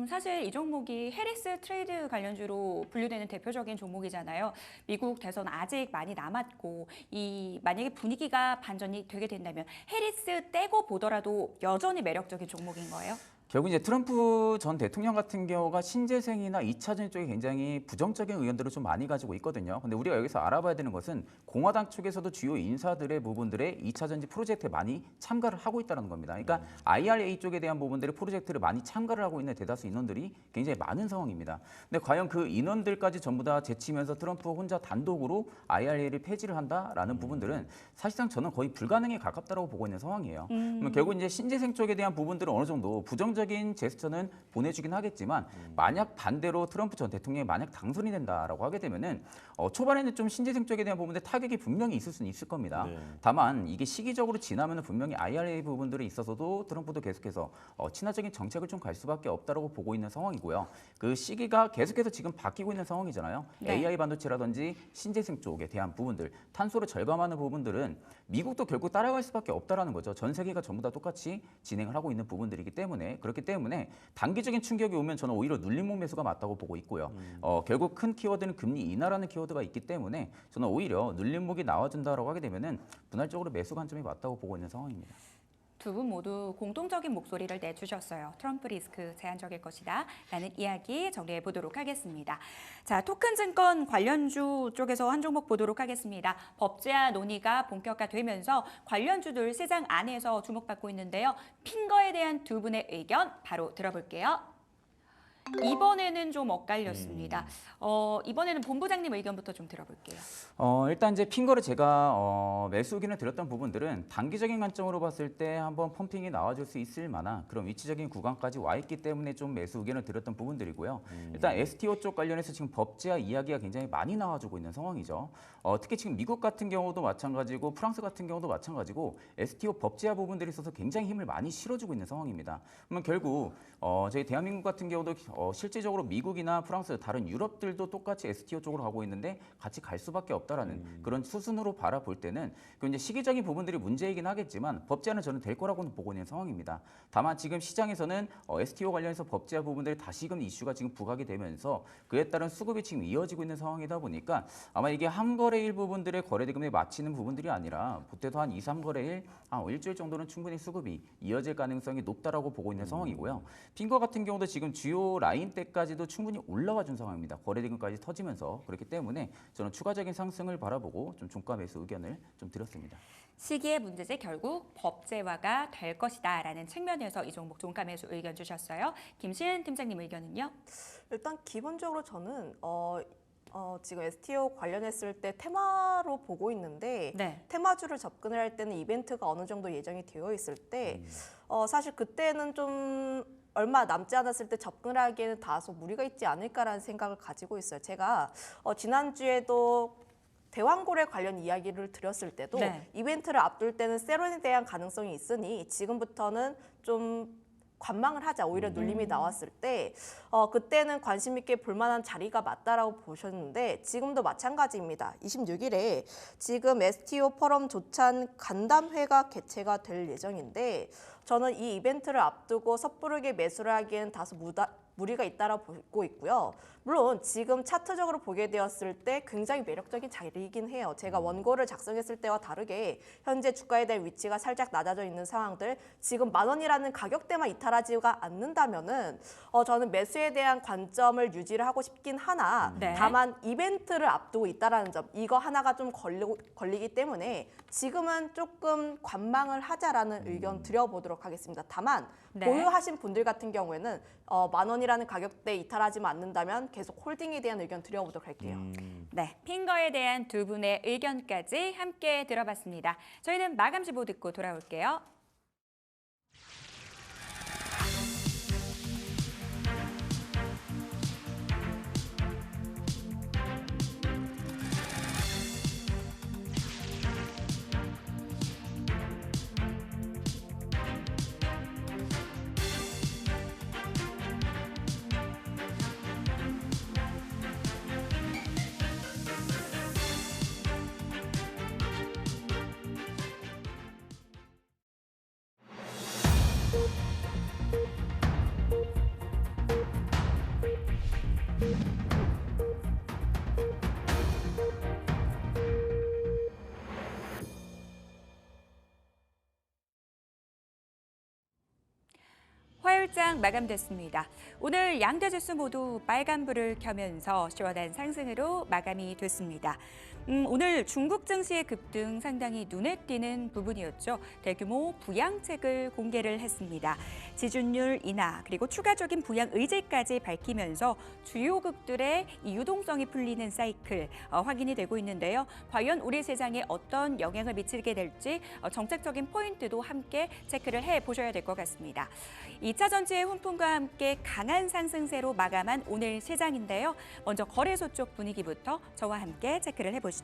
사실 이 종목이 해리스 트레이드 관련주로 분류되는 대표적인 종목이잖아요. 미국 대선 아직 많이 남았고 만약에 분위기가 반전이 되게 된다면 해리스 떼고 보더라도 여전히 매력적인 종목인 거예요? 결국 이제 트럼프 전 대통령 같은 경우가 신재생이나 2차전 쪽에 굉장히 부정적인 의견들을 좀 많이 가지고 있거든요. 근데 우리가 여기서 알아봐야 되는 것은 공화당 쪽에서도 주요 인사들의 부분들에 2차전지 프로젝트에 많이 참가를 하고 있다는 겁니다. 그러니까 IRA 쪽에 대한 부분들의 프로젝트를 많이 참가를 하고 있는 대다수 인원들이 굉장히 많은 상황입니다. 근데 과연 그 인원들까지 전부 다 제치면서 트럼프 혼자 단독으로 IRA를 폐지를 한다라는 부분들은 사실상 저는 거의 불가능에 가깝다고 보고 있는 상황이에요. 그러면 결국 이제 신재생 쪽에 대한 부분들은 어느 정도 부정적인 제스처는 보내주긴 하겠지만 만약 반대로 트럼프 전 대통령이 만약 당선이 된다라고 하게 되면은 초반에는 좀 신재생 쪽에 대한 부분에 타격이 분명히 있을 수는 있을 겁니다. 네. 다만 이게 시기적으로 지나면 분명히 IRA 부분들에 있어서도 트럼프도 계속해서 친화적인 정책을 좀 갈 수밖에 없다라고 보고 있는 상황이고요. 그 시기가 계속해서 지금 바뀌고 있는 상황이잖아요. 네. AI 반도체라든지 신재생 쪽에 대한 부분들, 탄소를 절감하는 부분들은 미국도 결국 따라갈 수밖에 없다라는 거죠. 전 세계가 전부 다 똑같이 진행을 하고 있는 부분들이기 때문에 그렇기 때문에 단기적인 충격이 오면 저는 오히려 눌림목 매수가 맞다고 보고 있고요. 결국 큰 키워드는 금리 인하라는 키워드가 있기 때문에 저는 오히려 눌림목이 나와준다라고 하게 되면은 분할적으로 매수 관점이 맞다고 보고 있는 상황입니다. 두 분 모두 공통적인 목소리를 내주셨어요. 트럼프 리스크 제한적일 것이다 라는 이야기 정리해 보도록 하겠습니다. 자, 토큰증권 관련주 쪽에서 한 종목 보도록 하겠습니다. 법제화 논의가 본격화되면서 관련주들 시장 안에서 주목받고 있는데요. 핀거에 대한 두 분의 의견 바로 들어볼게요. 이번에는 좀 엇갈렸습니다. 이번에는 본부장님 의견부터 좀 들어볼게요. 일단 이제 핀거를 제가 매수 의견을 드렸던 부분들은 단기적인 관점으로 봤을 때 한번 펌핑이 나와줄 수 있을 만한 그런 위치적인 구간까지 와 있기 때문에 좀 매수 의견을 드렸던 부분들이고요. 일단 STO 쪽 관련해서 지금 법제화 이야기가 굉장히 많이 나와주고 있는 상황이죠. 특히 지금 미국 같은 경우도 마찬가지고 프랑스 같은 경우도 마찬가지고 STO 법제화 부분들이 있어서 굉장히 힘을 많이 실어주고 있는 상황입니다. 그러면 결국 저희 대한민국 같은 경우도 실질적으로 미국이나 프랑스 다른 유럽들도 똑같이 STO 쪽으로 가고 있는데 같이 갈 수밖에 없다라는 그런 수순으로 바라볼 때는 그 이제 시기적인 부분들이 문제이긴 하겠지만 법제화는 저는 될 거라고는 보고 있는 상황입니다. 다만 지금 시장에서는 STO 관련해서 법제화 부분들이 다시금 이슈가 지금 부각이 되면서 그에 따른 수급이 지금 이어지고 있는 상황이다 보니까 아마 이게 한 거래일 부분들의 거래대금에 맞추는 부분들이 아니라 보태도 한 2, 3거래일 일주일 정도는 충분히 수급이 이어질 가능성이 높다라고 보고 있는 상황이고요. 핀거 같은 경우도 지금 주요 라인 때까지도 충분히 올라와 준 상황입니다. 거래대금까지 터지면서 그렇기 때문에 저는 추가적인 상승을 바라보고 좀 종가 매수 의견을 좀 드렸습니다. 시기의 문제제 결국 법제화가 될 것이다라는 측면에서 이 종목 종가 매수 의견 주셨어요. 김시은 팀장님 의견은요? 일단 기본적으로 저는 지금 STO 관련했을 때 테마로 보고 있는데 네. 테마주를 접근을 할 때는 이벤트가 어느 정도 예정이 되어 있을 때 사실 그때는 좀 얼마 남지 않았을 때 접근을 하기에는 다소 무리가 있지 않을까라는 생각을 가지고 있어요. 제가 지난주에도 대왕고래 관련 이야기를 드렸을 때도 네. 이벤트를 앞둘 때는 세론에 대한 가능성이 있으니 지금부터는 좀 관망을 하자, 오히려 눌림이 나왔을 때 그때는 관심 있게 볼만한 자리가 맞다라고 보셨는데 지금도 마찬가지입니다. 26일에 지금 STO 포럼 조찬 간담회가 개최가 될 예정인데 저는 이 이벤트를 앞두고 섣부르게 매수를 하기에는 다소 무리가 있다라고 보고 있고요. 물론 지금 차트적으로 보게 되었을 때 굉장히 매력적인 자리이긴 해요. 제가 원고를 작성했을 때와 다르게 현재 주가에 대한 위치가 살짝 낮아져 있는 상황들, 지금 10,000원이라는 가격대만 이탈하지가 않는다면은 저는 매수에 대한 관점을 유지를 하고 싶긴 하나 네. 다만 이벤트를 앞두고 있다라는 점, 이거 하나가 좀 걸리기 때문에 지금은 조금 관망을 하자라는 의견 드려보도록 하겠습니다. 다만 네. 보유하신 분들 같은 경우에는 10,000원이라는 가격대에 이탈하지 않는다면 계속 홀딩에 대한 의견 드려보도록 할게요. 네, 핑거에 대한 두 분의 의견까지 함께 들어봤습니다. 저희는 마감 지보 듣고 돌아올게요. 화요일장 마감됐습니다. 오늘 양대 지수 모두 빨간불을 켜면서 시원한 상승으로 마감이 됐습니다. 오늘 중국 증시의 급등 상당히 눈에 띄는 부분이었죠. 대규모 부양책을 공개를 했습니다. 지준율 인하 그리고 추가적인 부양 의지까지 밝히면서 주요국들의 이 유동성이 풀리는 사이클 확인이 되고 있는데요. 과연 우리 시장에 어떤 영향을 미치게 될지 정책적인 포인트도 함께 체크를 해보셔야 될 것 같습니다. 2차 전지의 훈풍과 함께 강한 상승세로 마감한 오늘 시장인데요. 먼저 거래소 쪽 분위기부터 저와 함께 체크를 해보시죠.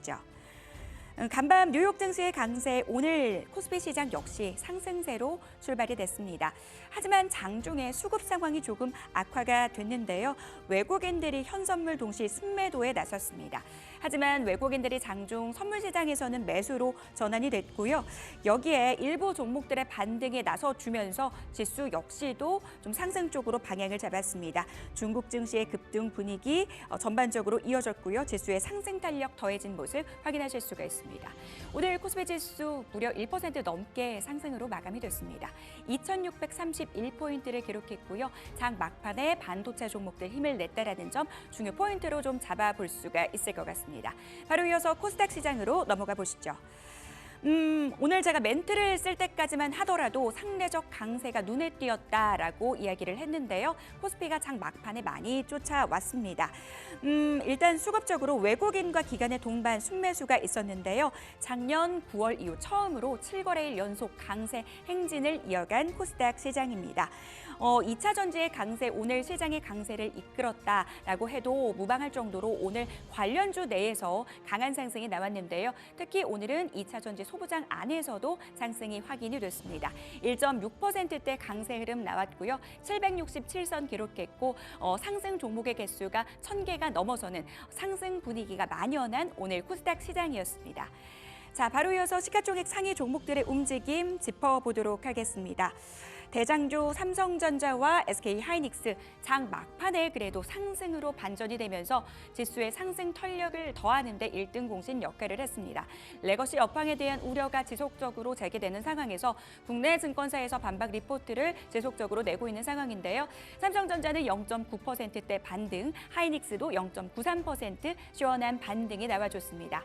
간밤 뉴욕 증시의 강세, 오늘 코스피 시장 역시 상승세로 출발이 됐습니다. 하지만 장중에 수급 상황이 조금 악화가 됐는데요. 외국인들이 현선물 동시 순매도에 나섰습니다. 하지만 외국인들이 장중 선물 시장에서는 매수로 전환이 됐고요. 여기에 일부 종목들의 반등에 나서주면서 지수 역시도 좀 상승 쪽으로 방향을 잡았습니다. 중국 증시의 급등 분위기 전반적으로 이어졌고요. 지수의 상승 탄력 더해진 모습 확인하실 수가 있습니다. 오늘 코스피 지수 무려 1% 넘게 상승으로 마감이 됐습니다. 2,631포인트를 기록했고요. 장 막판에 반도체 종목들 힘을 냈다라는 점 중요 포인트로 좀 잡아볼 수가 있을 것 같습니다. 바로 이어서 코스닥 시장으로 넘어가 보시죠. 오늘 제가 멘트를 쓸 때까지만 하더라도 상대적 강세가 눈에 띄었다라고 이야기를 했는데요. 코스피가 장 막판에 많이 쫓아왔습니다. 일단 수급적으로 외국인과 기관의 동반 순매수가 있었는데요. 작년 9월 이후 처음으로 7거래일 연속 강세 행진을 이어간 코스닥 시장입니다. 2차 전지의 강세, 오늘 시장의 강세를 이끌었다라고 해도 무방할 정도로 오늘 관련주 내에서 강한 상승이 나왔는데요. 특히 오늘은 2차 전지 소부장 안에서도 상승이 확인이 됐습니다. 1.6%대 강세 흐름 나왔고요. 767선 기록했고 상승 종목의 개수가 1,000개가 넘어서는 상승 분위기가 만연한 오늘 코스닥 시장이었습니다. 자, 바로 이어서 시가총액 상위 종목들의 움직임 짚어보도록 하겠습니다. 대장주 삼성전자와 SK하이닉스 장 막판에 그래도 상승으로 반전이 되면서 지수의 상승 탄력을 더하는 데 1등 공신 역할을 했습니다. 레거시 업황에 대한 우려가 지속적으로 제기되는 상황에서 국내 증권사에서 반박 리포트를 지속적으로 내고 있는 상황인데요. 삼성전자는 0.9%대 반등, 하이닉스도 0.93% 시원한 반등이 나와줬습니다.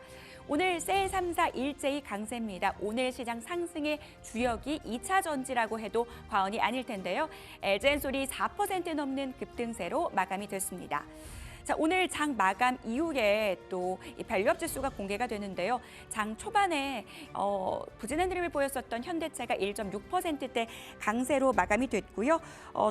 오늘 셀 3사 일제히 강세입니다. 오늘 시장 상승의 주역이 2차 전지라고 해도 과언이 아닐 텐데요. LG엔솔이 4% 넘는 급등세로 마감이 됐습니다. 자, 오늘 장 마감 이후에 또 이 밸류업 지수가 공개가 되는데요. 장 초반에 부진한 흐름을 보였었던 현대차가 1.6%대 강세로 마감이 됐고요.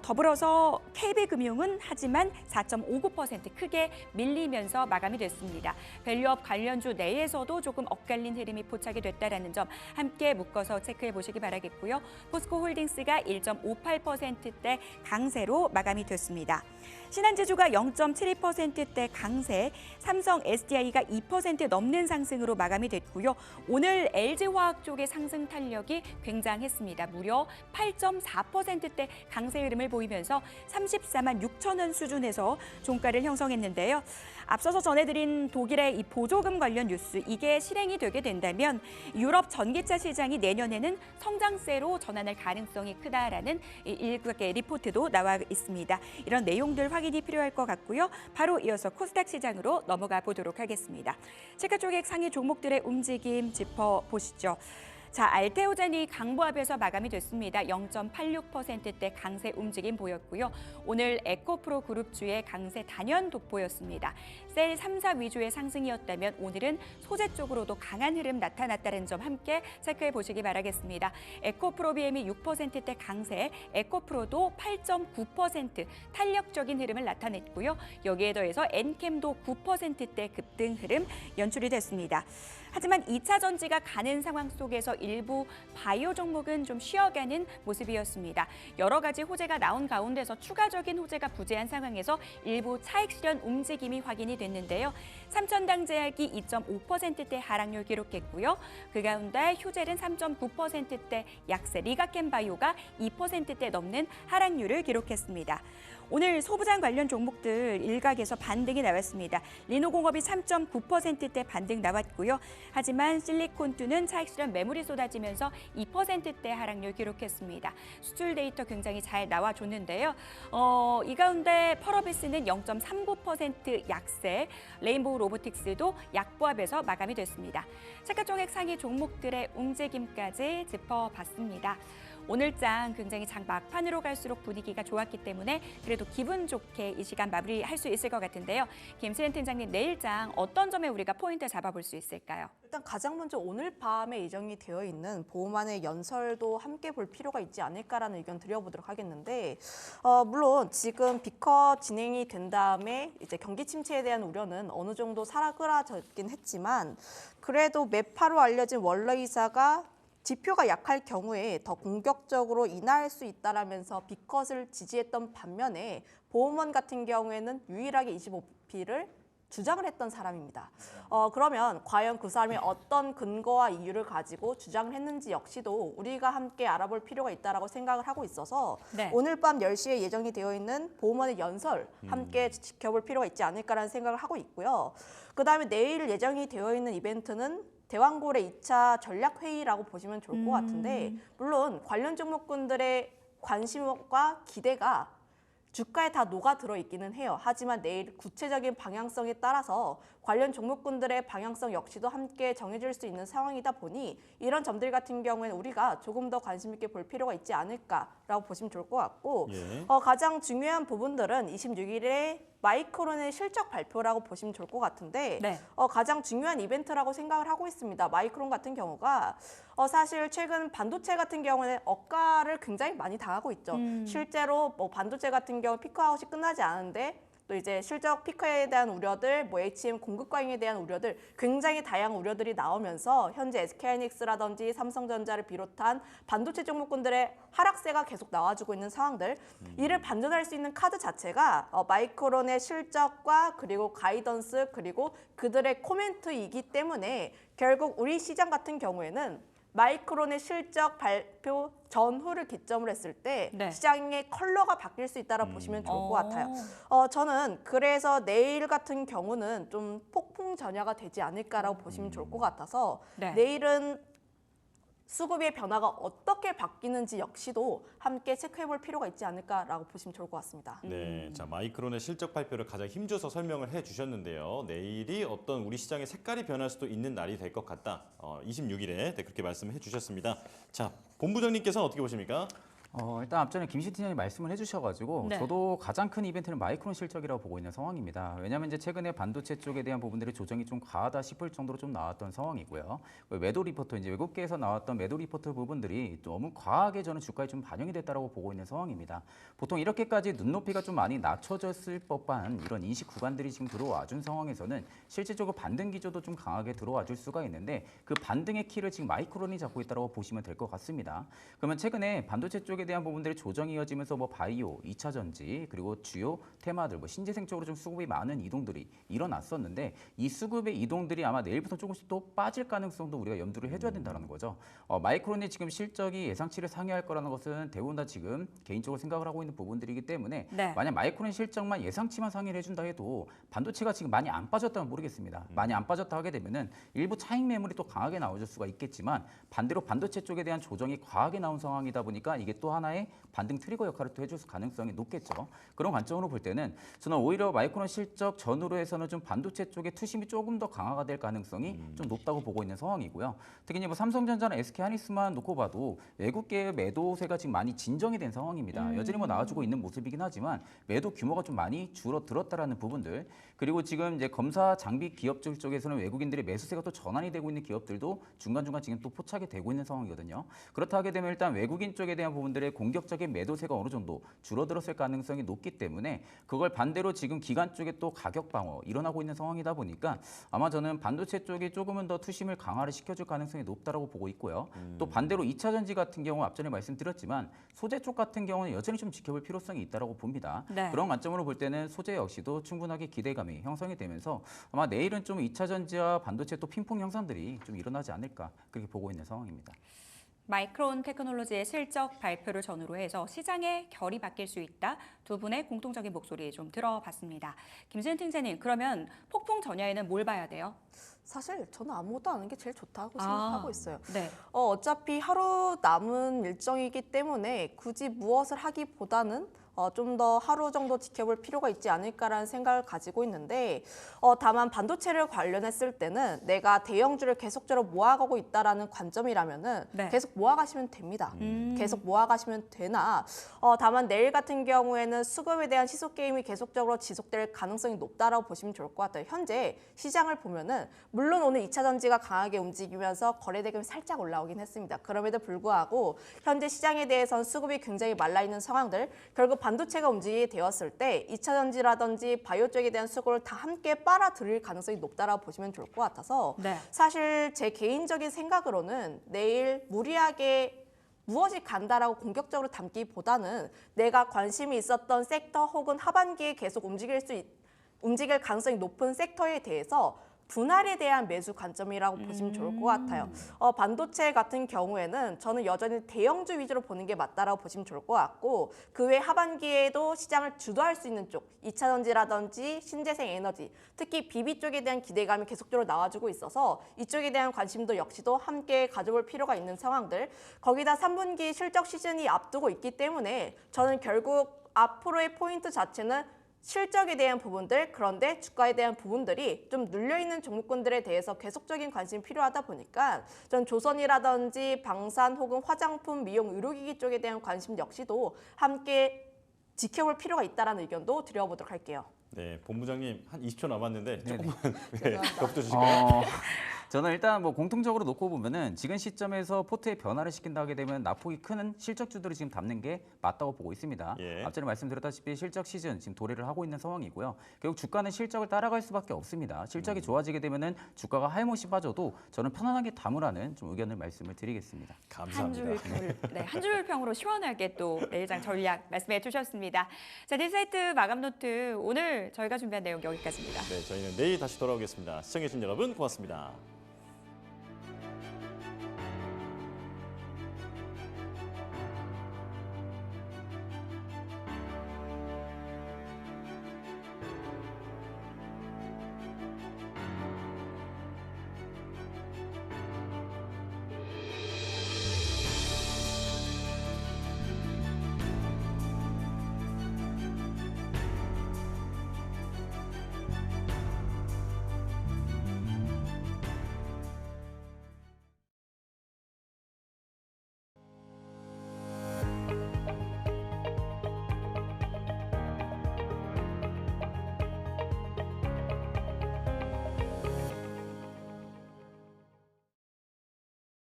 더불어서 KB금융은 하지만 4.59% 크게 밀리면서 마감이 됐습니다. 밸류업 관련주 내에서도 조금 엇갈린 흐름이 포착이 됐다는 점 함께 묶어서 체크해 보시기 바라겠고요. 포스코홀딩스가 1.58%대 강세로 마감이 됐습니다. 신한제주가 0.72%대 강세, 삼성 SDI가 2% 넘는 상승으로 마감이 됐고요. 오늘 LG화학 쪽의 상승 탄력이 굉장했습니다. 무려 8.4%대 강세 흐름을 보이면서 34만 6천 원 수준에서 종가를 형성했는데요. 앞서서 전해드린 독일의 이 보조금 관련 뉴스, 이게 실행이 되게 된다면 유럽 전기차 시장이 내년에는 성장세로 전환할 가능성이 크다라는 일각의 리포트도 나와 있습니다. 이런 내용들 확인이 필요할 것 같고요. 바로 이어서 코스닥 시장으로 넘어가 보도록 하겠습니다. 시가총액 상위 종목들의 움직임 짚어보시죠. 자, 알테오젠이 강보합에서 마감이 됐습니다. 0.86%대 강세 움직임 보였고요. 오늘 에코프로 그룹주의 강세 단연 돋보였습니다. 셀 3사 위주의 상승이었다면 오늘은 소재 쪽으로도 강한 흐름 나타났다는 점 함께 체크해 보시기 바라겠습니다. 에코프로 BM이 6%대 강세, 에코프로도 8.9% 탄력적인 흐름을 나타냈고요. 여기에 더해서 엔캠도 9%대 급등 흐름 연출이 됐습니다. 하지만 2차 전지가 가는 상황 속에서 일부 바이오 종목은 좀 쉬어가는 모습이었습니다. 여러 가지 호재가 나온 가운데서 추가적인 호재가 부재한 상황에서 일부 차익 실현 움직임이 확인이 됐는데요. 삼천당 제약이 2.5%대 하락률 기록했고요. 그 가운데 휴젤은 3.9%대 약세, 리가켄바이오가 2%대 넘는 하락률을 기록했습니다. 오늘 소부장 관련 종목들 일각에서 반등이 나왔습니다. 리노공업이 3.9%대 반등 나왔고요. 하지만 실리콘투는 차익 실현 매물이 쏟아지면서 2%대 하락률 기록했습니다. 수출 데이터 굉장히 잘 나와줬는데요. 이 가운데 펄어비스는 0.39% 약세, 레인보우 로보틱스도 약보합에서 마감이 됐습니다. 시가총액 상위 종목들의 움직임까지 짚어봤습니다. 오늘 장 굉장히 장 막판으로 갈수록 분위기가 좋았기 때문에 그래도 기분 좋게 이 시간 마무리할 수 있을 것 같은데요. 김수현 팀장님, 내일 장 어떤 점에 우리가 포인트 잡아볼 수 있을까요? 일단 가장 먼저 오늘 밤에 예정이 되어 있는 보험안의 연설도 함께 볼 필요가 있지 않을까라는 의견 드려보도록 하겠는데, 물론 지금 비커 진행이 된 다음에 이제 경기 침체에 대한 우려는 어느 정도 사그라졌긴 했지만 그래도 매파로 알려진 월러 이사가 지표가 약할 경우에 더 공격적으로 인하할 수 있다라면서 비컷을 지지했던 반면에 보험원 같은 경우에는 유일하게 25P를 주장을 했던 사람입니다. 그러면 과연 그 사람이 어떤 근거와 이유를 가지고 주장을 했는지 역시도 우리가 함께 알아볼 필요가 있다고 생각을 하고 있어서 네. 오늘 밤 10시에 예정이 되어 있는 보험원의 연설 함께 지켜볼 필요가 있지 않을까라는 생각을 하고 있고요. 그다음에 내일 예정이 되어 있는 이벤트는 대왕고래 2차 전략회의라고 보시면 좋을 것 같은데, 물론 관련 종목군들의 관심과 기대가 주가에 다 녹아들어 있기는 해요. 하지만 내일 구체적인 방향성에 따라서 관련 종목군들의 방향성 역시도 함께 정해질 수 있는 상황이다 보니 이런 점들 같은 경우에는 우리가 조금 더 관심 있게 볼 필요가 있지 않을까라고 보시면 좋을 것 같고, 가장 중요한 부분들은 26일에 마이크론의 실적 발표라고 보시면 좋을 것 같은데, 네. 가장 중요한 이벤트라고 생각을 하고 있습니다. 마이크론 같은 경우가 사실 최근 반도체 같은 경우는 억가를 굉장히 많이 당하고 있죠. 실제로 뭐 반도체 같은 경우 피크아웃이 끝나지 않은데 또 이제 실적 피크에 대한 우려들, 뭐 HM 공급 과잉에 대한 우려들, 굉장히 다양한 우려들이 나오면서 현재 SK하이닉스라든지 삼성전자를 비롯한 반도체 종목군들의 하락세가 계속 나와주고 있는 상황들, 이를 반전할 수 있는 카드 자체가 마이크론의 실적과 그리고 가이던스 그리고 그들의 코멘트이기 때문에 결국 우리 시장 같은 경우에는 마이크론의 실적 발표 전후를 기점으로 했을 때 네. 시장의 컬러가 바뀔 수 있다고 보시면 좋을 것 같아요. 저는 그래서 내일 같은 경우는 좀 폭풍 전야가 되지 않을까라고 보시면 좋을 것 같아서 네. 내일은 수급의 변화가 어떻게 바뀌는지 역시도 함께 체크해볼 필요가 있지 않을까라고 보시면 좋을 것 같습니다. 네, 자 마이크론의 실적 발표를 가장 힘줘서 설명을 해주셨는데요. 내일이 어떤 우리 시장의 색깔이 변할 수도 있는 날이 될 것 같다. 26일에 그렇게 말씀해 주셨습니다. 자, 본부장님께서는 어떻게 보십니까? 일단 앞전에 김 팀장이 말씀을 해주셔가지고 네. 저도 가장 큰 이벤트는 마이크론 실적이라고 보고 있는 상황입니다. 왜냐하면 이제 최근에 반도체 쪽에 대한 부분들의 조정이 좀 과하다 싶을 정도로 좀 나왔던 상황이고요. 매도 리포트 이제 외국계에서 나왔던 매도 리포트 부분들이 너무 과하게 저는 주가에 좀 반영이 됐다라고 보고 있는 상황입니다. 보통 이렇게까지 눈높이가 좀 많이 낮춰졌을 법한 이런 인식 구간들이 지금 들어와준 상황에서는 실질적으로 반등 기조도 좀 강하게 들어와줄 수가 있는데 그 반등의 키를 지금 마이크론이 잡고 있다고 보시면 될 것 같습니다. 그러면 최근에 반도체 쪽에 대한 부분들이 조정이 이어지면서 뭐 바이오, 2차 전지 그리고 주요 테마들 뭐 신재생 쪽으로 좀 수급이 많은 이동들이 일어났었는데 이 수급의 이동들이 아마 내일부터 조금씩 또 빠질 가능성도 우리가 염두를 해줘야 된다는 거죠. 마이크론이 지금 실적이 예상치를 상회할 거라는 것은 대부분 다 지금 개인적으로 생각을 하고 있는 부분들이기 때문에 네. 만약 마이크론 실적만 예상치만 상회를 해준다 해도 반도체가 지금 많이 안 빠졌다면 모르겠습니다. 많이 안 빠졌다 하게 되면은 일부 차익 매물이 또 강하게 나올 수가 있겠지만 반대로 반도체 쪽에 대한 조정이 과하게 나온 상황이다 보니까 이게 또 하나의 반등 트리거 역할을 또 해줄 가능성이 높겠죠. 그런 관점으로 볼 때는 저는 오히려 마이크론 실적 전후로 해서는 좀 반도체 쪽의 투심이 조금 더 강화가 될 가능성이 좀 높다고 보고 있는 상황이고요. 특히 뭐 삼성전자나 SK하이닉스만 놓고 봐도 외국계의 매도세가 지금 많이 진정이 된 상황입니다. 여전히 뭐 나와주고 있는 모습이긴 하지만 매도 규모가 좀 많이 줄어들었다라는 부분들 그리고 지금 이제 검사 장비 기업들 쪽에서는 외국인들의 매수세가 또 전환이 되고 있는 기업들도 중간중간 지금 또 포착이 되고 있는 상황이거든요. 그렇다 하게 되면 일단 외국인 쪽에 대한 부분들의 공격적인 매도세가 어느 정도 줄어들었을 가능성이 높기 때문에 그걸 반대로 지금 기관 쪽에 또 가격 방어 일어나고 있는 상황이다 보니까 아마 저는 반도체 쪽이 조금은 더 투심을 강화를 시켜줄 가능성이 높다라고 보고 있고요. 또 반대로 2차 전지 같은 경우 앞전에 말씀드렸지만 소재 쪽 같은 경우는 여전히 좀 지켜볼 필요성이 있다라고 봅니다. 네. 그런 관점으로 볼 때는 소재 역시도 충분하게 기대감이 형성이 되면서 아마 내일은 좀 2차 전지와 반도체 또 핑퐁 형상들이 좀 일어나지 않을까 그렇게 보고 있는 상황입니다. 마이크론 테크놀로지의 실적 발표를 전후로 해서 시장의 결이 바뀔 수 있다. 두 분의 공통적인 목소리 좀 들어봤습니다. 김수현 팀장님, 그러면 폭풍 전야에는 뭘 봐야 돼요? 사실 저는 아무것도 안 하는 게 제일 좋다고 생각하고 있어요. 네. 어차피 하루 남은 일정이기 때문에 굳이 무엇을 하기보다는 좀 더 하루 정도 지켜볼 필요가 있지 않을까라는 생각을 가지고 있는데 다만 반도체를 관련했을 때는 내가 대형주를 계속적으로 모아가고 있다라는 관점이라면은 네. 계속 모아가시면 됩니다. 계속 모아가시면 되나 다만 내일 같은 경우에는 수급에 대한 시소 게임이 계속적으로 지속될 가능성이 높다라고 보시면 좋을 것 같아요. 현재 시장을 보면은 물론 오늘 2차 전지가 강하게 움직이면서 거래 대금이 살짝 올라오긴 했습니다. 그럼에도 불구하고 현재 시장에 대해서는 수급이 굉장히 말라 있는 상황들 결국 반도체가 움직이게 되었을 때 2차 전지라든지 바이오 쪽에 대한 수급을 다 함께 빨아들일 가능성이 높다라고 보시면 좋을 것 같아서 네. 사실 제 개인적인 생각으로는 내일 무리하게 무엇이 간다라고 공격적으로 담기보다는 내가 관심이 있었던 섹터 혹은 하반기에 계속 움직일 가능성이 높은 섹터에 대해서 분할에 대한 매수 관점이라고 보시면 좋을 것 같아요. 반도체 같은 경우에는 저는 여전히 대형주 위주로 보는 게 맞다라고 보시면 좋을 것 같고 그 외 하반기에도 시장을 주도할 수 있는 쪽 2차 전지라든지 신재생 에너지 특히 BB 쪽에 대한 기대감이 계속적으로 나와주고 있어서 이쪽에 대한 관심도 역시도 함께 가져볼 필요가 있는 상황들 거기다 3분기 실적 시즌이 앞두고 있기 때문에 저는 결국 앞으로의 포인트 자체는 실적에 대한 부분들 그런데 주가에 대한 부분들이 좀 눌려있는 종목군들에 대해서 계속적인 관심이 필요하다 보니까 전 조선이라든지 방산 혹은 화장품, 미용, 의료기기 쪽에 대한 관심 역시도 함께 지켜볼 필요가 있다는 의견도 드려보도록 할게요. 네, 본부장님 한 20초 남았는데 네네. 조금만 격도 주실까요? 저는 일단 뭐 공통적으로 놓고 보면은 지금 시점에서 포트의 변화를 시킨다 하게 되면 낙폭이 큰 실적주들을 지금 담는 게 맞다고 보고 있습니다. 예. 앞전에 말씀드렸다시피 실적 시즌 지금 도래를 하고 있는 상황이고요. 결국 주가는 실적을 따라갈 수밖에 없습니다. 실적이 좋아지게 되면은 주가가 하이못이 빠져도 저는 편안하게 담으라는 좀 의견을 말씀을 드리겠습니다. 감사합니다. 한 줄 평으로 시원하게 또 내일장 전략 말씀해 주셨습니다. 자, 딜사이트 마감 노트 오늘 저희가 준비한 내용 여기까지입니다. 네, 저희는 내일 다시 돌아오겠습니다. 시청해주신 여러분 고맙습니다.